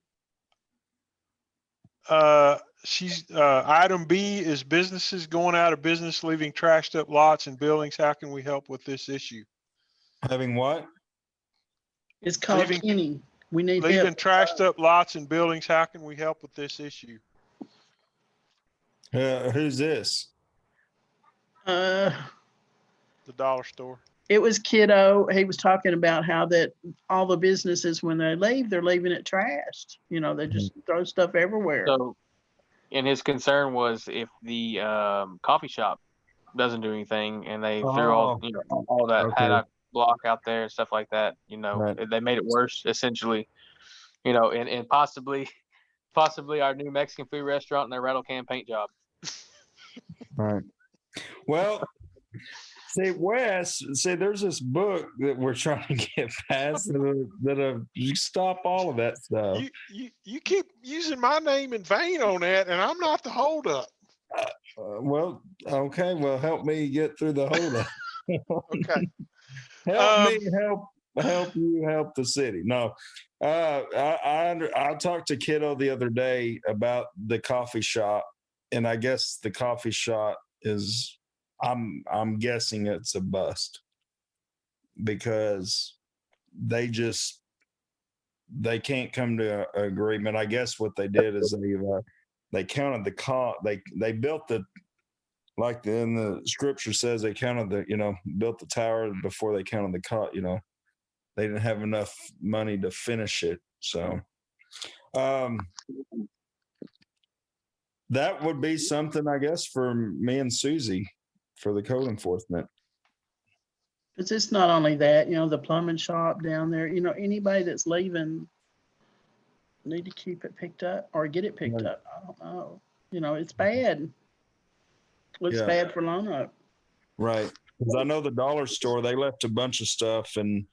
S2: B is businesses going out of business, leaving trashed up lots and buildings. How can we help with this issue?
S1: Having what?
S5: It's called
S2: Leaving-
S5: Kenny. We need
S2: Leaving
S5: help.
S2: trashed up lots and buildings, how can we help with this issue?
S1: Who's this?
S5: Uh,
S2: The dollar store.
S5: it was Kiddo. He was talking about how that all the businesses, when they leave, they're leaving it trashed. You know, they just throw stuff everywhere.
S7: So, and his concern was if the coffee shop doesn't do anything and they threw all,
S1: Oh,
S7: all that
S1: okay.
S7: paddock block out there and stuff like that,
S1: Right.
S7: they made it worse essentially, and possibly our new Mexican food restaurant and their rattle can paint job.
S1: Right. Well, see, Wes, there's this book that we're trying to get passed that'll stop all of that stuff.
S2: You keep using my name in vain on that, and I'm not the holdup.
S1: Well, okay. Well, help me get through the holdup.
S2: Okay.
S1: Help me help you help the city. No, I talked to Kiddo the other day about the coffee shop, and I guess the coffee shop is I'm guessing it's a bust because they can't come to an agreement. I guess what they did is they counted the cost. They built like in the scripture says, they counted built the tower before they counted the cost. They didn't have enough money to finish it. So that would be something, I guess, for me and Susie for the code enforcement.
S5: But it's not only that, the plumbing shop down there, anybody that's leaving need to keep it picked up or get it picked
S1: Right.
S5: up. I don't know. It's bad. It's
S1: Yeah.
S5: bad for Lonoke.
S1: Right. Because I know the dollar store, they left a bunch of stuff and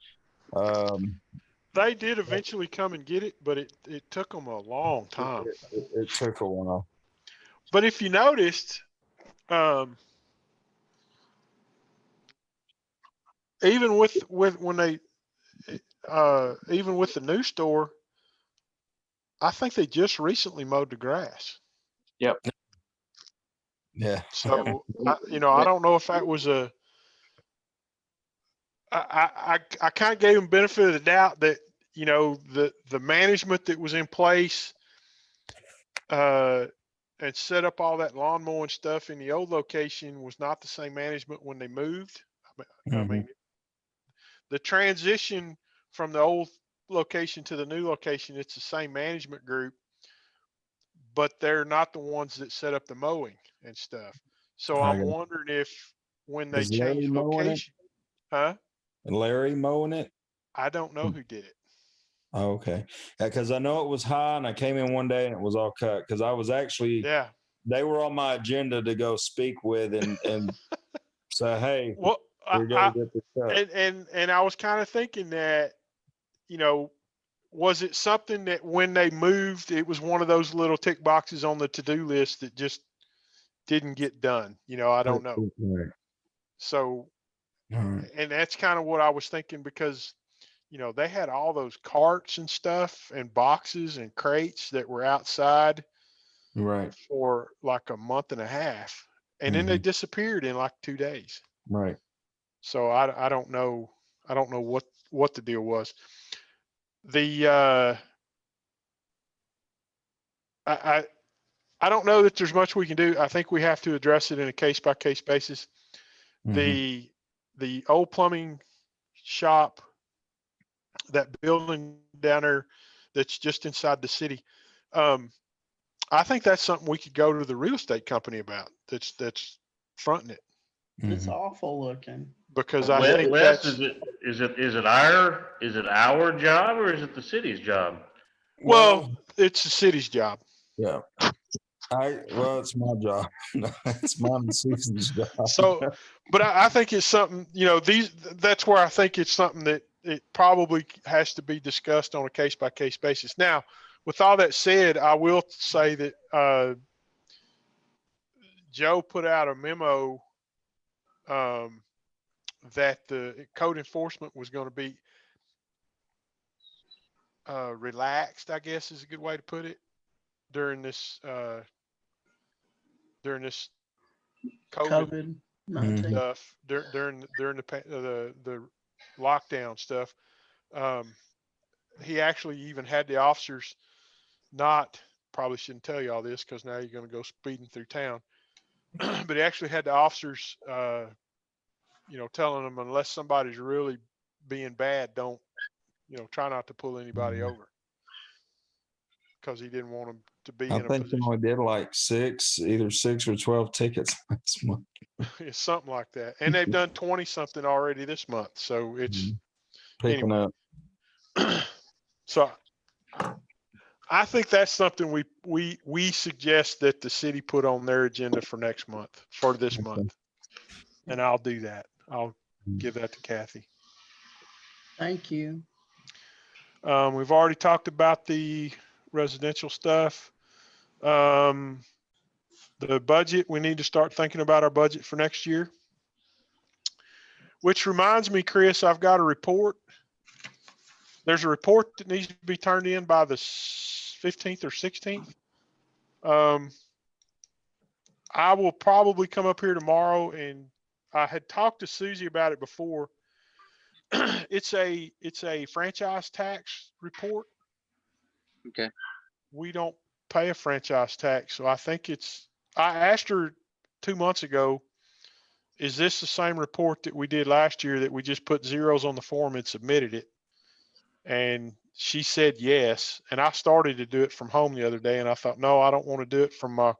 S2: They did eventually come and get it, but it took them a long time.
S1: it took a while.
S2: But if you noticed, even with when they, even with the new store, I think they just recently mowed the grass.
S1: Yeah.
S2: So I don't know if that was I kind of gave them benefit of the doubt that the management that was in place and set up all that lawn mowing stuff in the old location was not the same management when they moved. I mean, the transition from the old location to the new location, it's the same management group, but they're not the ones that set up the mowing and stuff. So I'm wondering if when they
S1: Is Larry
S2: change
S1: mowing it?
S2: location, huh?
S1: And Larry mowing it?
S2: I don't know who did it.
S1: Oh, okay. Because I know it was high and I came in one day and it was all cut because I was actually,
S2: Yeah.
S1: they were on my agenda to go speak with and say, hey,
S2: Well,
S1: we're going to get this cut.
S2: and I was kind of thinking that, was it something that when they moved, it was one of those little tick boxes on the to-do list that just didn't get done? I don't know.
S1: Right.
S2: So,
S1: All right.
S2: and that's kind of what I was thinking because, they had all those carts and stuff and boxes and crates that were outside
S1: Right.
S2: for like a month and a half. And then they disappeared in like 2 days.
S1: Right.
S2: So I don't know. I don't know what the deal was. I don't know that there's much we can do. I think we have to address it in a case by case basis. The old plumbing shop, that building down there that's just inside the city. I think that's something we could go to the real estate company about that's fronting it.
S5: It's awful looking.
S2: Because I think
S6: Wes,
S2: that's,
S6: is it our job or is it the city's job?
S2: well, it's the city's job.
S1: Yeah. It's my job. It's mine and Susan's job.
S2: So, but I think it's something, that's where I think it's something that it probably has to be discussed on a case by case basis. Now, with all that said, I will say that Joe put out a memo that the code enforcement was going to be relaxed, I guess is a good way to put it, during this COVID-19 stuff, during the lockdown stuff. he actually even had the officers not, probably shouldn't tell you all this because now you're going to go speeding through town. But he actually had the officers, telling them unless somebody's really being bad, don't, try not to pull anybody over. Because he didn't want them to be
S1: I
S2: in a
S1: think they
S2: position.
S1: only did like either 6 or 12 tickets last month.
S2: It's something like that. And they've done 20 something already this month. So it's,
S1: Picking
S2: Anyway.
S1: up.
S2: so I think that's something we suggest that the city put on their agenda for next month, for this
S1: Okay.
S2: month. And I'll do that. I'll give that to Kathy.
S5: Thank you.
S2: We've already talked about the residential stuff. The budget, we need to start thinking about our budget for next year. Which reminds me, Chris, I've got a report. There's a report that needs to be turned in by the 15th or 16th. I will probably come up here tomorrow, and I had talked to Susie about it before. It's a franchise tax report.
S7: Okay.
S2: We don't pay a franchise tax, so I think I asked her 2 months ago, is this the same report that we did last year that we just put zeros on the form and submitted it? And she said yes. And I started to do it from home the other day, and I thought, no, I don't want to do it from my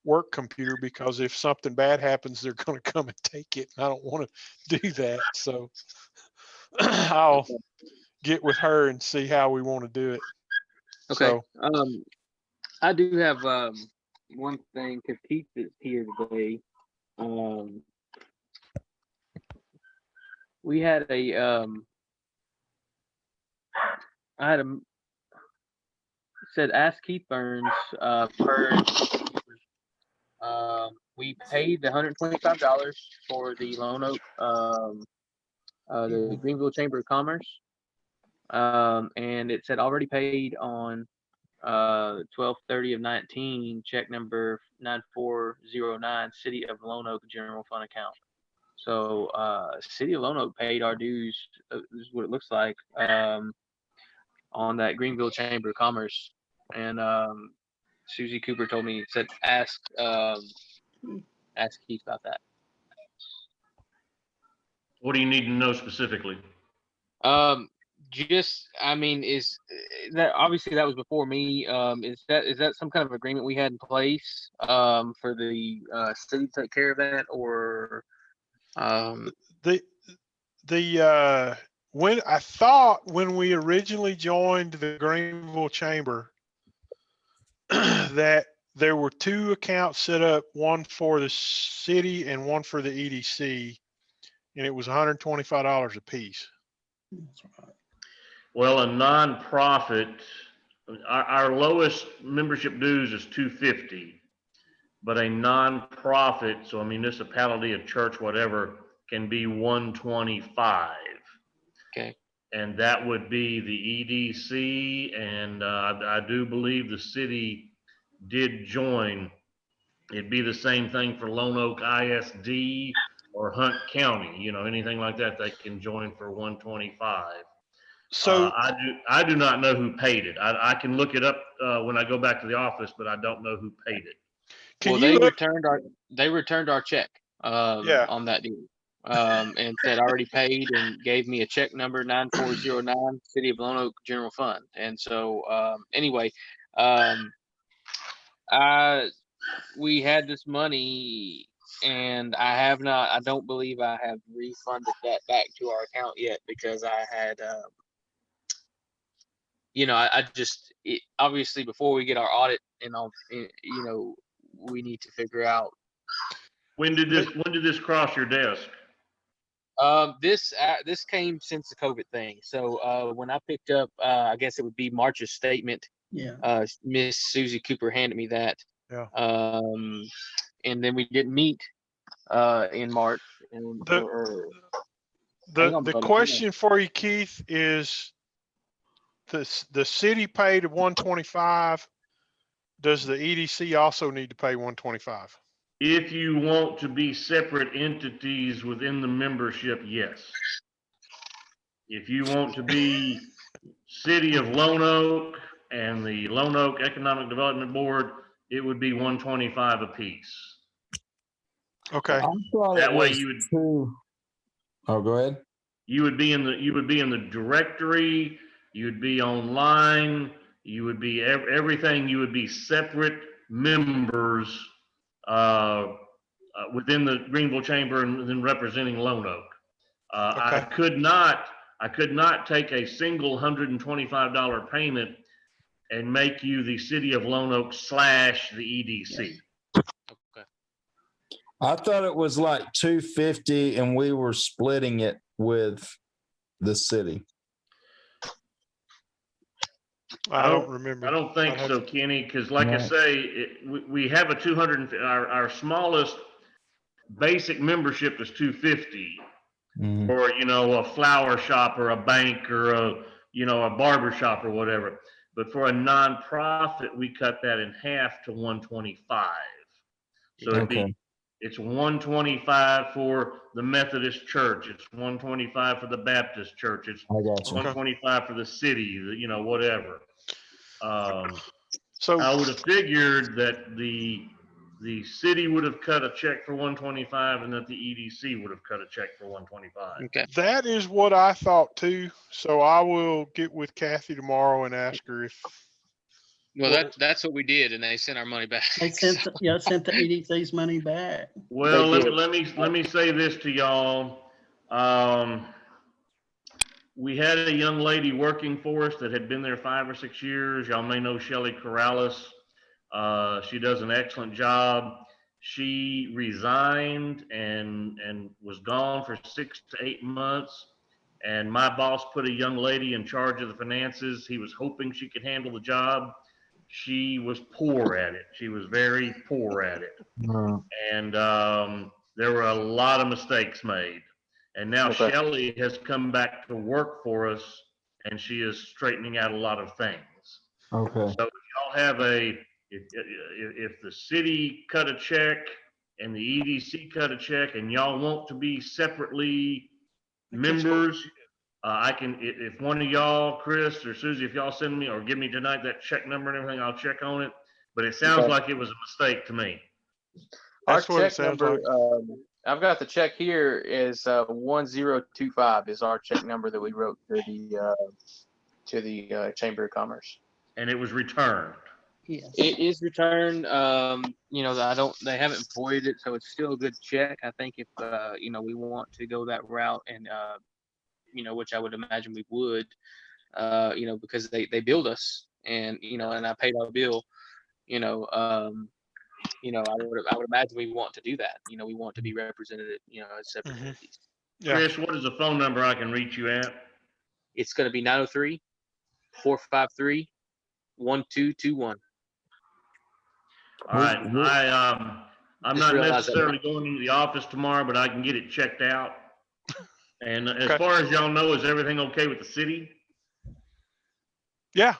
S2: work computer because if something bad happens, they're going to come and take it. And I don't want to do that. So I'll get with her and see how we want to do it.
S7: Okay.
S2: So,
S7: I do have one thing because Keith is here today. We had said ask Keith Burns we paid the $125 for the Lone Oak the Greenville Chamber of Commerce, and it said already paid on 12/30 of 19, check number 9409, City of Lone Oak General Fund account. So City of Lone Oak paid our dues. This is what it looks like on that Greenville Chamber of Commerce. And Susie Cooper told me, said ask Keith about that.
S6: What do you need to know specifically?
S7: Is that obviously that was before me? Is that some kind of agreement we had in place for the city to take care of that, or
S2: when I thought when we originally joined the Greenville Chamber that there were two accounts set up, one for the city and one for the EDC, and it was $125 a piece.
S5: That's right.
S6: Well, a nonprofit, our lowest membership dues is $250, but a nonprofit, so a municipality, a church, whatever, can be $125.
S7: Okay.
S6: And that would be the EDC, and I do believe the city did join. It'd be the same thing for Lone Oak ISD or Hunt County, anything like that, they can join for $125.
S2: So
S6: I do not know who paid it. I can look it up when I go back to the office, but I don't know who paid it.
S7: They returned our check on that deal. And said already paid and gave me a check number 9409, City of Lone Oak General Fund. And so anyway, we had this money, and I don't believe I have refunded that back to our account yet, because I had obviously before we get our audit and all, we need to figure out.
S6: When did this cross your desk?
S7: This came since the COVID thing. So when I picked up, I guess it would be March's statement.
S5: Yeah.
S7: Miss Susie Cooper handed me that.
S2: Yeah.
S7: And then we didn't meet in March. And
S2: the question for you, Keith, is the city paid $125. Does the EDC also need to pay $125?
S6: If you want to be separate entities within the membership, yes. If you want to be City of Lone Oak and the Lone Oak Economic Development Board, it would be 125 apiece.
S2: Okay.
S1: I thought
S6: That
S1: it
S6: way
S1: was
S6: you would,
S1: two. Oh, go ahead.
S6: you would be in the directory, you would be online, you would be everything, you would be separate members within the Greenville Chamber and then representing Lone Oak. I
S2: Okay.
S6: could not take a single $125 payment and make you the City of Lone Oak / the EDC.
S3: Okay.
S1: I thought it was like 250 and we were splitting it with the city.
S2: I don't remember.
S6: I don't think
S2: I'd have
S6: so, Kenny, because like I
S1: Right.
S6: say, we have a 200, our smallest basic membership is 250.
S1: Mhm.
S6: Or, a flower shop or a bank or a barber shop or whatever. But for a nonprofit, we cut that in half to 125. So
S1: Okay.
S6: it's 125 for the Methodist church. It's 125 for the Baptist church. It's
S1: I got you.
S6: 125 for the city, whatever.
S2: So
S6: I would have figured that the city would have cut a check for 125 and that the EDC would have cut a check for 125.
S3: Okay.
S2: that is what I thought too. So I will get with Kathy tomorrow and ask her if,
S3: Well,
S2: Well-
S3: that's what we did, and they sent our money back.
S5: They sent, sent the EDC's money back.
S6: Well,
S7: They
S6: let me say this to y'all. We had a young lady working for us that had been there 5 or 6 years. Y'all may know Shelley Corrales. She does an excellent job. She resigned and was gone for 6 to 8 months. And my boss put a young lady in charge of the finances. He was hoping she could handle the job. She was poor at it. She was very poor at it. And there were a lot of mistakes made. And now
S7: Okay.
S6: Shelley has come back to work for us, and she is straightening out a lot of things.
S1: Okay.
S6: So if y'all have if the city cut a check and the EDC cut a check, and y'all want to be separately members, I can, if one of y'all, Chris or Susie, if y'all send me or give me tonight that check number and everything, I'll check on it. But it sounds
S7: Okay.
S6: like it was a mistake to me.
S2: That's
S7: Our
S2: what it
S7: check
S2: sounds
S7: number,
S2: like.
S7: I've got the check here is 1025 is our check number that we wrote to the Chamber of Commerce.
S6: And it was returned.
S5: Yes.
S3: It is returned. They haven't voided it, so it's still a good check. I think if we want to go that route, and which I would imagine we would, because they billed us, and and I paid our bill, I would imagine we want to do that. We want to be represented, as separate
S2: Mhm.
S3: entities.
S2: Yeah.
S6: Chris, what is the phone number I can reach you at?
S3: It's going to be 903-453-1221.
S6: All right, I'm
S3: Just
S6: not
S3: realized that
S6: necessarily going into the office tomorrow, but I can get it checked out. And as
S2: Okay.
S6: far as y'all know, is everything okay with the city?
S2: Yeah,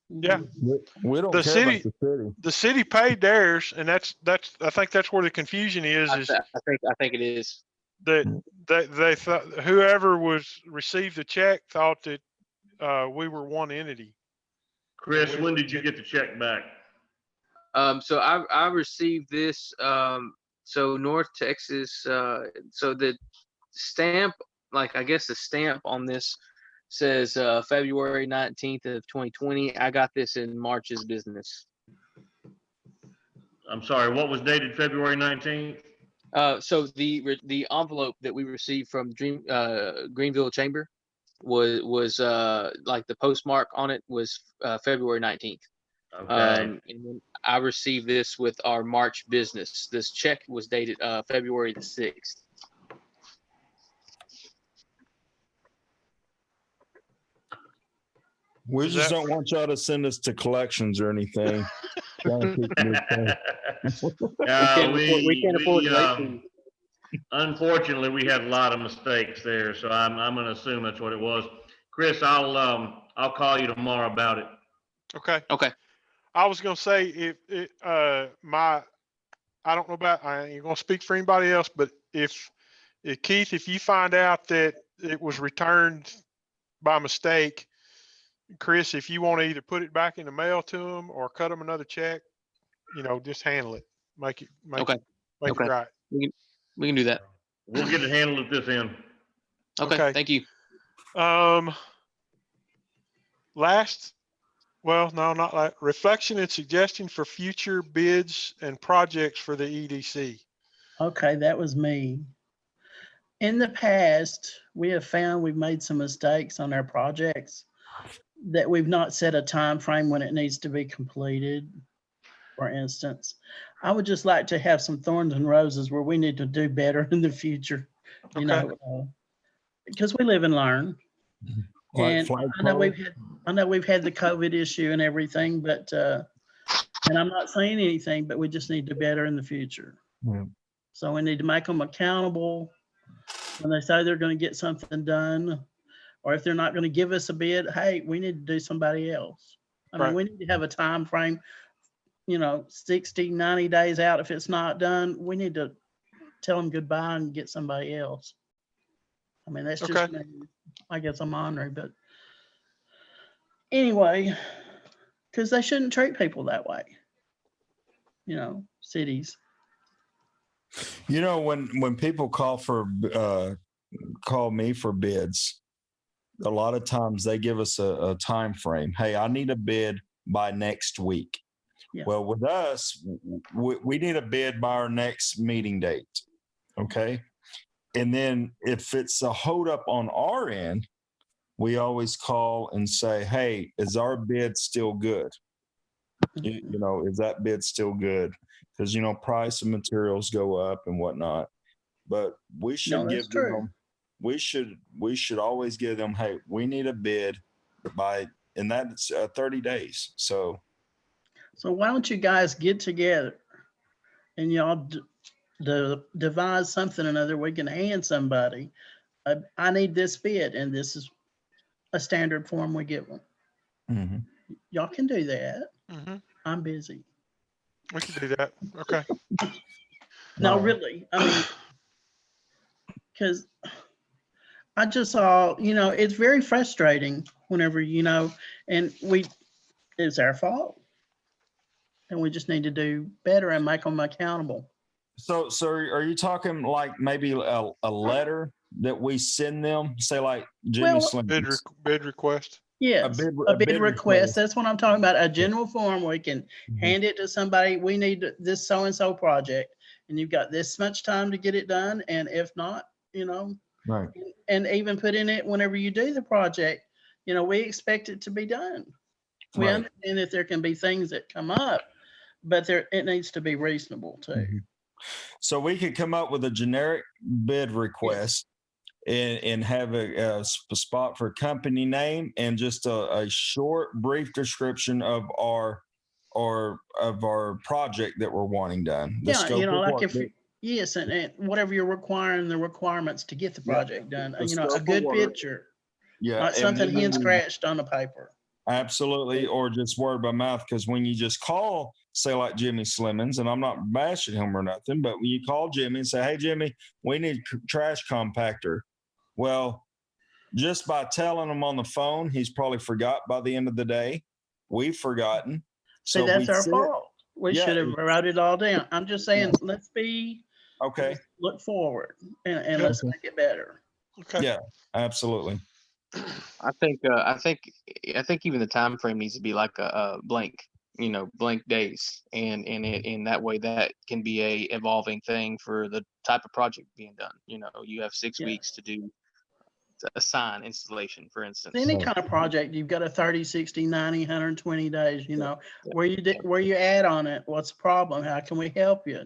S2: Yeah.
S1: We don't
S2: The
S1: care
S2: city-
S1: about the city.
S2: the city paid theirs, and that's I think that's where the confusion is
S3: I think it is.
S2: that they thought whoever received the check thought that we were one entity.
S6: Chris, when did you get the check back?
S3: So I received this. So North Texas. So the stamp, like I guess the stamp on this says February 19th of 2020. I got this in March's business.
S6: I'm sorry, what was dated February 19th?
S3: So the envelope that we received from Greenville Chamber was like the postmark on it was February 19th.
S6: Okay,
S3: And then I received this with our March business. This check was dated February the 6th.
S1: We
S2: Is
S1: just
S2: that
S1: don't want y'all to send us to collections or anything. Trying to keep this thing.
S3: We can't afford late fees.
S6: Unfortunately, we had a lot of mistakes there, so I'm gonna assume that's what it was. Chris, I'll call you tomorrow about it.
S2: Okay.
S3: Okay.
S2: I was gonna say if I don't know about, I ain't gonna speak for anybody else, but if Keith, if you find out that it was returned by mistake, Chris, if you want to either put it back in the mail to them or cut them another check, just handle it. Make it
S7: Okay. Okay.
S2: right.
S7: We can do that.
S6: We'll get it handled at this end.
S7: Okay.
S2: Okay.
S7: Thank you.
S2: Not like reflection and suggestion for future bids and projects for the EDC.
S5: Okay, that was me. In the past, we have found we've made some mistakes on our projects that we've not set a time frame when it needs to be completed. For instance, I would just like to have some thorns and roses where we need to do better in the future, because we live and learn. And I know we've had the COVID issue and everything, but and I'm not saying anything, but we just need to better in the future.
S1: Yeah.
S5: So we need to make them accountable when they say they're going to get something done, or if they're not going to give us a bid, hey, we need to do somebody else. I mean,
S2: Right.
S5: we need to have a time frame, 60, 90 days out. If it's not done, we need to tell them goodbye and get somebody else. I mean, that's just
S2: Okay.
S5: me. I guess I'm ornery, but anyway, because they shouldn't treat people that way. Cities.
S1: When people call me for bids, a lot of times they give us a time frame. Hey, I need a bid by next week.
S5: Yeah.
S1: Well, with us, we need a bid by our next meeting date. Okay. And then if it's a holdup on our end, we always call and say, hey, is our bid still good? Is that bid still good? Because, price of materials go up and whatnot. But we should
S5: that's
S1: give
S5: true.
S1: them, we should always give them, hey, we need a bid and that's 30 days. So
S5: why don't you guys get together and y'all devise something or another we can hand somebody. I need this bid, and this is a standard form we give them.
S1: mm-hmm.
S5: Y'all can do that.
S2: Mm-hmm.
S5: I'm busy.
S2: We can do that. Okay.
S5: No, really. I mean, because I just saw, it's very frustrating whenever, and it's our fault. And we just need to do better and make them accountable.
S1: So are you talking like maybe a letter that we send them, say like Jimmy Slim?
S2: Bid request.
S5: Yes, a bid request. That's what I'm talking about. A general form where you can hand it to somebody. We need this so-and-so project, and you've got this much time to get it done. And if not,
S1: right.
S5: And even put in it whenever you do the project, we expect it to be done. We
S1: Right.
S5: understand that there can be things that come up, but it needs to be reasonable too.
S1: Mm-hmm. So we could come up with a generic bid request and have a spot for company name and just a short, brief description of our project that we're wanting done. The scope of
S5: like
S1: work.
S5: yes, and whatever you're requiring the requirements to get the project done.
S1: The
S5: A
S1: scope of
S5: good
S1: work.
S5: picture,
S1: Yeah,
S5: not
S1: and
S5: something
S1: then
S5: hand scratched on the paper.
S1: Absolutely, or just word by mouth. Because when you just call, say like Jimmy Slimmons, and I'm not bashing him or nothing, but when you call Jimmy and say, "Hey Jimmy, we need trash compactor," well, just by telling him on the phone, he's probably forgot by the end of the day. We've forgotten.
S5: So that's our fault. We should have wrote it all down. I'm just saying, let's be
S1: okay.
S5: Look forward and let's make it better.
S2: Okay.
S1: Yeah, absolutely.
S3: I think even the time frame needs to be like a blank, blank days, and in that way that can be a evolving thing for the type of project being done. You have 6 weeks to do a sign installation, for instance.
S5: Any kind of project, you've got a 30, 60, 90, 120 days, where you add on it, what's the problem? How can we help you?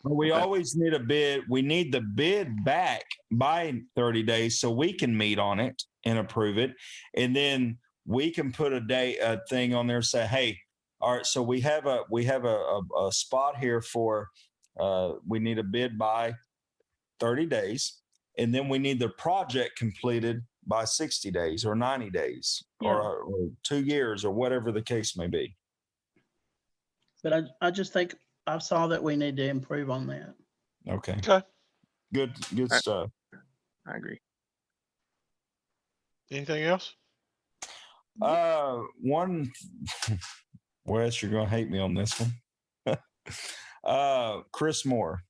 S1: We always need a bid. We need the bid back by 30 days so we can meet on it and approve it. And then we can put a thing on there, say, hey, all right, so we have a spot here for, we need a bid by 30 days. And then we need the project completed by 60 days or 90 days or 2 years or whatever the case may be.
S5: But I just think I saw that we need to improve on that.
S1: Okay.
S2: Okay.
S1: Good stuff.
S3: I agree.
S2: Anything else?
S1: One, Wes, you're gonna hate me on this one. Chris Moore.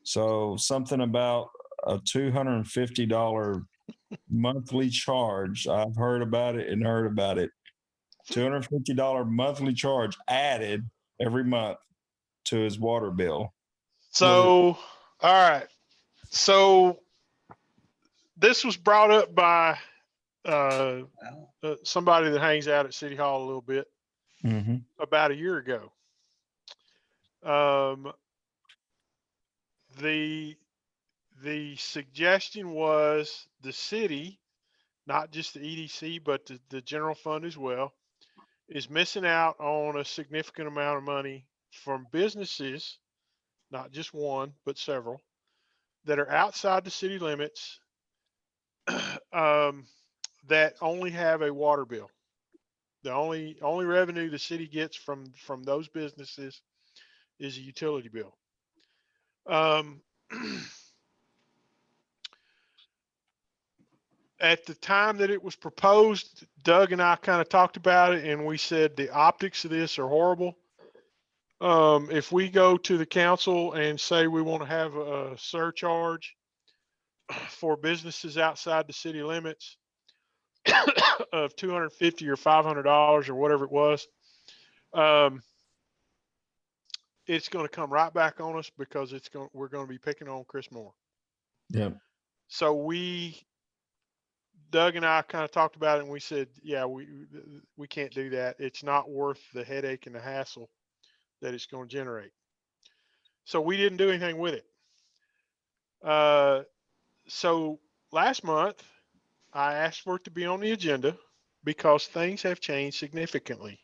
S1: So something about a $250 monthly charge. I've heard about it and heard about it. $250 monthly charge added every month to his water bill.
S2: So, all right. So this was brought up by somebody that hangs out at City Hall a little bit
S1: Mm-hmm.
S2: about a year ago. The suggestion was the city, not just the EDC, but the general fund as well, is missing out on a significant amount of money from businesses, not just one, but several, that are outside the city limits that only have a water bill. The only revenue the city gets from those businesses is a utility bill. At the time that it was proposed, Doug and I kind of talked about it, and we said the optics of this are horrible. If we go to the council and say we want to have a surcharge for businesses outside the city limits of $250 or $500 or whatever it was, it's going to come right back on us because we're going to be picking on Chris Moore.
S1: Yeah.
S2: So Doug and I kind of talked about it, and we said, yeah, we can't do that. It's not worth the headache and the hassle that it's going to generate. So we didn't do anything with it. So last month I asked for it to be on the agenda because things have changed significantly.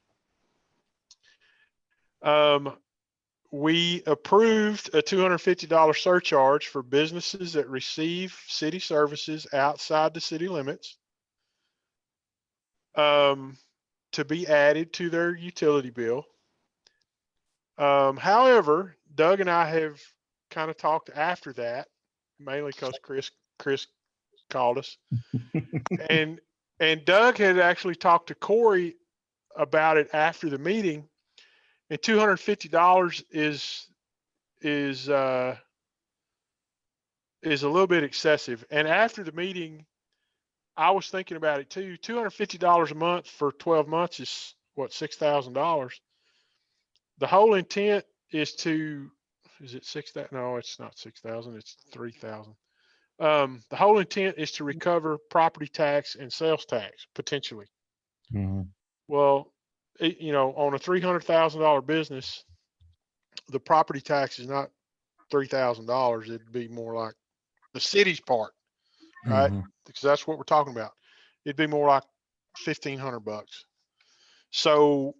S2: We approved a $250 surcharge for businesses that receive city services outside the city limits, to be added to their utility bill. However, Doug and I have kind of talked after that, mainly because Chris called us, and Doug had actually talked to Corey about it after the meeting, and $250 is a little bit excessive. And after the meeting, I was thinking about it too. $250 a month for 12 months is what, $6,000. The whole intent is it 6,000? No, it's not 6,000. It's 3,000. The whole intent is to recover property tax and sales tax potentially.
S1: Mm-hmm.
S2: Well, on a $300,000 business, the property tax is not $3,000. It'd be more like the city's part, right?
S1: Mm-hmm.
S2: Because that's what we're talking about. It'd be more like $1,500. So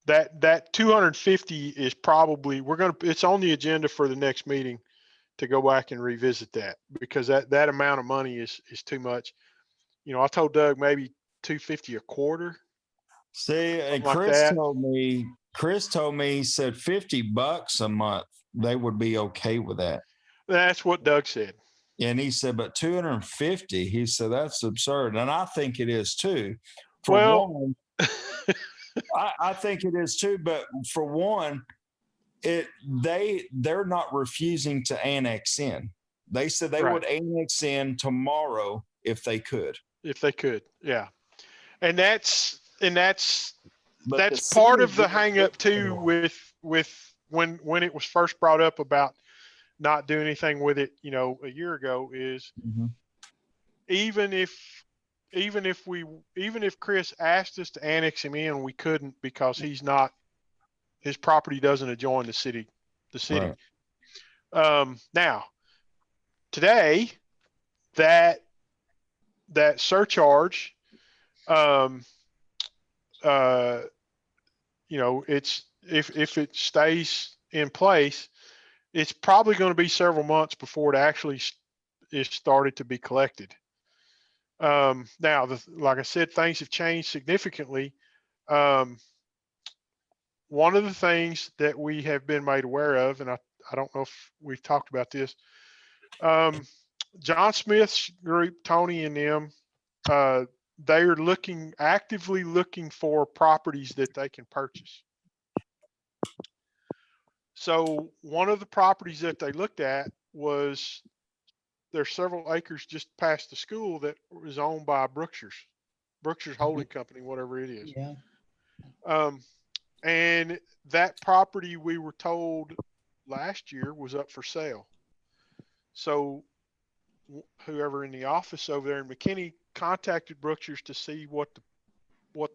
S2: that 250 is probably, it's on the agenda for the next meeting to go back and revisit that, because that amount of money is too much. I told Doug maybe 250 a quarter.
S1: See, and
S2: like
S1: Chris
S2: that.
S1: told me, he said $50 a month, they would be okay with that.
S2: That's what Doug said.
S1: And he said, but 250, he said, that's absurd. And I think it is too.
S2: Well,
S1: I think it is too, but for one, they're not refusing to annex in. They said they would annex in tomorrow if they could.
S2: If they could, yeah. And that's
S1: But
S2: part of the hang up too with when it was first brought up about not doing anything with it, a year ago, is even if Chris asked us to annex him in, we couldn't, because his property doesn't adjoin the city. Right. Now, today, that surcharge, it's if it stays in place, it's probably going to be several months before it actually is started to be collected. Now, like I said, things have changed significantly. One of the things that we have been made aware of, and I don't know if we've talked about this, John Smith's group, Tony and them, they're actively looking for properties that they can purchase. So one of the properties that they looked at was, there's several acres just past the school that was owned by Brookshire's Holding Company, whatever it is.
S5: Yeah.
S2: And that property, we were told last year, was up for sale. So whoever in the office over there in McKinney contacted Brookshire's to see what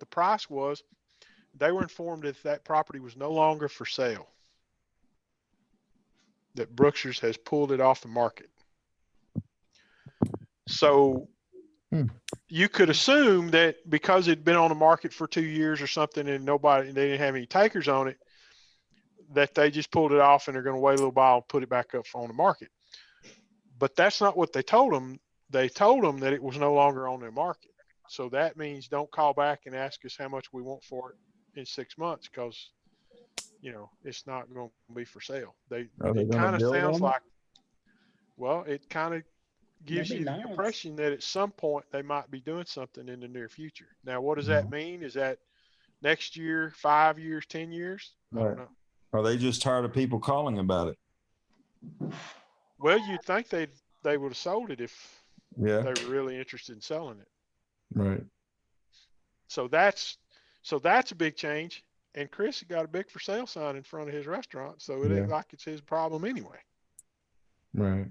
S2: the price was. They were informed that that property was no longer for sale, that Brookshire's has pulled it off the market. So you could assume that because it'd been on the market for 2 years or something and they didn't have any takers on it, that they just pulled it off and they're going to wait a little while and put it back up on the market. But that's not what they told them. They told them that it was no longer on their market. So that means don't call back and ask us how much we want for it in 6 months, because, it's not going to be for sale. It kind of sounds like, well, it kind of gives
S5: That'd
S2: you
S5: be
S2: the
S5: nice.
S2: impression that at some point they might be doing something in the near future. Now, what does that mean? Is that next year, 5 years, 10 years? I don't
S1: Right.
S2: know.
S1: Are they just tired of people calling about it?
S2: Well, you'd think they would have sold it if
S1: Yeah.
S2: they were really interested in selling it.
S1: Right.
S2: So that's a big change. And Chris had got a big for sale sign in front of his restaurant, so it ain't like it's his problem anyway.
S1: Right.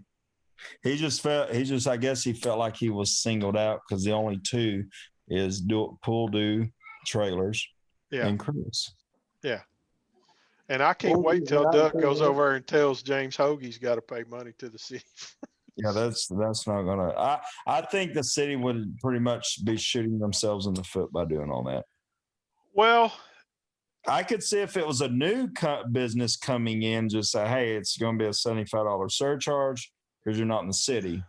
S1: I guess he felt like he was singled out because the only two is Pool Do Trailers
S2: Yeah.
S1: and Chris.
S2: Yeah. And I can't wait till Doug goes over there and tells James Hogue he's got to pay money to the city.
S1: Yeah, that's not gonna. I think the city would pretty much be shooting themselves in the foot by doing all that.
S2: Well,
S1: I could see if it was a new business coming in, just say, hey, it's going to be a $75 surcharge because you're not in the city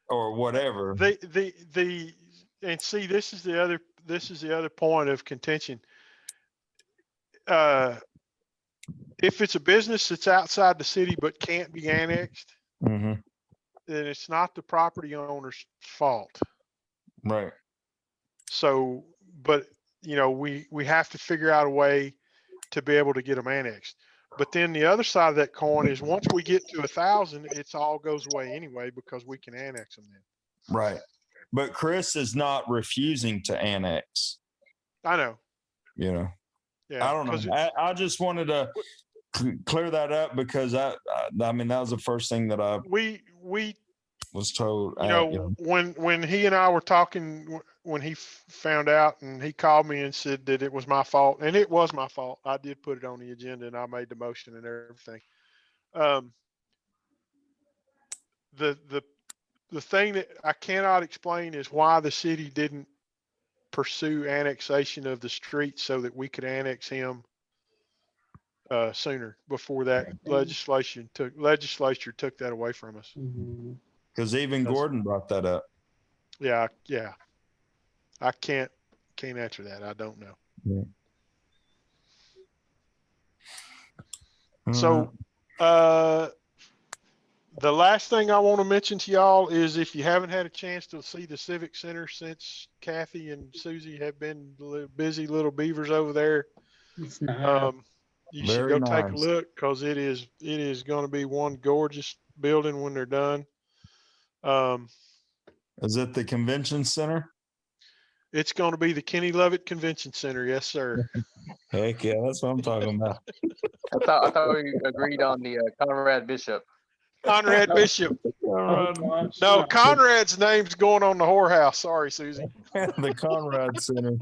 S1: or whatever.
S2: and see, this is the other point of contention. If it's a business that's outside the city but can't be annexed,
S1: Mm-hmm.
S2: then it's not the property owner's fault.
S1: Right.
S2: So, but we have to figure out a way to be able to get them annexed. But then the other side of that coin is once we get to 1,000, it's all goes away anyway because we can annex them then.
S1: Right. But Chris is not refusing to annex.
S2: I know.
S1: Yeah. I don't know. I just wanted to clear that up because I mean, that was the first thing that
S2: we
S1: was told.
S2: When he and I were talking, when he found out and he called me and said that it was my fault, and it was my fault. I did put it on the agenda and I made the motion and everything. The thing that I cannot explain is why the city didn't pursue annexation of the street so that we could annex him sooner before that legislature took that away from us.
S1: Because even Gordon brought that up.
S2: Yeah. I can't answer that. I don't know.
S1: Yeah.
S2: So, the last thing I want to mention to y'all is if you haven't had a chance to see the Civic Center since Kathy and Susie have been busy little beavers over there,
S5: It's nice.
S2: you should go take a look because it is going to be one gorgeous building when they're done.
S1: Is it the convention center?
S2: It's going to be the Kenny Lovett Convention Center. Yes, sir.
S1: Heck yeah, that's what I'm talking about.
S3: I thought we agreed on the Conrad Bishop.
S2: Conrad Bishop. No, Conrad's name's going on the whorehouse. Sorry, Susie.
S1: The Conrad Center.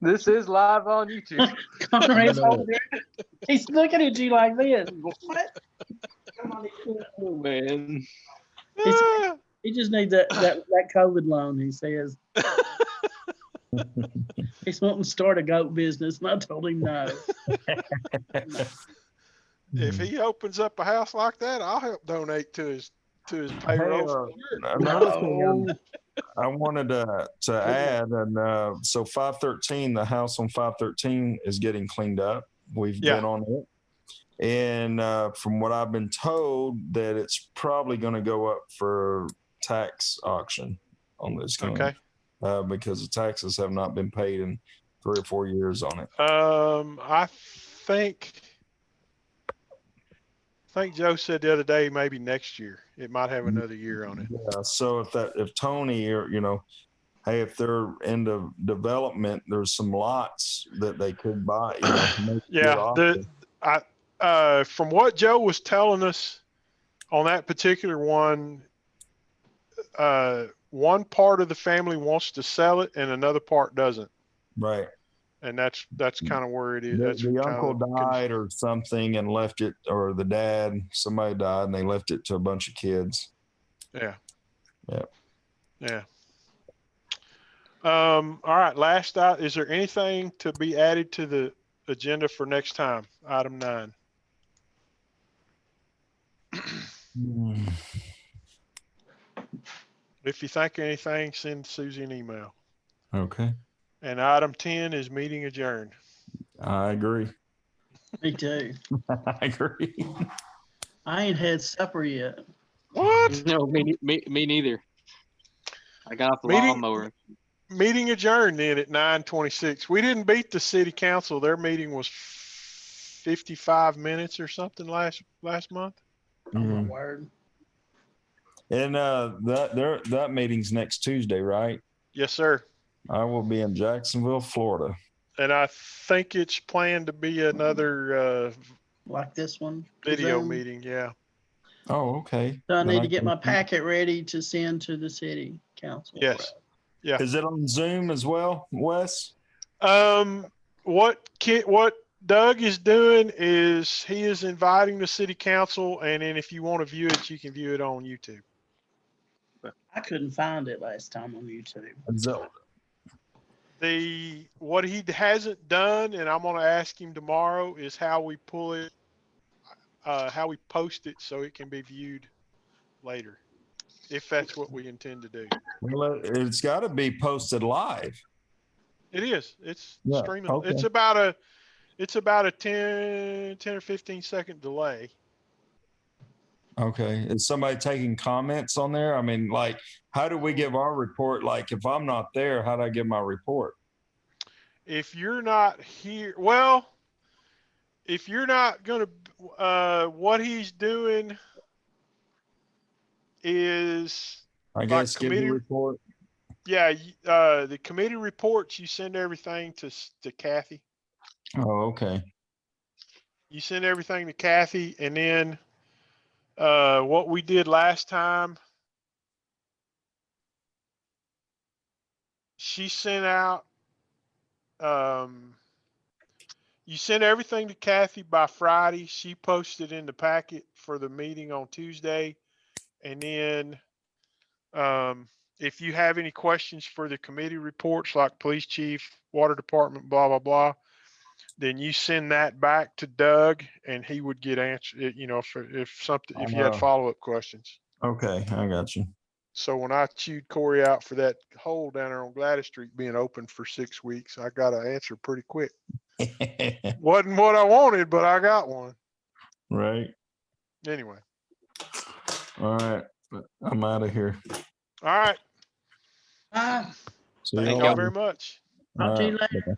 S3: This is live on YouTube.
S5: Conrad's over there. He's looking at you like this. What?
S3: Oh man.
S5: He just needs that COVID loan, he says. He's wanting to start a goat business, and I told him no.
S2: If he opens up a house like that, I'll help donate to his payroll.
S1: Another thing I wanted to add, and so 513, the house on 513 is getting cleaned up. We've been on it, and from what I've been told, that it's probably going to go up for tax auction. on this game.
S2: Okay.
S1: Because the taxes have not been paid in 3 or 4 years on it.
S2: I think Joe said the other day, maybe next year. It might have another year on it.
S1: Yeah, so if Tony or, hey, if they're into development, there's some lots that they could buy, to make it good option.
S2: From what Joe was telling us on that particular one, one part of the family wants to sell it and another part doesn't.
S1: Right.
S2: And that's kind of where it is. That's
S1: The
S2: kind
S1: uncle
S2: of the
S1: died or something and left it, or the dad, somebody died and they left it to a bunch of kids.
S2: Yeah.
S1: Yeah.
S2: Yeah. All right. Last out. Is there anything to be added to the agenda for next time? Item 9. If you think of anything, send Susie an email.
S1: Okay.
S2: And item 10 is meeting adjourned.
S1: I agree.
S5: Me too.
S1: I agree.
S5: I ain't had supper yet.
S2: What?
S7: No, me neither. I got off the
S2: Meeting-
S7: lawnmower.
S2: Meeting adjourned then at 9:26. We didn't beat the city council. Their meeting was 55 minutes or something last month.
S5: Oh my
S1: Mhm.
S5: word.
S1: And that meeting's next Tuesday, right?
S2: Yes, sir.
S1: I will be in Jacksonville, Florida.
S2: And I think it's planned to be another
S5: Like this one.
S2: video
S5: Zoom.
S2: meeting. Yeah.
S1: Oh, okay.
S5: So I
S1: Then
S5: need to get
S1: can-
S5: my packet ready to send to the city council.
S2: Yes. Yeah.
S1: Is it on Zoom as well, Wes?
S2: What Doug is doing is he is inviting the city council, and then if you want to view it, you can view it on YouTube.
S5: I couldn't find it last time on YouTube.
S1: Is it-
S2: What he hasn't done, and I'm going to ask him tomorrow, is how we pull it, how we post it so it can be viewed later, if that's what we intend to do.
S1: Well, it's got to be posted live.
S2: It is. It's
S1: Yeah,
S2: streaming.
S1: okay.
S2: It's about a 10 or 15 second delay.
S1: Okay. Is somebody taking comments on there? I mean, like, how do we give our report? Like, if I'm not there, how do I give my report?
S2: If you're not here, well, if you're not going to, what he's doing is,
S1: I guess give
S2: committee-
S1: the report.
S2: yeah, the committee reports, you send everything to Kathy.
S1: Oh, okay.
S2: You send everything to Kathy, and then what we did last time, she sent out, you send everything to Kathy by Friday. She posted in the packet for the meeting on Tuesday. And then if you have any questions for the committee reports, like police chief, water department, blah, blah, blah, then you send that back to Doug and he would get answered, if you had follow-up questions.
S1: Okay. I got you.
S2: So when I chewed Corey out for that hole down there on Gladys Street being open for 6 weeks, I got an answer pretty quick. Wasn't what I wanted, but I got one.
S1: Right.
S2: Anyway.
S1: All right. I'm out of here.
S2: All right.
S5: Ah,
S1: See
S2: Thank
S1: y'all
S2: y'all
S1: later.
S2: very much.
S5: talk to you
S1: All right.
S5: later.
S1: Bye-bye.